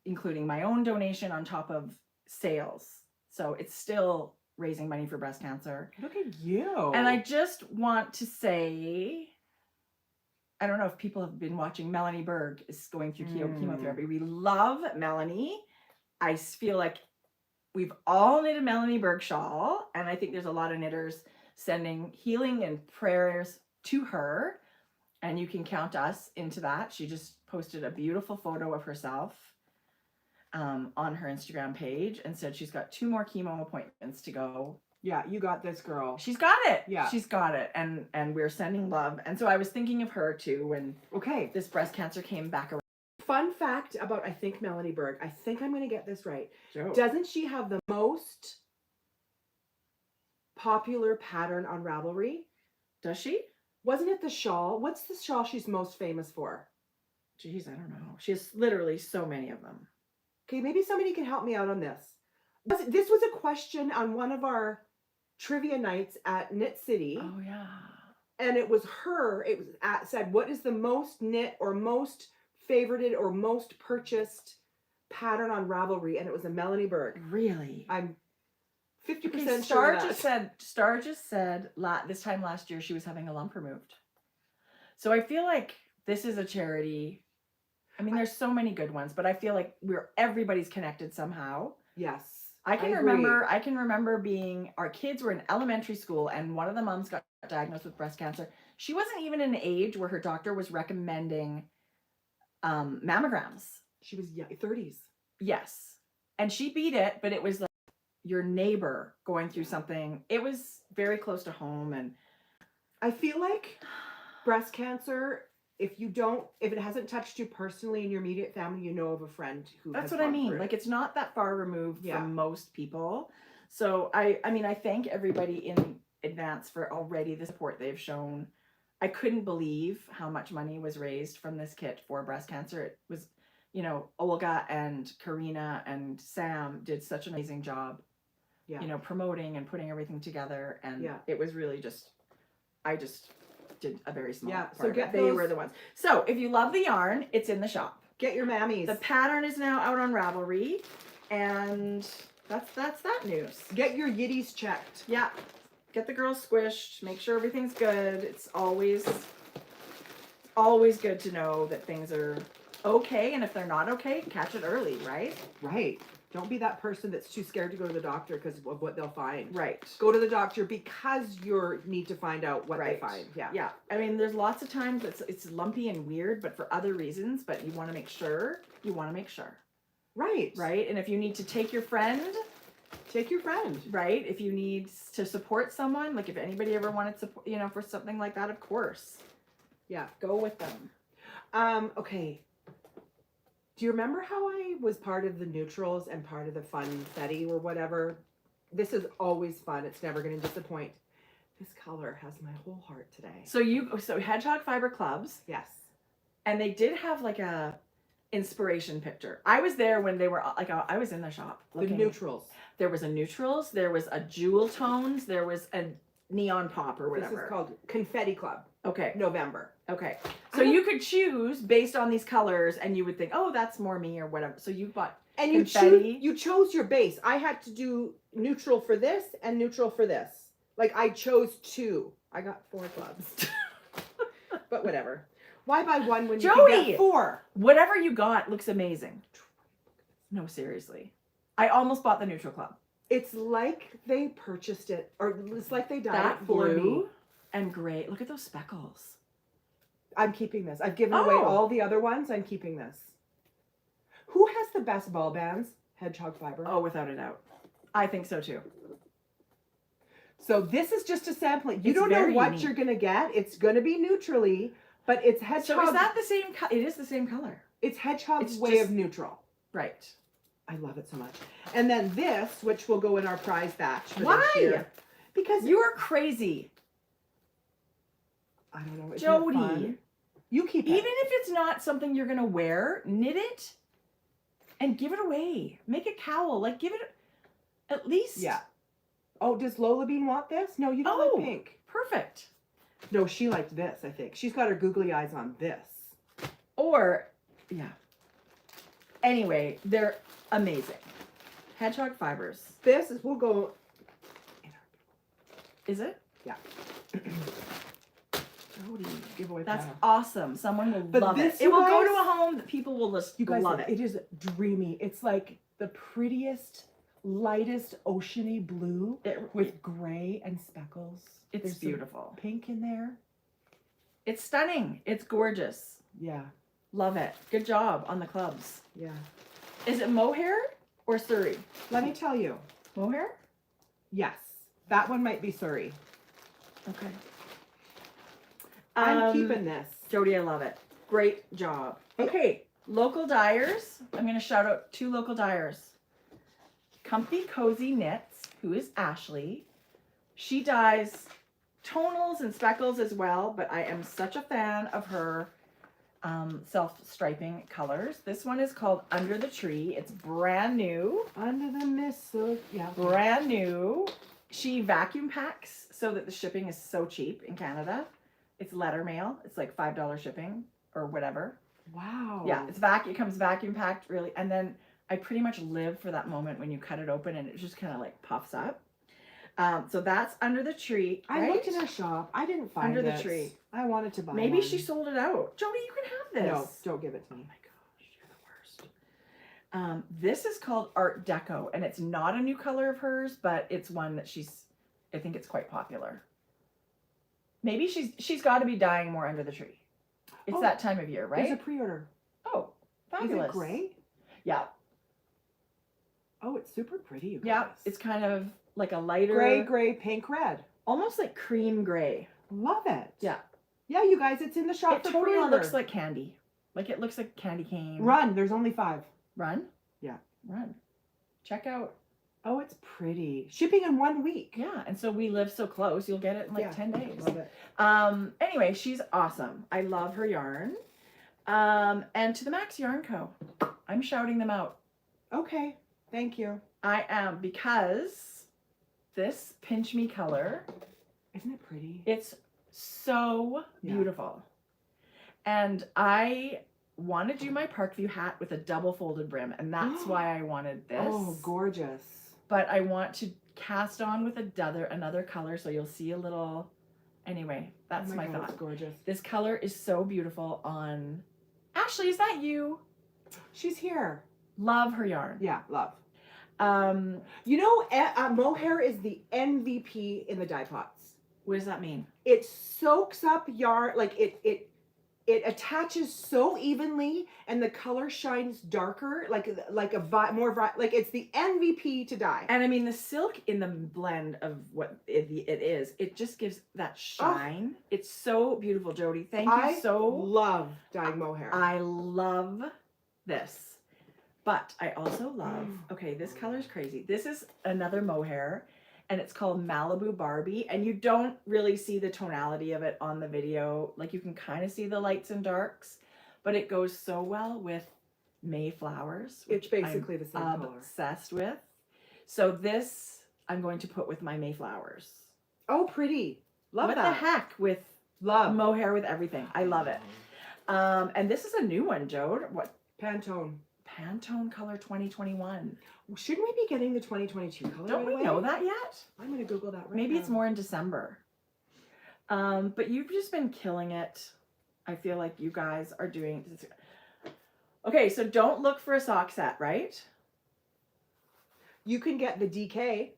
including my own donation on top of sales. So it's still raising money for breast cancer. Look at you. And I just want to say, I don't know if people have been watching, Melanie Berg is going through chemotherapy. We love Melanie. I feel like we've all knit a Melanie Berg shawl, and I think there's a lot of knitters sending healing and prayers to her, and you can count us into that. She just posted a beautiful photo of herself on her Instagram page and said she's got 2 more chemo appointments to go. Yeah, you got this, girl. She's got it. Yeah. She's got it. And we're sending love. And so I was thinking of her too when this breast cancer came back around. Fun fact about, I think, Melanie Berg. I think I'm going to get this right. Joe. Doesn't she have the most popular pattern on Ravelry? Does she? Wasn't it the shawl? What's the shawl she's most famous for? Jeez, I don't know. She has literally so many of them. Okay, maybe somebody can help me out on this. This was a question on one of our trivia nights at Knit City. Oh, yeah. And it was her. It was said, what is the most knit or most favorited or most purchased pattern on Ravelry? And it was a Melanie Berg. Really? I'm 50% Okay, sure Star of that. just said this time last year she was having a lump removed. So I feel like this is a charity. I mean, there's so many good ones, but I feel like everybody's connected somehow. Yes. I can remember being, our kids were in elementary school and one of the moms got diagnosed with breast cancer. She wasn't even in an age where her doctor was recommending mammograms. She was 30s. Yes. And she beat it, but it was like your neighbor going through something. It was very close to home. And I feel like breast cancer, if it hasn't touched you personally in your immediate family, you know of a friend who that's has what I gone mean. through it. Like, it's not that far removed from most people. So I mean, I thank everybody in advance for already the support they've shown. I couldn't believe how much money was raised from this kit for breast cancer. It was, Olga and Karina and Sam did such an amazing job, promoting and putting everything together. And it was really I just did a very small part so of it. They were the ones. So if you love the yarn, it's in the shop. Get your mammies. The pattern is now out on Ravelry, and that's that news. Get your yiddies checked. Yeah. Get the girls squished. Make sure everything's good. It's always good to know that things are okay, and if they're not okay, catch it early, right? Right. Don't be that person that's too scared to go to the doctor because of what they'll find. Right. Go to the doctor because you need to find out what they find. Yeah. Yeah. I mean, there's lots of times it's lumpy and weird, but for other reasons. But you want to make sure. Right. Right. And if you need to take your friend. Right. If you need to support someone, like if anybody ever wanted support, for something like that, of course. Yeah. Go with them. Okay. Do you remember how I was part of the neutrals and part of the funfetti or whatever? This is always fun. It's never going to disappoint. This color has my whole heart today. So Hedgehog Fiber Clubs. Yes. And they did have like a inspiration picture. I was there when they were like, I was in the shop looking. The neutrals. There was a neutrals. There was a jewel tones. There was a neon pop or whatever. This is called Confetti Club. Okay. November. Okay. So you could choose based on these colors and you would think, oh, that's more me or whatever. So you bought confetti. You chose your base. I had to do neutral for this and neutral for this. Like I chose 2. I got 4 clubs. But whatever. Why buy one when you can get 4? Whatever you got looks amazing. No, seriously. I almost bought the neutral club. It's like they purchased it, or it's like they dyed that it for me. Blue and gray. Look at those speckles. I'm keeping this. I've given away all the other ones. I'm keeping this. Who has the best ball bands? Hedgehog Fiber. Oh, without a doubt. I think so too. So this is just a sampling. You don't know what you're going to get. It's going to be neutrally, but it's Hedgehog. So is that the same color? It is the same color. It's Hedgehog's way of neutral. Right. I love it so much. And then this, which will go in our prize batch for Why? this year. Because you are crazy. I don't know. Jodi. You keep it. Even if it's not something you're going to wear, knit it and give it away. Make a cowl. Like, give it at least. Yeah. Oh, does Lola Bean want this? No, you don't Oh. like pink. Perfect. No, she liked this, I think. She's got her googly eyes on this. Or, yeah. Anyway, they're amazing. Hedgehog fibers. This is, we'll go. Is it? Yeah. Jodi, giveaway That's panel. awesome. Someone will But love this, it. It will go you to guys- a home that people will just You guys, love it. it is dreamy. It's like the prettiest, lightest oceany blue with gray and speckles. It's There's some beautiful. pink in there. It's stunning. It's gorgeous. Yeah, Love it. Good job on the clubs. yeah. Is it mohair or Surrey? Let me tell you. Mohair? Yes, that one might be Surrey. Okay. I'm keeping this. Jodi, I love it. Great job. Okay, local dyers. I'm going to shout out 2 local dyers. Comfy Cozy Knits, who is Ashley. She dyes tonals and speckles as well, but I am such a fan of her self-striping colors. This one is called Under the Tree. It's brand new. Under the mist, yeah. Brand new. She vacuum packs so that the shipping is so cheap in Canada. It's letter mail. It's like $5 shipping or whatever. Wow. Yeah, it's it comes vacuum packed really, and then I pretty much live for that moment when you cut it open and it just kind of like puffs up. So that's Under the Tree. I right? looked in a shop. I didn't find Under the this. Tree. I wanted to buy Maybe one. she sold it out. Jodi, you can have No, this. don't give it to me. Oh my gosh, you're the worst. This is called Art Deco, and it's not a new color of hers, but it's one that I think it's quite popular. Maybe she's got to be dyeing more Under the Tree. It's that time of year, right? There's a pre-order. Oh, fabulous. Is it gray? Yeah. Oh, it's super pretty. You guys. Yeah, it's kind of like a lighter gray, pink, red. almost like cream gray. Love it. Yeah. Yeah, you guys, it's in the shop It for totally pre-order. looks like candy. Like it looks like candy cane. Run. There's only 5. Run? Yeah. Run. Check out. Oh, it's pretty. Shipping in 1 week. Yeah, and so we live so close. You'll get it in like Yeah, 10 days. Love it. Anyway, she's awesome. I love her yarn. And to the Macks Yarn Co. I'm shouting them out. Okay. Thank you. I am, because this Pinch Me color, Isn't it pretty? it's so Yeah. beautiful. And I want to do my Parkview hat with a double folded brim, and that's why I wanted this. Oh, gorgeous. But I want to cast on with another color, so you'll see a little. Anyway, that's Oh my God, thought. It's gorgeous. This color is so beautiful on. Ashley, is that you? She's here. Love her yarn. Yeah, love. Um, You know, mohair is the MVP in the dye pots. what does that mean? It soaks up yarn, like it attaches so evenly, and the color shines darker, like it's the MVP to dye. And I mean, the silk in the blend of what it is, it just gives that shine. It's so beautiful, Jodi. Thank you I so. love dyeing mohair. I love this. But I also love, okay, this color is crazy. This is another mohair, and it's called Malibu Barbie, and you don't really see the tonality of it on the video. Like, you can kind of see the lights and darks, but it goes so well with Mayflowers, It's which basically I'm the same color. obsessed with. So this I'm going to put with my Mayflowers. Oh, pretty. Love What that. the heck with Love. mohair with everything. I love it. And this is a new one, Jode. What? Pantone. Pantone color 2021. Shouldn't we be getting the 2022 color? Don't right we away? know that yet? I'm going to Google that right Maybe now. it's more in December. But you've just been killing it. I feel like you guys are doing. Okay, so don't look for a sock set, right? You can get the DK.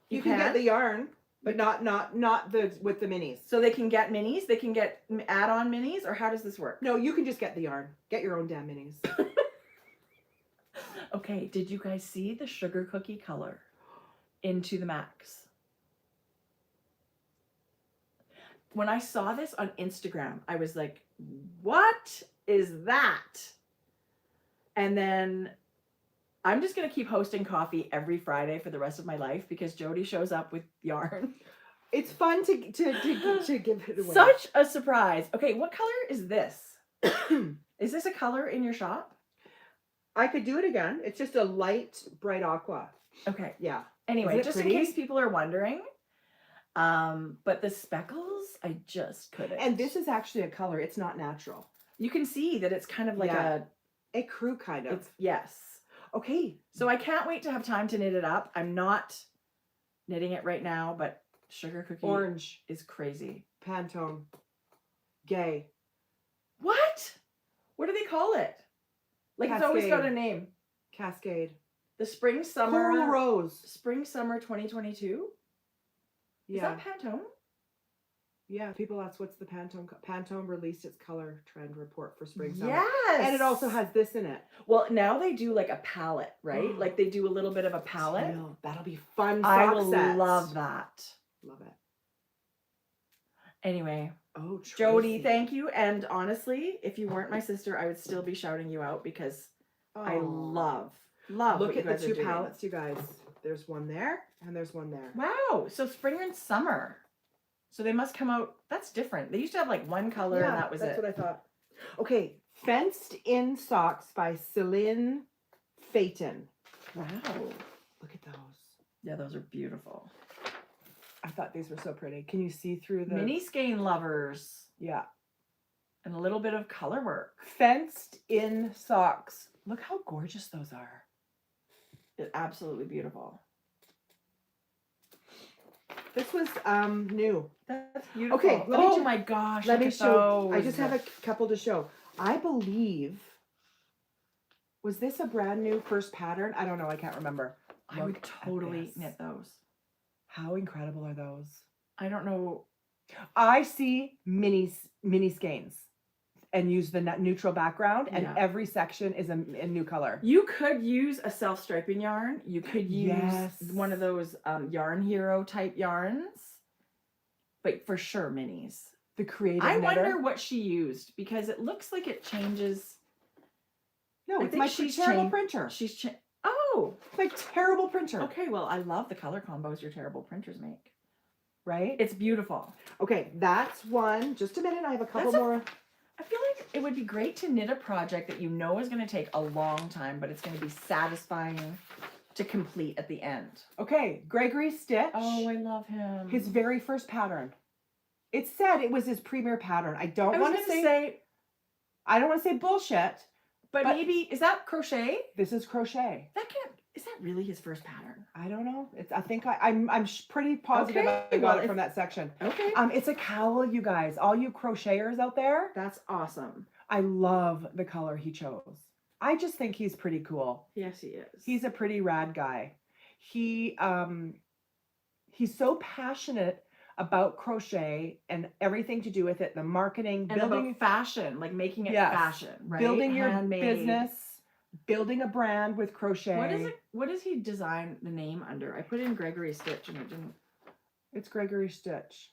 You You can get can? the yarn, but not the with the minis. So they can get minis. They can get add-on minis, or how does this work? No, you can just get the yarn. Get your own damn minis. Okay, did you guys see the sugar cookie color into the Macks? When I saw this on Instagram, I was like, what is that? And then I'm just going to keep hosting coffee every Friday for the rest of my life because Jodi shows up with yarn. It's fun to give it away. Such a surprise. Okay, what color is this? Is this a color in your shop? I could do it again. It's just a light bright aqua. Okay. Yeah. Anyway, Isn't it just pretty? in case people are wondering. But the speckles, I just couldn't. And this is actually a color. It's not natural. you can see that it's kind of like Yeah. A crew kind of. it's yes. Okay. So I can't wait to have time to knit it up. I'm not knitting it right now, but Sugar Cookie Orange. is crazy. Pantone. Gay. What? What do they call it? Like it's always got a Cascade. name. Cascade. The spring summer Coral Rose. spring summer 2022. Is Yeah. that Pantone? Yeah. People ask what's the Pantone. Pantone released its color trend report for spring summer. Yes. And it also has this in it. Well, now they do like a palette, right? Like they do a little bit of a palette. Teal. That'll be fun. I sock will sets. love that. Love it. Anyway, Oh, Jodi, Tracie. thank you. And honestly, if you weren't my sister, I would still be shouting you out because I Aw. love Look what you at the guys are two doing. palettes, you guys. There's one there and there's one there. Wow. So spring and summer. So they must come out. That's different. They used to have like one color and that was that's it. what I thought. Okay, Fenced In Socks by Celine Phaeton. Wow. Look at those. Yeah, those are beautiful. I thought these were so pretty. Can you see through the Mini skein lovers Yeah. and a little bit of color work. Fenced In Socks. Look how gorgeous those are. It's absolutely beautiful. This was new. That's beautiful. Okay, let me oh ju- my gosh. Let me look at show. I those. just have a couple to show. I believe, was this a brand new first pattern? I don't know. I can't remember. I would Look at totally this. knit those. How incredible are those? I don't know. I see mini skeins and use the neutral background, and Yeah. every section is a new color. You could use a self-striping yarn. You could use Yes. one of those Yarn Hero type yarns. But for sure, minis. The creative I knitter. wonder what she used because it looks like it changes. No, I it's think my she's terrible changed- printer. She's oh, My terrible printer. okay. Well, I love the color combos your terrible printers make. Right? It's beautiful. Okay, that's one. Just a minute. I have a couple That's a- more. I feel like it would be great to knit a project that you know is going to take a long time, but it's going to be satisfying to complete at the end. Okay, Gregory Stitch. Oh, I love him. His very first pattern. It said it was his premier pattern. I don't I was want to going to say, say, I don't want to say bullshit. but but- maybe is that crochet? This is crochet. That can't. Is that really his first pattern? I don't know. It's. I think I'm pretty positive Okay, I got well, it from that section. Okay. It's a cowl, you guys. All you crocheters out there. That's awesome. I love the color he chose. I just think he's pretty cool. Yes, he is. He's a pretty rad guy. He's so passionate about crochet and everything to do with it, the marketing, and building about fashion, like making it Yes. fashion, right? building your Handmade. business, building a brand with crochet. What is it? What does he design the name under? I put in Gregory Stitch and it didn't. It's Gregory Stitch.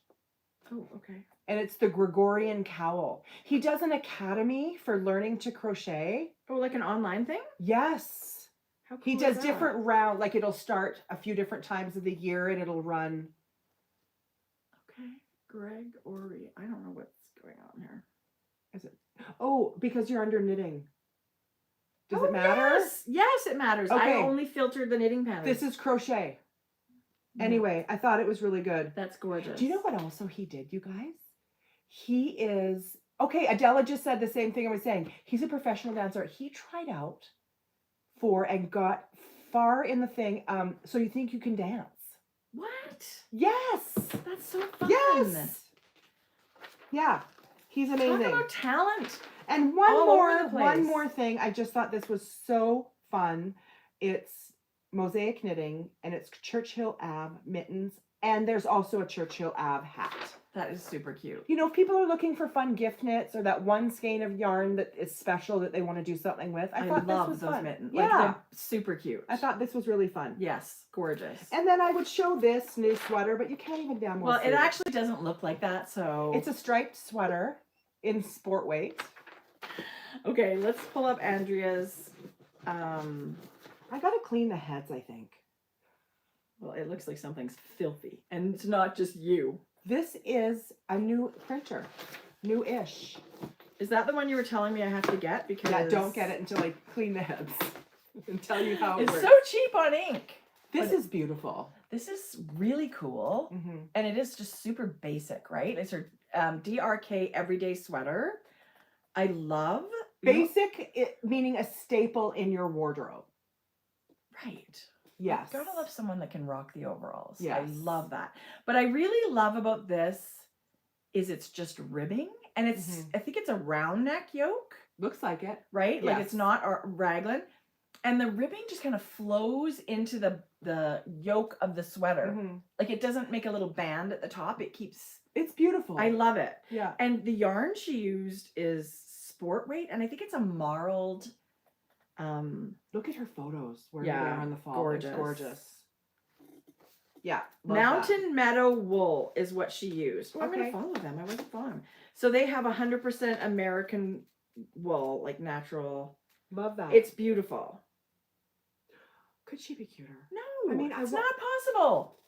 Oh, okay. And it's the Gregorian cowl. He does an academy for learning to crochet. Oh, like an online thing? Yes. How cool He is does that? different round, like it'll start a few different times of the year and it'll run. Okay, Gregory. I don't know what's going on here. Is it? Oh, because you're under knitting. Does Oh, it matter? Yes, yes, it matters. I Okay. only filtered the knitting patterns. This is crochet. Yeah, Anyway, I thought it was really good. that's gorgeous. Do you know what also he did, you guys? He is, okay, Adela just said the same thing I was saying. He's a professional dancer. He tried out for and got far in the thing. So You Think You Can Dance. What? Yes. That's so fun. Yes. Yeah. He's amazing. Talk about talent. And one all over the place. more thing. I just thought this was so fun. It's mosaic knitting and it's Churchill Ave mittens. And there's also a Churchill Ave hat. That is super cute. You know, if people are looking for fun gift knits or that one skein of yarn that is special that they want to do something with, I thought love this was those fun. mittens. Yeah. Like, they're super cute. I thought this was really fun. Yes, gorgeous. And then I would show this new sweater, but you can't even damn well Well, see it actually doesn't look like that, so. It's a striped sweater in sport weight. Okay, let's pull up Andrea's. I gotta clean the heads, I think. Well, it looks like something's filthy, and it's not just you. This is a new printer. New-ish. Is that the one you were telling me I have to get? Because Yeah, don't get it until I clean the heads and tell you how it It's works. so cheap on ink. This But is beautiful. This is really cool. Mm-hmm. And it is just super basic, right? It's her DRK everyday sweater. I love Basic, meaning a staple in your wardrobe. Right. Yes. Gotta love someone that can rock the overalls. Yes. I love that. But I really love about this is it's just ribbing, and it's I think it's a round neck yoke, Looks like it. right? Like Yes. it's not a raglan, and the ribbing just kind of flows into the yoke of the sweater. Mm-hmm. Like it doesn't make a little band at the top. It keeps. It's beautiful. I love it. Yeah. And the yarn she used is sport weight, and I think it's a marled. Look at her photos where Yeah, they are in the fall. gorgeous. It's gorgeous. Yeah. love Mountain Meadow wool is what she used. Oh, I'm gonna Okay. follow them. I wasn't following them. So they have 100% American wool, like natural. that. Love that. It's beautiful. Could she be cuter? No, I mean, it's not possible.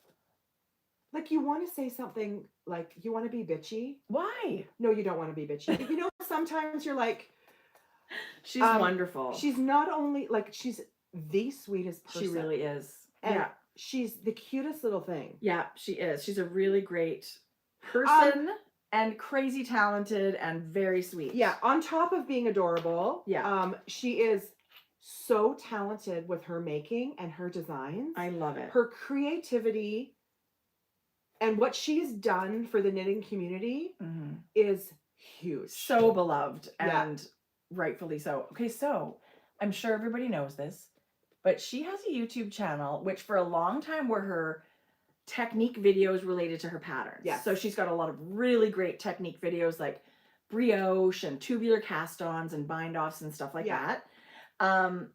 Like you want to say something like you want to be bitchy. Why? No, you don't want to be bitchy. But you know, sometimes you're like, She's wonderful. she's not only like she's the sweetest person. She really is. And Yeah, she's the cutest little thing. yeah, she is. She's a really great person and crazy talented and very sweet. Yeah, on top of being adorable, Yeah. she is so talented with her making and her designs. I love it. Her creativity and what she's done for the knitting community Mhm. is huge. So beloved Yeah. and rightfully so. Okay, so I'm sure everybody knows this, but she has a YouTube channel which for a long time were her technique videos related to her patterns. Yes. So she's got a lot of really great technique videos like brioche and tubular cast-ons and bind-offs and stuff like Yeah. that.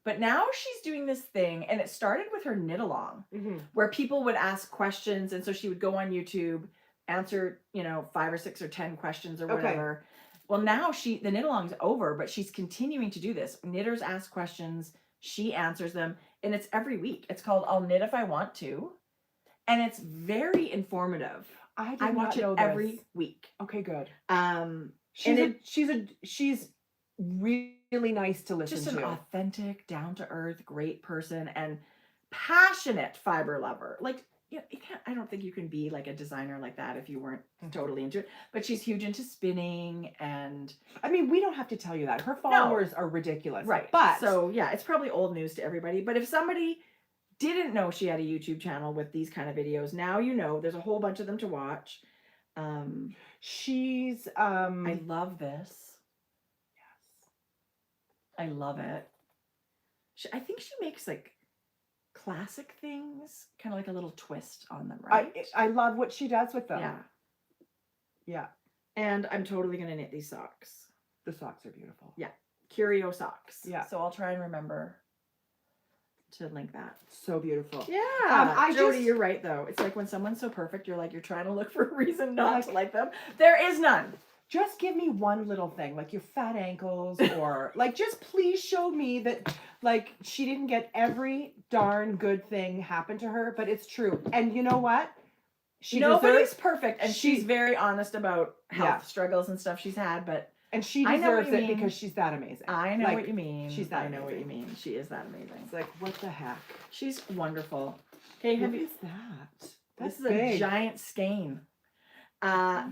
But now she's doing this thing, and it started with her knit along, Mhm. where people would ask questions, and so she would go on YouTube, answer 5 or 6 or 10 questions or Okay. whatever. Well, now the knit along's over, but she's continuing to do this. Knitters ask questions, she answers them, and it's every week. It's called I'll Knit If I Want To, and it's very informative. I I watch it every week. Okay, good. Um, She's really nice to listen just an to. authentic, down to earth, great person, and passionate fiber lover. Like, you can't. I don't think you can be like a designer like that if you weren't totally into it. But she's huge into spinning, and I mean, we don't have to tell you that. Her followers are ridiculous. right. But So yeah, it's probably old news to everybody. But if somebody didn't know she had a YouTube channel with these kind of videos, now you know. There's a whole bunch of them to watch. she's I love this. I love it. I think she makes like classic things, kind of like a little twist on them, right? I love what she does with them. Yeah. Yeah. And I'm totally gonna knit these socks. The socks are beautiful. Yeah. Curio socks. Yeah. So I'll try and remember to link that. So beautiful. Yeah. Jodi, just- you're right though. It's like when someone's so perfect, you're trying to look for a reason not to like them. There is none. Just give me one little thing, like your fat ankles, or like just please show me that like she didn't get every darn good thing happen to her, but it's true. And you know what? Nobody's perfect, and she- she's very honest about health Yeah. struggles and stuff she's had, but and she I know what deserves you it mean. because she's that amazing. I know Like, what you mean. she's that I know what you amazing. mean. She is that amazing. It's like, what the heck? She's wonderful. Okay, What have you? is that? That's This is big. a giant skein.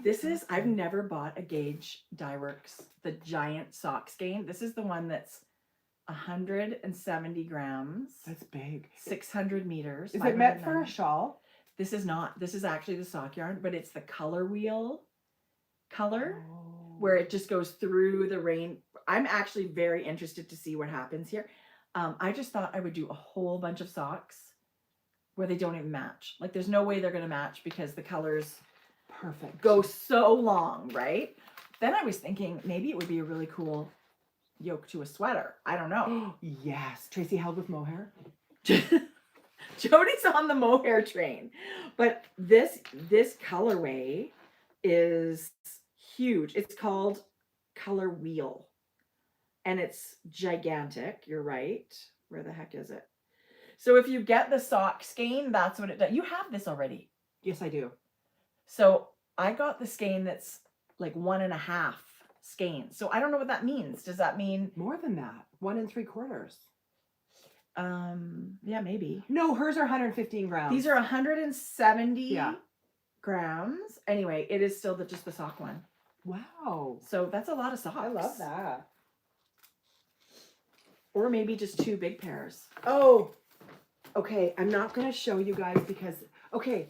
This is, I've never bought a Gauge Dyeworks, the giant sock skein. This is the one that's 170 grams, That's big. 600 meters. Is it meant for a 590. shawl? This is not. This is actually the sock yarn, but it's the color wheel color where it just goes through the rain. I'm actually very interested to see what happens here. I just thought I would do a whole bunch of socks where they don't even match. Like there's no way they're going to match because the colors Perfect. go so long, right? Then I was thinking maybe it would be a really cool yoke to a sweater. I don't know. Yes. Tracie held with mohair. Jodi's on the mohair train, but this colorway is huge. It's called Color Wheel, and it's gigantic. You're right. Where the heck is it? So if you get the sock skein, that's what it does. You have this already. Yes, I do. So I got the skein that's like 1.5 skeins. So I don't know what that means. Does that mean More than that. 1 3/4. Yeah, maybe. No, hers are 115 grams. These are 170 Yeah. grams. Anyway, it is still just the sock one. Wow. So that's a lot of socks. I love that. Or maybe just 2 big pairs. Oh, okay. I'm not going to show you guys because, okay,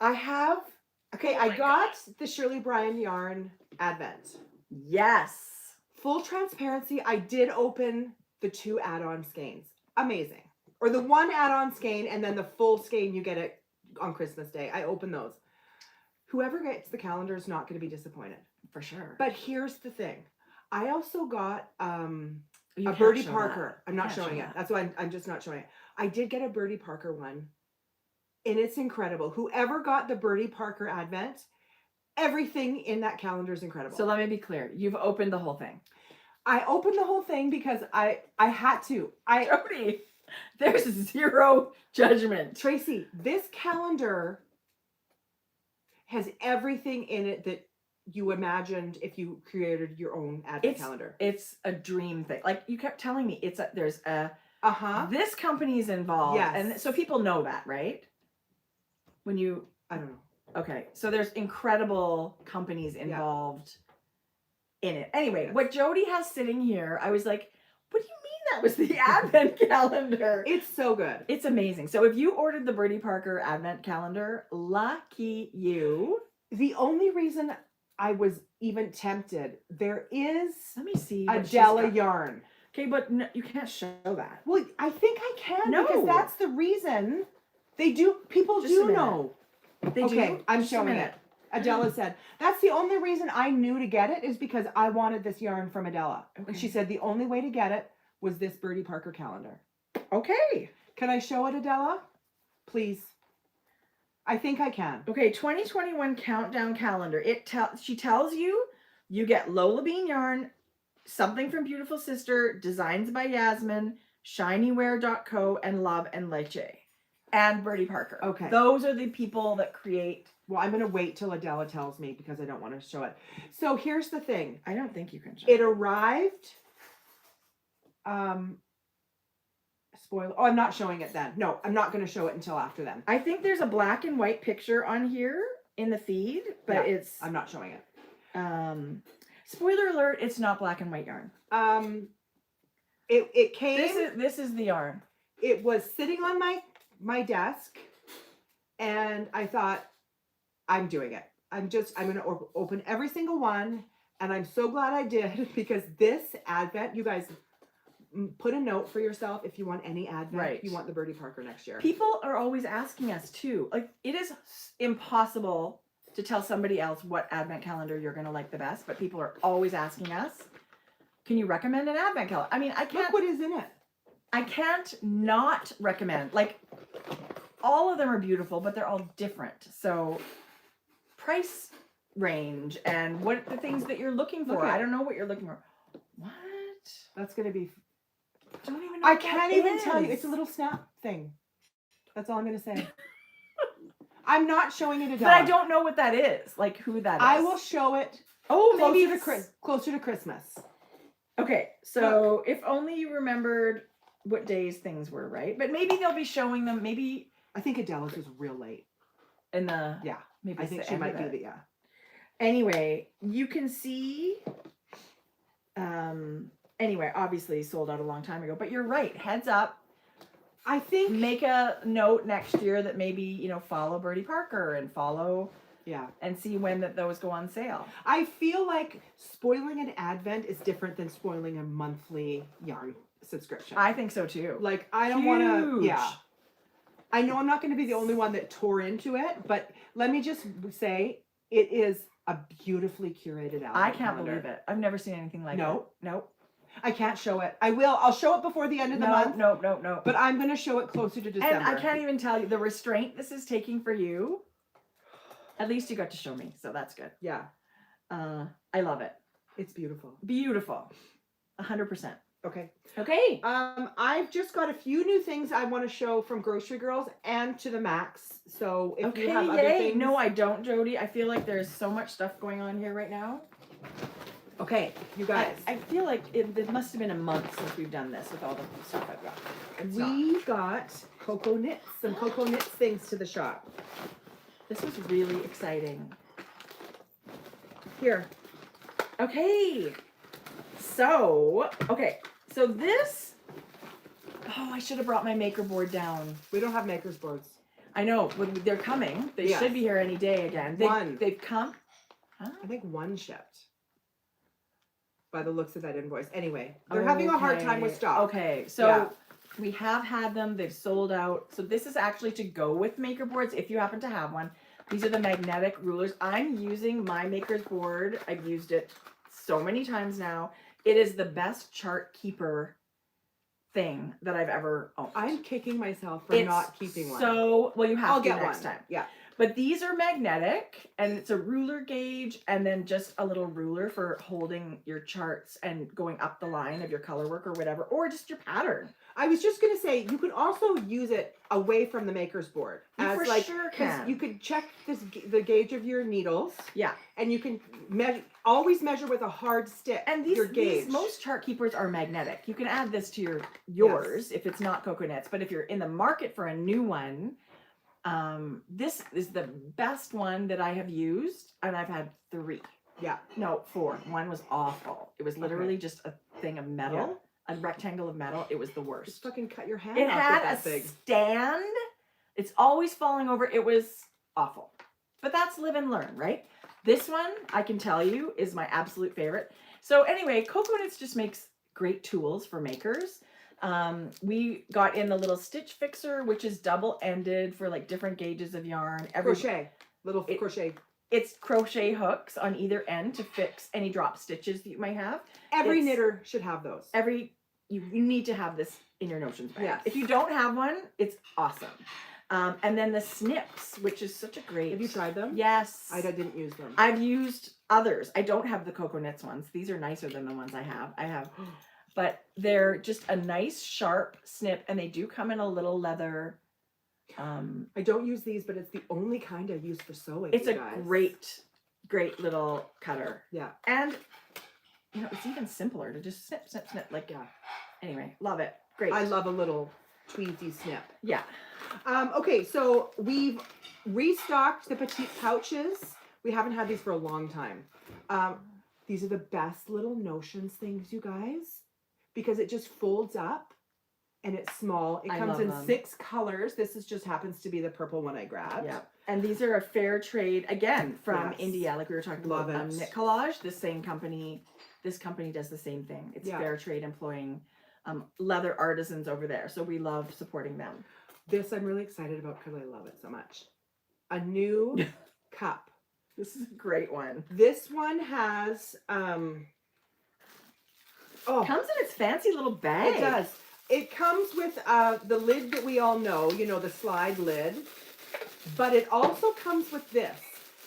I got the Shirley Bryan yarn Advent. Yes. Full transparency, I did open the 2 add-on skeins. Amazing. Or the 1 add-on skein and then the full skein you get it on Christmas Day. I opened those. Whoever gets the calendar is not going to be disappointed. For sure. But here's the thing. I also got a can't Birdie show Parker. that. I'm not Can't showing show it. that. That's why I'm just not showing it. I did get a Birdie Parker one. And it's incredible. Whoever got the Birdie Parker Advent, everything in that calendar is incredible. So let me be clear. You've opened the whole thing. I opened the whole thing because I had to. Jodi, there's 0 judgment. Tracie, this calendar has everything in it that you imagined if you created your own Advent calendar. It's a dream thing. Like you kept telling me, there's a this company is involved. Yes. And so people know that, right? When you I don't know. Okay, so there's incredible companies involved in it. Anyway, what Jodi has sitting here, I was like, what do you mean that was the Advent calendar? It's so good. It's amazing. So if you ordered the Birdie Parker Advent calendar, lucky you. The only reason I was even tempted, there is Let me see. Adela yarn. Okay, but no, you can't show that. Well, I think I can No. because that's the reason they do. People Just a do minute. know. They Okay, do? I'm Just a showing minute. it. Adela said, that's the only reason I knew to get it is because I wanted this yarn from Adela. Okay. And she said the only way to get it was this Birdie Parker calendar. Okay. Can I show it, Adela? Please. I think I can. Okay, 2021 countdown calendar. She tells you get Lola Bean yarn, something from Beautiful Sister, designs by Yasmin, shinywear.co, and Love and Leche. And Birdie Parker. Okay. Those are the people that create. Well, I'm going to wait till Adela tells me because I don't want to show it. So here's the thing. I don't think you can show It arrived. Spoiler. Oh, I'm not showing it then. No, I'm not going to show it until after then. I think there's a black and white picture on here in the feed, but Yeah, it's I'm not showing it. Spoiler alert, it's not black and white yarn. It came. This is the yarn. It was sitting on my desk, and I thought, I'm doing it. I'm going to open every single one, and I'm so glad I did because this Advent, you guys put a note for yourself if you want any Advent. Right. You want the Birdie Parker next year. People are always asking us too. Like it is impossible to tell somebody else what Advent calendar you're going to like the best, but people are always asking us, can you recommend an Advent calendar? I mean, I can't. Look what is in it. I can't not recommend. Like all of them are beautiful, but they're all different. So price range and what the things that you're looking for. Okay. I don't know what you're looking for. What? That's going to be. I don't even know. I what can't that even is. tell you. It's a little snap thing. That's all I'm going to say. I'm not showing it, Adele. But I don't know what that is. Like who that is. I will show it Oh, maybe closer to Christmas. Okay, so if only you remembered what days things were, right? But maybe they'll be showing them. Maybe I think Adela's was real late. in the Yeah, Maybe I it's think the she end might of be it. the yeah. Anyway, you can see. Anyway, obviously sold out a long time ago, but you're right. Heads up. I think Make a note next year that maybe follow Birdie Parker and follow yeah. and see when those go on sale. I feel like spoiling an Advent is different than spoiling a monthly yarn subscription. I think so too. Like I don't want to. Huge. Yeah. I know I'm not going to be the only one that tore into it, but let me just say it is a beautifully curated album. I can't believe it. I've never seen anything like No. it. Nope. I can't show it. I will. I'll show it before the end of the month. No. But I'm going to show it closer to December. And I can't even tell you the restraint this is taking for you. At least you got to show me, so that's good. Yeah. I love it. It's beautiful. Beautiful. 100%. Okay. Okay. I've just got a few new things I want to show from Grocery Girls and to the Macks. So if you have other things. No, I don't, Jodi. I feel like there's so much stuff going on here right now. Okay, you guys. I feel like it must have been a month since we've done this with all the stuff I've got. It's not. We got cocoa knits, some cocoa knits things to the shop. This was really exciting. Here. Okay. So this, I should have brought my maker board down. We don't have maker's boards. I know, but they're coming. They Yes. should be here any day again. They've come. Huh? I think one shipped. By the looks of that invoice. Anyway, they're having a hard time with stock. Okay, so Yeah. we have had them. They've sold out. So this is actually to go with maker boards if you happen to have one. These are the magnetic rulers. I'm using my maker's board. I've used it so many times now. It is the best chart keeper thing that I've ever owned. I'm kicking myself for It's not keeping one. So, well, you have I'll to get next one. time. Yeah. But these are magnetic, and it's a ruler gauge, and then just a little ruler for holding your charts and going up the line of your color work or whatever, or just your pattern. I was just gonna say you could also use it away from the maker's board You as for like sure 'cause can. you could check the gauge of your needles. Yeah. And you can always measure with a hard stick. And your gauge. these most chart keepers are magnetic. You can add this to yours if it's not coconuts, but if you're in the market for a new one, this is the best one that I have used, and I've had 3. Yeah. No, 4. One was awful. It was literally just a thing of metal, a rectangle of metal. It was the worst. Just fucking cut your hand It off had with a that thing. stand. It's always falling over. It was awful. But that's live and learn, right? This one, I can tell you, is my absolute favorite. So anyway, coconuts just makes great tools for makers. We got in the little stitch fixer, which is double-ended for like different gauges of yarn. Crochet. Little crochet. It's crochet hooks on either end to fix any drop stitches that you might have. Every It's- knitter should have those. You need to have this in your notions bag. Yes. If you don't have one, it's awesome. And then the snips, which is such a great. Have you tried them? Yes. I didn't use them. I've used others. I don't have the coconuts ones. These are nicer than the ones I have. But they're just a nice sharp snip, and they do come in a little leather. I don't use these, but it's the only kind I use for sewing. It's you a guys. great little cutter. Yeah. And it's even simpler to just snip, snip, snip. Like, Yeah. Anyway, love it. Great. I love a little tweezy snip. Yeah. Okay, so we've restocked the petite pouches. We haven't had these for a long time. These are the best little notions things, you guys, because it just folds up and it's small. It I comes love in them. 6 colors. This is just happens to be the purple one I grabbed. Yeah. And these are a fair trade, again, from Yes. India, like we were talking Love about it. Knit Collage. This company does the same thing. It's Yeah. fair trade employing leather artisans over there. So we love supporting them. This I'm really excited about because I love it so much. A new cup. This is a great one. This one has Comes in its fancy little bag. It does. It comes with the lid that we all know, the slide lid. But it also comes with this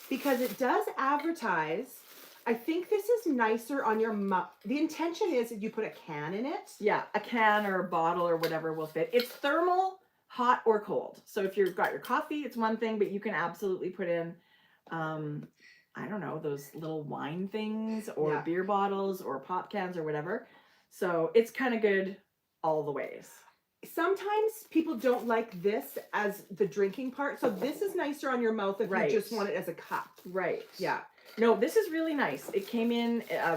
because it does advertise. I think this is nicer on your mug. The intention is that you put a can in it. Yeah, a can or a bottle or whatever will fit. It's thermal, hot or cold. So if you've got your coffee, it's one thing, but you can absolutely put in, I don't know, those little wine things or Yeah. beer bottles or pop cans or whatever. So it's kind of good all the ways. Sometimes people don't like this as the drinking part. So this is nicer on your mouth if Right. you just want it as a cup. Right. Yeah. No, this is really nice. It came in, I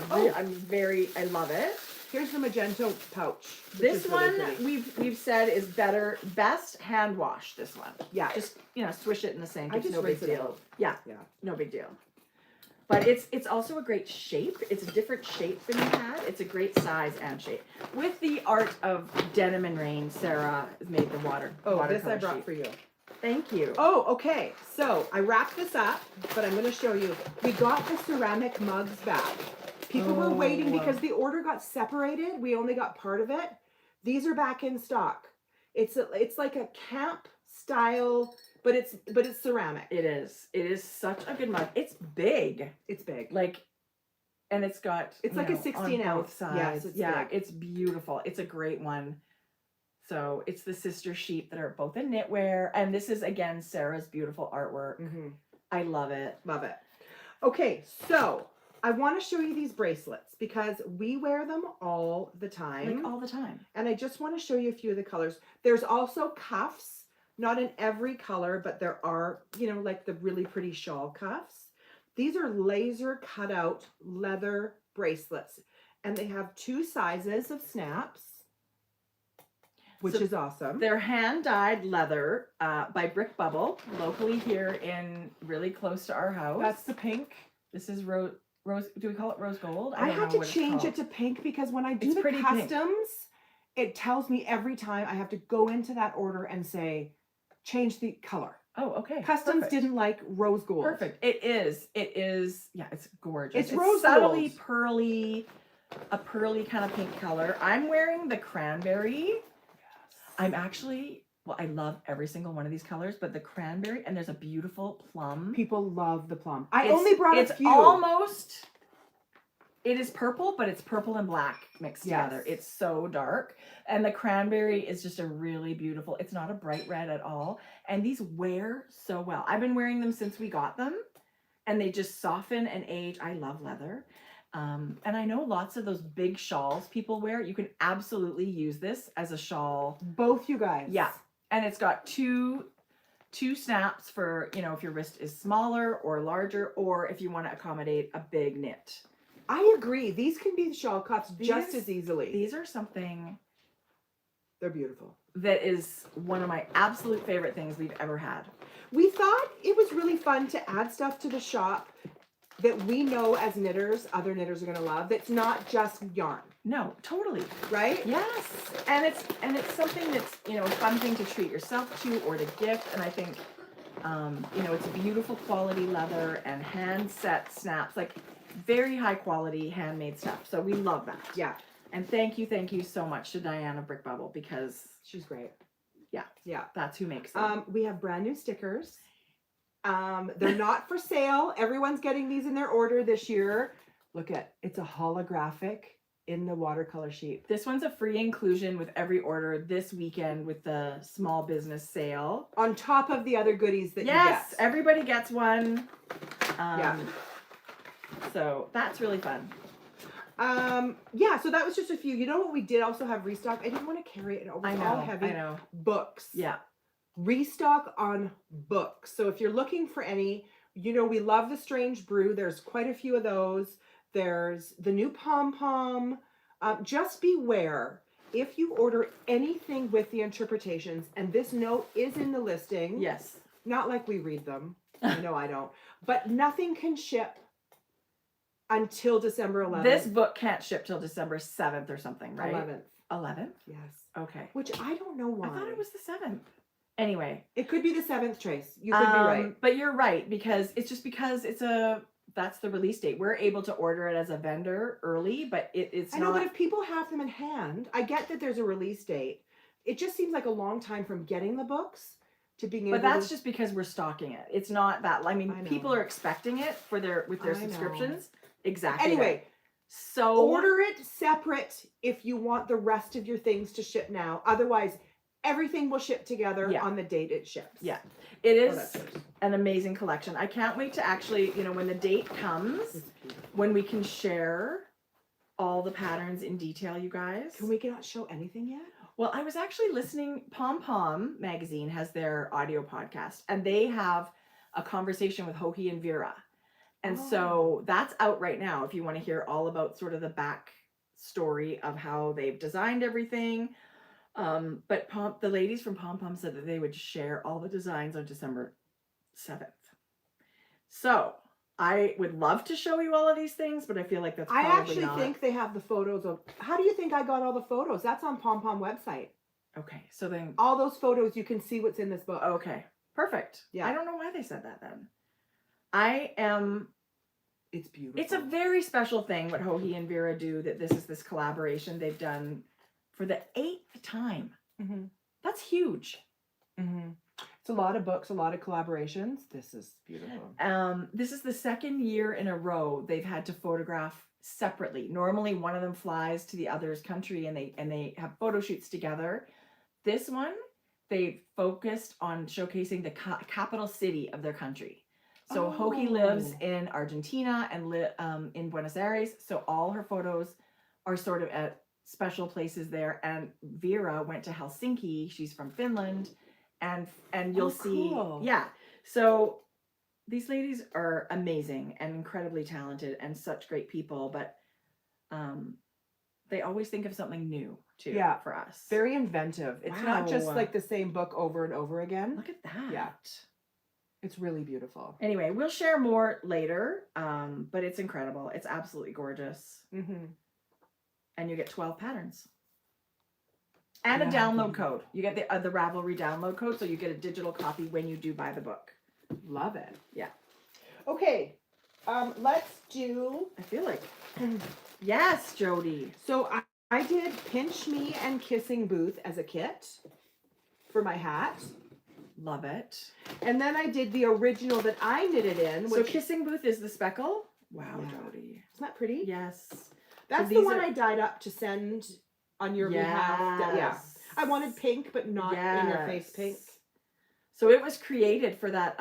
love it. Here's the magenta pouch. which This is really one pretty. we've said is best hand wash. This one, Yeah. just swish it in the sink. I It's just no big rinse it deal. out. Yeah, Yeah. no big deal. But it's also a great shape. It's a different shape than you had. It's a great size and shape. With the art of Denim and Rain, Sarah has made the water. Oh, this watercolor I brought sheet. for you. Thank you. Oh, okay. So I wrapped this up, but I'm going to show you. We got the ceramic mugs back. People were waiting Oh. because the order got separated. We only got part of it. These are back in stock. It's like a camp style, but it's ceramic. It is. It is such a good mug. It's big. It's big. And it's got. It's like a 16 on ounce. both sides. Yes, it's yeah, big. it's beautiful. It's a great one. So it's the sister sheep that are both in knitwear, and this is again Sarah's beautiful artwork. Mm-hmm. I love it. Love it. Okay, so I want to show you these bracelets because we wear them all the time. Like all the time. And I just want to show you a few of the colors. There's also cuffs, not in every color, but there are, you know, like the really pretty shawl cuffs. These are laser cut out leather bracelets, and they have 2 sizes of snaps, which is awesome. They're hand dyed leather by Brick Bubble, locally here in really close to our house. That's the pink. This is rose. Do we call it rose gold? I don't had know to what it's change called. it to pink because when I do It's the pretty pink. customs, it tells me every time I have to go into that order and say, change the color. Oh, okay. Customs Perfect. didn't like rose gold. Perfect. It is. Yeah, it's gorgeous. It's rose subtly gold. pearly, a pearly kind of pink color. I'm wearing the cranberry. I'm actually, well, I love every single one of these colors, but the cranberry, and there's a beautiful plum. People love the plum. I only brought a few. It is purple, but it's purple and black mixed together. It's so dark. And the cranberry is just a really beautiful, it's not a bright red at all. And these wear so well. I've been wearing them since we got them, and they just soften and age. I love leather. And I know lots of those big shawls people wear. You can absolutely use this as a shawl. Both you guys. Yeah. And it's got two snaps for, you know, if your wrist is smaller or larger, or if you want to accommodate a big knit. I agree. These can be shawl cuffs just as easily. These are something. They're beautiful. That is one of my absolute favorite things we've ever had. We thought it was really fun to add stuff to the shop that we know as knitters, other knitters are going to love. That's not just yarn. No, totally. Right? Yes. And it's something that's, you know, a fun thing to treat yourself to or to gift. And I think, you know, it's beautiful quality leather and hand set snaps, like very high quality handmade stuff. So we love that. Yeah. And thank you so much to Diane of Brick Bubble, because she's great. Yeah. Yeah. That's who makes them. We have brand new stickers. They're not for sale. Everyone's getting these in their order this year. Look at, it's a holographic in the watercolor sheet. This one's a free inclusion with every order this weekend with the small business sale. On top of the other goodies that you get. Yes, everybody gets one. Yeah. So that's really fun. Yeah, so that was just a few. You know what we did also have restock? I didn't want to carry it. It was all heavy. I know. Books. Yeah. Restock on books. So if you're looking for any, you know, we love the Strange Brew. There's quite a few of those. There's the new Pom Pom. Just beware if you order anything with the interpretations, and this note is in the listing. Yes. Not like we read them. I know I don't. But nothing can ship until December 11th. This book can't ship till December 7th or something, right? 11th. 11th? Yes. Okay. Which I don't know why. I thought it was the 7th. Anyway. It could be the 7th, Trace. You could be right. But you're right, because it's just because that's the release date. We're able to order it as a vendor early, but it's I know, but if people have them in hand, I get that there's a release date. It just seems like a long time from getting the books to being able But that's just because we're stocking it. It's not that, I mean, I know. people are expecting it for their subscriptions. Exactly. Anyway, so order it separate if you want the rest of your things to ship now. Otherwise, everything will ship together on the date it ships. Yeah. It is an amazing collection. I can't wait to actually, you know, when the date comes, when we can share all the patterns in detail, you guys. Can we not show anything yet? Well, I was actually listening, Pom Pom magazine has their audio podcast, and they have a conversation with Hohi and Vera. And so that's out right now if you want to hear all about sort of the back story of how they've designed everything. But the ladies from Pom Pom said that they would share all the designs on December 7th. So I would love to show you all of these things, but I feel like that's probably I actually not. think they have the photos of, how do you think I got all the photos? That's on Pom Pom website. Okay, so then. All those photos, you can see what's in this book. Okay, perfect. Yeah. I don't know why they said that then. It's beautiful. It's a very special thing what Hohi and Vera do, that this is this collaboration they've done for the 8th time. Mm-hmm. That's huge. Mm-hmm. It's a lot of books, a lot of collaborations. This is beautiful. This is the 2nd year in a row they've had to photograph separately. Normally one of them flies to the other's country and they have photo shoots together. This one, they focused on showcasing the capital city of their country. So Hoki lives Oh. in Argentina and in Buenos Aires. So all her photos are sort of at special places there. And Vera went to Helsinki. She's from Finland, and you'll see, cool. yeah. So these ladies are amazing and incredibly talented and such great people. But they always think of something new too. Yeah. For us. Very inventive. It's not just Wow. like the same book over and over again. Look at that. Yeah. It's really beautiful. Anyway, we'll share more later, but it's incredible. It's absolutely gorgeous. Mm-hmm. And you get 12 patterns. And Yeah. a download code. You get the Ravelry download code, so you get a digital copy when you do buy the book. Love it. Yeah. Okay. Let's do. I feel like. Yes, Jodi. So I did Pinch Me and Kissing Booth as a kit for my hat. Love it. And then I did the original that I knitted in. So Which, Kissing Booth is the speckle? Wow, Yeah. Jodi. isn't that pretty? Yes. That's the these one are- I dyed up to send on your behalf. Yeah. Yes. I wanted pink, but not in your face pink. So it was created for that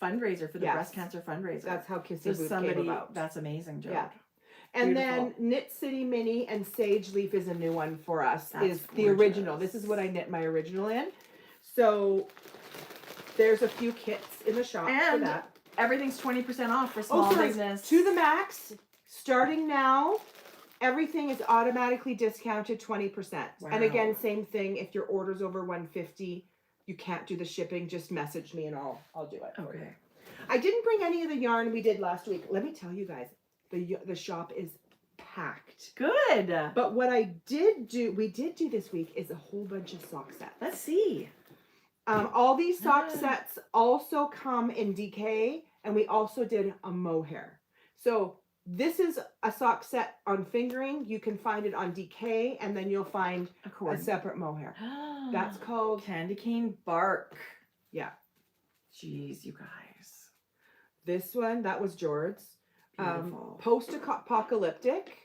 fundraiser, for the Yes. breast cancer fundraiser. That's how Kissing so Booth somebody, came about. that's amazing, Jodi. Yeah. And Beautiful. then Knit City Mini and Sage Leaf is a new one for us. That's is the original. gorgeous. This is what I knit my original in. So there's a few kits in the shop for And that. everything's 20% off for small business. To the max, starting now, everything is automatically discounted 20%. And Wow. again, same thing. If your order's over 150, you can't do the shipping. Just message me and I'll do it. for you. Okay. I didn't bring any of the yarn we did last week. Let me tell you guys, the shop is packed. Good. But what we did do this week is a whole bunch of sock sets. Let's see. All these sock Ah. sets also come in DK, and we also did a mohair. So this is a sock set on fingering. You can find it on DK, and then you'll find A a cord. separate mohair. That's called, candy cane bark. yeah. Jeez, you guys. This one, that was Jord's. Beautiful. Post-apocalyptic.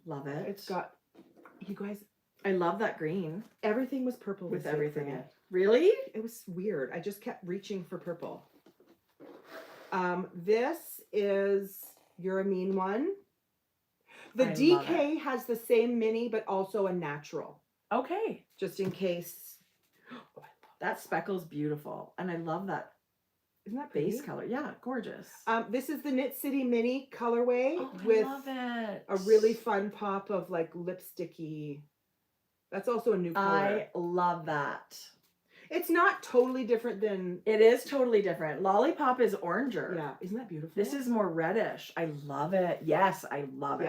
Love it. It's got, you guys, I love that green everything was purple with this week for everything me. in it. Really? It was weird. I just kept reaching for purple. This is You're a Mean One. The I love DK has the same mini, but also a natural, Okay. just in case. That speckle's beautiful. And I love that Isn't that pretty? base color. Yeah, gorgeous. This is the Knit City Mini colorway Oh, I with love it. a really fun pop of like lipsticky. That's also a new color. I love that. It's not totally different than. It is totally different. Lollipop is oranger. Yeah, isn't that beautiful? This is more reddish. I love it. Yes, I love it.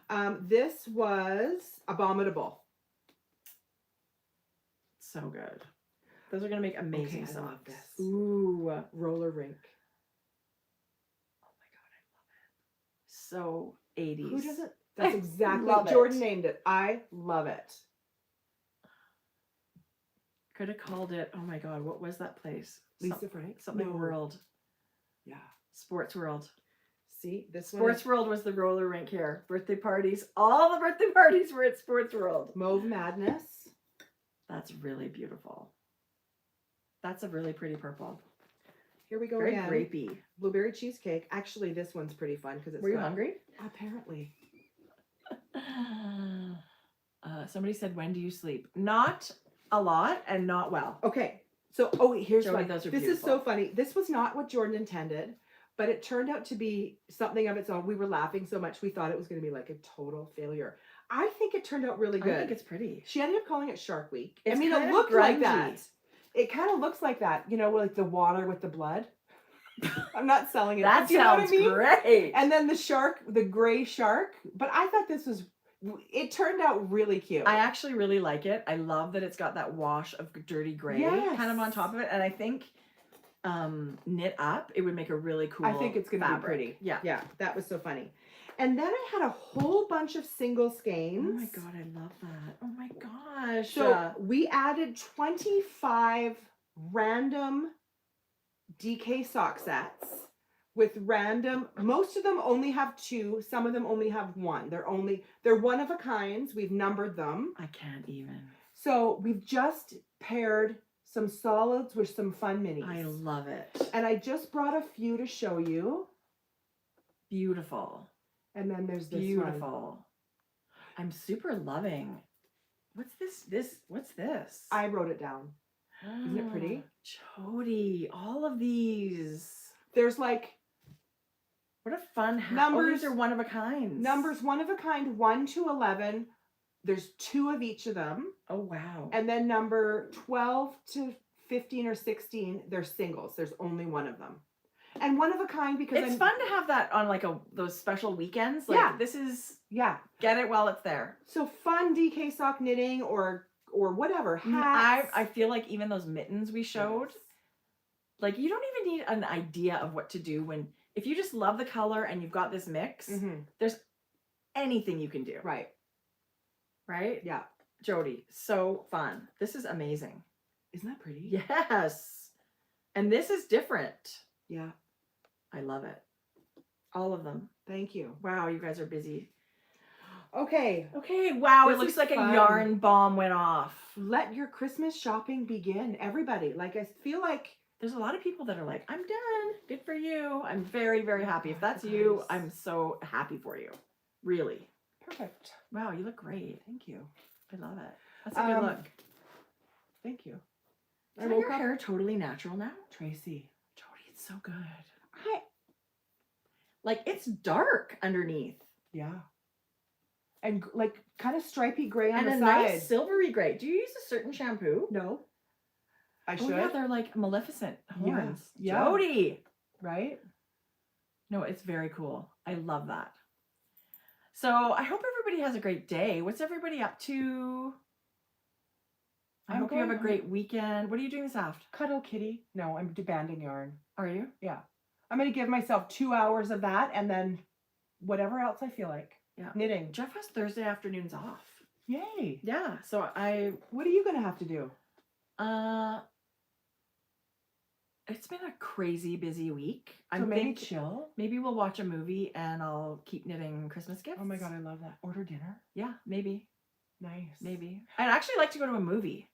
Yeah. This was Abominable. So good. Those are gonna make amazing Okay, I socks. love this. Ooh. Oh Roller Rink. my god, I love it. So 80s. Who doesn't? That's exactly. Love it. Jordan named it. I love it. Could have called it. Oh my god, what was that place? Lisa Frank. Something No. World. Yeah. Sports World. See this one. Sports World was the roller rink here. Birthday parties. All the birthday parties were at Sports World. Mauve Madness. That's really beautiful. That's a really pretty purple. Here we go Very again. grapey. Blueberry cheesecake. Actually, this one's pretty fun because it's. Were you got- hungry? Apparently. Somebody said, when do you sleep? Not a lot and not well. Okay. So, oh, wait, here's Jodi, one. those are This is so beautiful. funny. This was not what Jordan intended, but it turned out to be something of its own. We were laughing so much we thought it was going to be like a total failure. I think it turned out really good. I think it's pretty. She ended up calling it Shark Week. It's I mean, kind it of looked like grungy. that. It kind of looks like that, you know, like the water with the blood. I'm not selling it. That but you know what sounds I mean? great. And then the shark, the gray shark. But I thought this was, it turned out really cute. I actually really like it. I love that it's got that wash of dirty gray kind of on Yes. top of it. And I think knit up, it would make a really cool I think it's going to be fabric. pretty. Yeah. Yeah, that was so funny. And then I had a whole bunch of single skeins. Oh my god, I love that. Oh my gosh. So we added 25 random DK sock sets with random, most of them only have 2, some of them only have 1. They're one of a kinds. We've numbered them. I can't even. So we've just paired some solids with some fun minis. I love it. And I just brought a few to show you. Beautiful. And then there's this Beautiful. I'm super loving. What's this? What's this? I wrote it down. Isn't it pretty? Jodi, all of these. There's like What a fun numbers. These are one of a kind. Numbers 1 of a kind, 1 to 11. There's 2 of each of them. Oh wow. And then number 12 to 15 or 16, they're singles. There's only 1 of them. And one of a kind because it's fun to have that on like those special weekends. Like, yeah. This is get it while it's there. So fun DK sock knitting or whatever. Hats. I feel like even those mittens we showed, like you don't even need an idea of what to do if you just love the color and you've got this mix, there's anything you can do. Right. Right? Yeah. Jodi, so fun. This is amazing. Isn't that pretty? Yes. And this is different. Yeah. I love it. All of them. Thank you. Wow, you guys are busy. Okay. Okay, wow, This it looks is like fun. a yarn bomb went off. Let your Christmas shopping begin. Everybody. Like, I feel like there's a lot of people that are like, I'm done. Good for you. I'm very, very happy. If that's you, I'm so happy for you. Really. Perfect. Wow, you look great. Thank you. I love it. That's a good look. Thank you. Is your hair totally natural now? Tracie. Jodi, it's so good. Like, it's dark underneath. Yeah. And like kind of stripy gray on and the a side. nice silvery gray. Do you use a certain shampoo? No. I should. Oh yeah, they're like Maleficent horns. Yeah. Jodi. Right? No, it's very cool. I love that. So I hope everybody has a great day. What's everybody up to? I hope you have a great weekend. What are you doing this after? Cuddle kitty. No, I'm banding yarn. Are you? Yeah. I'm going to give myself 2 hours of that and then whatever else I feel like. Yeah. Knitting. Jeff has Thursday afternoons off. Yay. Yeah. So what are you going to have to do? It's been a crazy busy week. So maybe chill. Maybe we'll watch a movie and I'll keep knitting Christmas gifts. Oh my God, I love that. Order dinner? Yeah, maybe. Nice. Maybe. I'd actually like to go to a movie.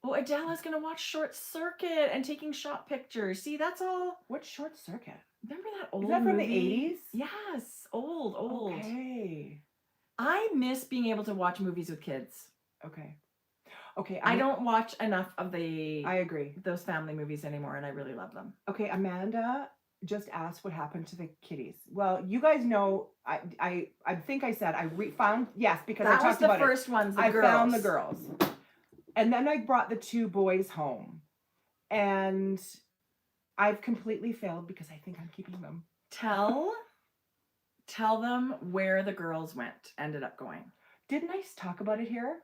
Well, Adela's gonna watch Short Circuit and taking shot pictures. See, that's all. What's Short Circuit? Remember that old Is that from movie? the 80s? Yes, old. Okay. I miss being able to watch movies with kids. Okay. I don't watch enough of I agree. Those family movies anymore, and I really love them. Okay, Amanda just asked what happened to the kitties. Well, you guys know, I think I said found, yes, because I talked about it. That was the first ones, the girls. I found the girls. And then I brought the 2 boys home. And I've completely failed because I think I'm keeping them. Tell them where the girls ended up going. Didn't I talk about it here?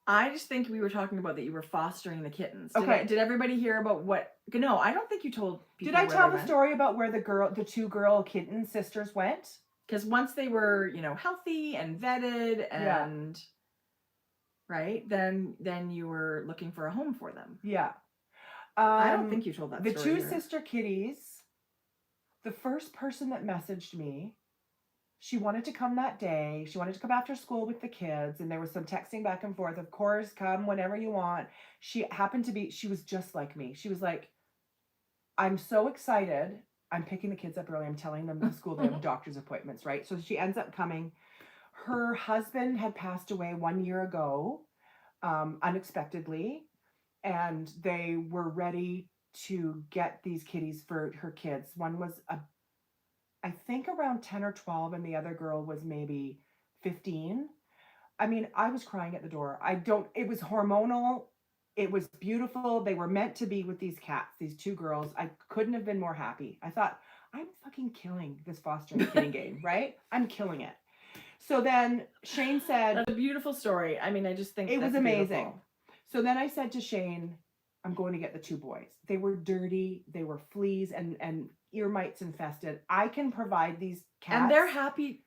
I just think we were talking about that you were fostering the kittens. Did everybody hear about what? No, I don't think you told people. Did I tell the story about where the 2 girl kitten sisters went? Because once they were, healthy and vetted and right, then you were looking for a home for them. Yeah. I don't think you told that story. The 2 sister kitties, the first person that messaged me, she wanted to come that day. She wanted to come after school with the kids. And there was some texting back and forth. Of course, come whenever you want. She was just like me. She was like, I'm so excited. I'm picking the kids up early. I'm telling them at school they have doctor's appointments, right? So she ends up coming. Her husband had passed away 1 year ago, unexpectedly. And they were ready to get these kitties for her kids. One was I think around 10 or 12, and the other girl was maybe 15. I mean, I was crying at the door. It was hormonal. It was beautiful. They were meant to be with these cats, these 2 girls. I couldn't have been more happy. I thought, I'm fucking killing this fostering kitty game, right? I'm killing it. So then Shane said... That's a beautiful story. I mean, I just think it was amazing. Beautiful. So then I said to Shane, I'm going to get the 2 boys. They were dirty. They were fleas and ear mites infested. I can provide these cats. And they're happy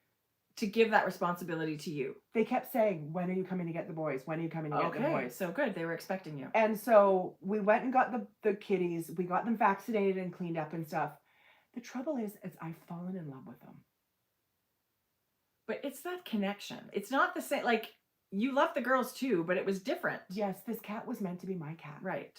to give that responsibility to you. They kept saying, when are you coming to get the boys? When are you coming to get the boys? So good. They were expecting you. And so we went and got the kitties. We got them vaccinated and cleaned up and stuff. The trouble is I've fallen in love with them. But it's that connection. It's not the same, like, you love the girls too, but it was different. Yes, this cat was meant to be my cat. Right.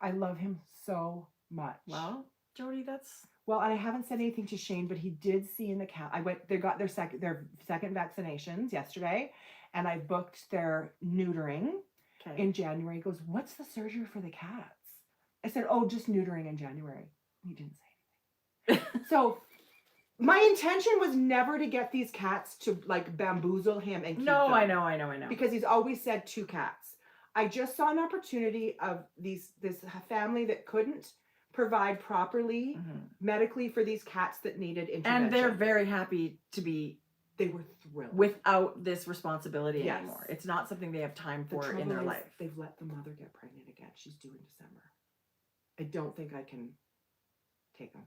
I love him so much. Well, Jodi, that's Well, I haven't said anything to Shane, but he did see in the cat. They got their second vaccinations yesterday, and I booked their neutering okay. in January. He goes, "What's the surgery for the cats?" I said, "Oh, just neutering in January." He didn't say anything. So my intention was never to get these cats to like bamboozle him and keep No, them. I know. Because he's always said 2 cats. I just saw an opportunity of this family that couldn't provide properly medically for these cats that needed intervention. And they're very happy to be. They were thrilled without this responsibility Yes. anymore. It's not something they have time The for in trouble their is, life. They've let the mother get pregnant again. She's due in December. I don't think I can take them.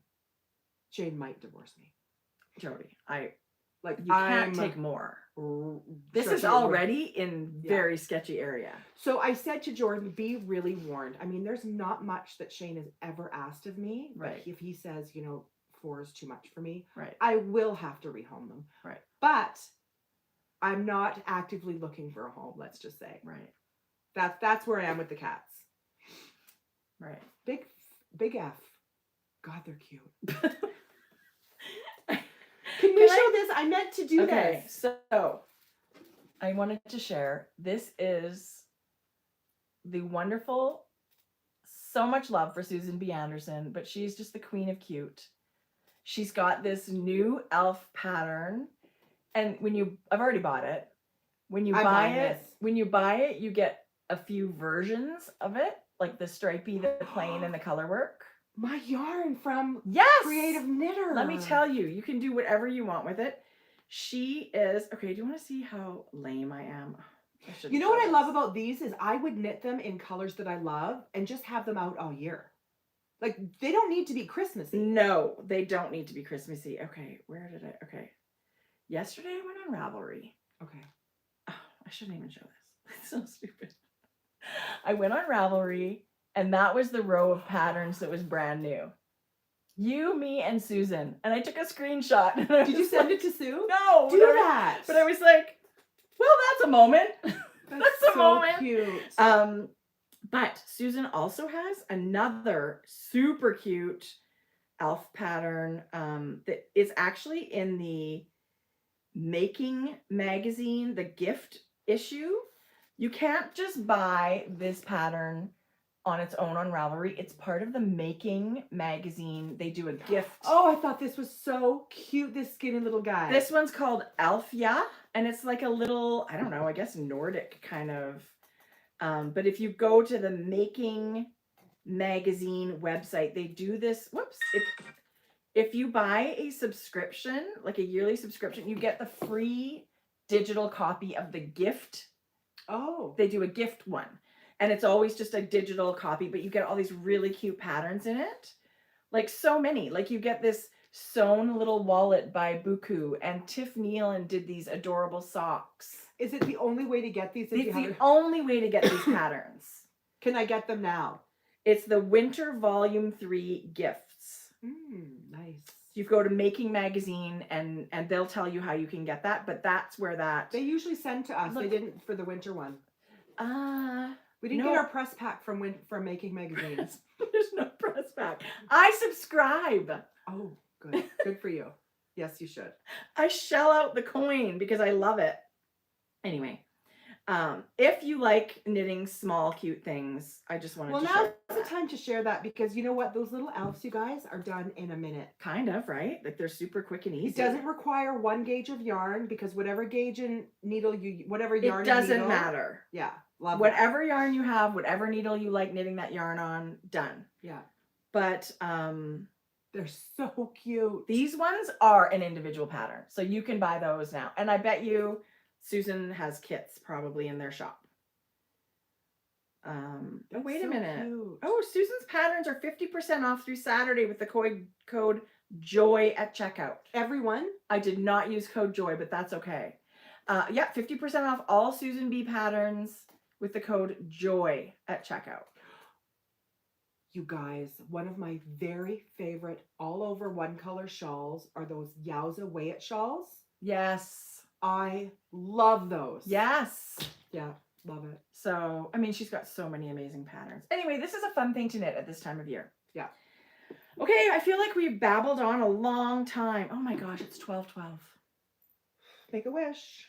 Shane might divorce me. Jodi, you I'm can't take more. This is already in very sketchy area. So I said to Jordan, be really warned. I mean, there's not much that Shane has ever asked of me. Right. But if he says, 4 is too much for me, Right. I will have to rehome them. Right. But I'm not actively looking for a home, let's just say. Right. That's where I am with the cats. Right. Big F. God, they're cute. Can you show this? I meant to do this. So I wanted to share. This is the wonderful, so much love for Susan B. Anderson, but she's just the queen of cute. She's got this new elf pattern, and I've already bought it. When you buy it, you get a few versions of it, like the stripey, the plain, and the color work. My yarn from Creative Knitter. Let me tell you, you can do whatever you want with it. She is okay. Do you want to see how lame I am? You know what I love about these is I would knit them in colors that I love and just have them out all year. Like they don't need to be Christmassy. No, they don't need to be Christmassy. Okay, okay. Yesterday I went on Ravelry. Okay. Oh, I shouldn't even show this. It's so stupid. I went on Ravelry, and that was the row of patterns that was brand new. You, me, and Susan. And I took a screenshot. Did you send it to Sue? No. Do that. But I was like, well, that's a moment. That's a moment. Cute. But Susan also has another super cute elf pattern that is actually in the Making magazine, the gift issue. You can't just buy this pattern on its own on Ravelry. It's part of the Making magazine. They do a gift. Oh, I thought this was so cute, this skinny little guy. This one's called Elfja, and it's like a little, I don't know, I guess Nordic kind of. But if you go to the Making magazine website, they do this. Whoops. If you buy a subscription, like a yearly subscription, you get the free digital copy of the gift. Oh. They do a gift one. And it's always just a digital copy, but you get all these really cute patterns in it. Like so many. Like you get this sewn little wallet by Buku, and Tiff Nealon did these adorable socks. Is it the only way to get these? It's the only way to get these patterns. Can I get them now? It's the Winter Volume 3 gifts. Nice. You go to Making magazine and they'll tell you how you can get that, but that's where that they usually send to us. Look, they didn't for the winter one. We didn't get our press pack from Making magazine. There's no press pack. I subscribe. Oh, good. Good for you. Yes, you should. I shell out the coin because I love it. Anyway, if you like knitting small, cute things, I just wanted to share. Well, now's the time to share that because you know what? Those little elves, you guys, are done in a minute. Kind of, right? Like they're super quick and easy. It doesn't require 1 gauge of yarn because whatever gauge and needle whatever yarn it doesn't matter. Yeah. Love whatever yarn you have, whatever needle you like knitting that yarn on, done. Yeah. But they're so cute. These ones are an individual pattern. So you can buy those now. And I bet you Susan has kits probably in their shop. Oh, wait a minute. Cute. Oh, Susan's patterns are 50% off through Saturday with the code JOY at checkout. Everyone? I did not use code JOY, but that's okay. Yeah, 50% off all Susan B patterns with the code JOY at checkout. You guys, one of my very favorite all over one color shawls are those Yowza Weigh It shawls. Yes. I love those. Yes. Yeah, love it. So, I mean, she's got so many amazing patterns. Anyway, this is a fun thing to knit at this time of year. Yeah. Okay, I feel like we've babbled on a long time. Oh my gosh, it's 12:12. Make a wish.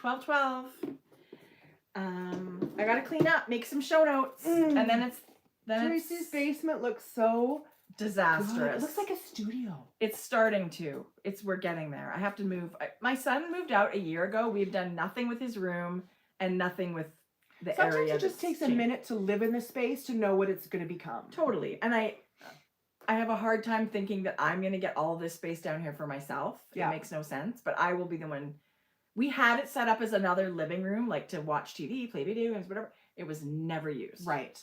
12:12. I gotta clean up, make some show notes, and then it's Tracie's basement looks so disastrous. good. It looks like a studio. It's starting to. We're getting there. I have to move. My son moved out a year ago. We've done nothing with his room and nothing with the Sometimes area. it just takes a minute to live in the space to know what it's going to become. Totally. And I have a hard time thinking that I'm going to get all this space down here for myself. Yeah. It makes no sense, but I will be the one. We had it set up as another living room, like to watch TV, play video games, whatever. It was never used. Right.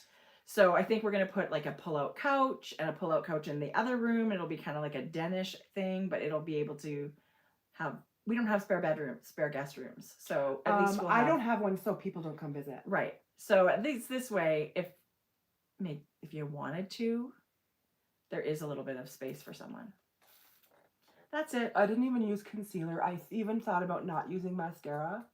So I think we're going to put like a pull-out couch and a pull-out couch in the other room. It'll be kind of like a den-ish thing, but it'll be able to have, we don't have spare guest rooms. So at least I don't have one so people don't come visit. Right. So at least this way, if you wanted to, there is a little bit of space for someone. That's it. I didn't even use concealer. I even thought about not using mascara.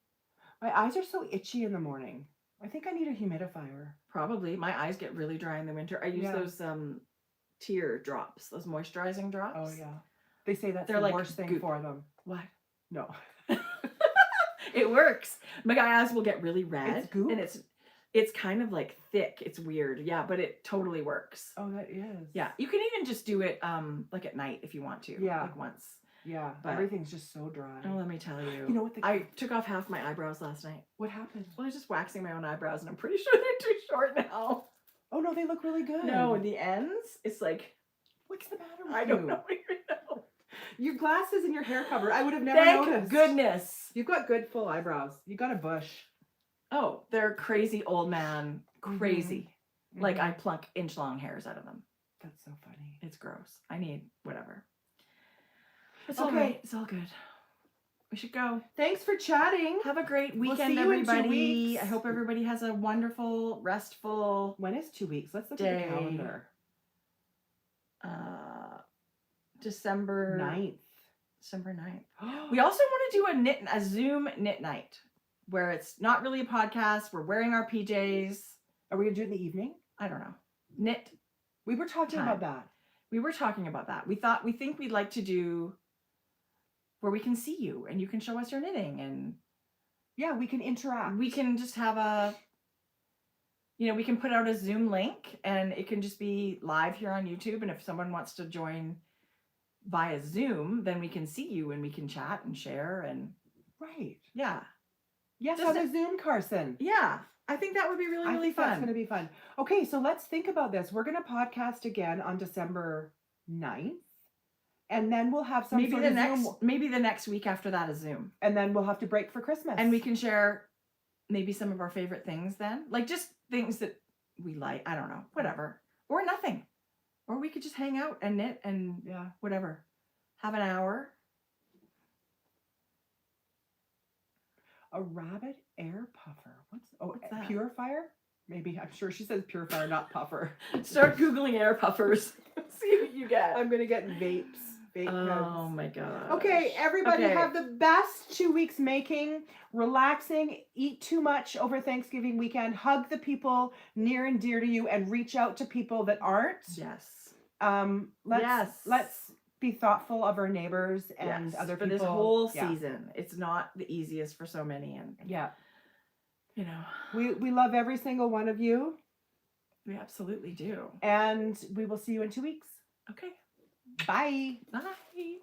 My eyes are so itchy in the morning. I think I need a humidifier. Probably. My eyes get really dry in the winter. I use those tear drops, those moisturizing drops. Oh yeah. They say that's They're the like worst thing goop. for them. What? No. It works. My eyes will get really red. It's goop? And it's kind of like thick. It's weird. Yeah, but it totally works. Oh, that is. Yeah. You can even just do it like at night if you want to. Yeah. Like once. Yeah. But- Everything's just so dry. Oh, let me tell you. You know what? I took off half my eyebrows last night. What happened? Well, I was just waxing my own eyebrows, and I'm pretty sure they're too short now. Oh no, they look really good. No, in the ends, it's like, What's the matter with I you? don't know even know. Your glasses and your hair cover. I would have never Thank noticed. goodness. You've got good full eyebrows. You got a bush. Oh, they're crazy old man, crazy. Like Mhm. I pluck inch-long hairs out of them. That's so funny. It's gross. I need whatever. It's Okay. all right. It's all good. We should go. Thanks for chatting. Have a great We'll weekend, see you in 2 everybody. weeks. I hope everybody has a wonderful, restful When is 2 weeks? Let's look at Day. the calendar. December 9th. December 9th. We also want to do a Zoom knit night where it's not really a podcast. We're wearing our PJs. Are we gonna do it in the evening? I don't know. Knit. We were talking Time. about that. We were talking about that. We think we'd like to do where we can see you and you can show us your knitting and Yeah, we can interact. we can just have we can put out a Zoom link and it can just be live here on YouTube. And if someone wants to join via Zoom, then we can see you and we can chat and share and Right. yeah. Yes, Just on a Zoom, Carson. Yeah. I think that would be really, I really think that's fun. going to be fun. Okay, so let's think about this. We're going to podcast again on December 9th. And then we'll have some Maybe sort the of next Zoom. maybe the next week after that is Zoom. And then we'll have to break for Christmas. And we can share maybe some of our favorite things then. Like just things that we like. I don't know. Whatever. Or nothing. Or we could just hang out and knit and Yeah. whatever. Have an hour. A rabbit air puffer. What's What's that? purifier? Maybe. I'm sure she says purifier, not puffer. Start Googling air puffers. See what you get. I'm going to get vapes. Vape Oh pens. my god. Okay, everybody Okay. have the best 2 weeks making, relaxing, eat too much over Thanksgiving weekend, hug the people near and dear to you, and reach out to people that aren't. Yes. Let's be thoughtful of our neighbors and Yes. other for people. this whole Yeah. season. It's not the easiest for so many and Yeah. you know, We love every single one of you, we absolutely do. and we will see you in 2 weeks. Okay. Bye. Bye.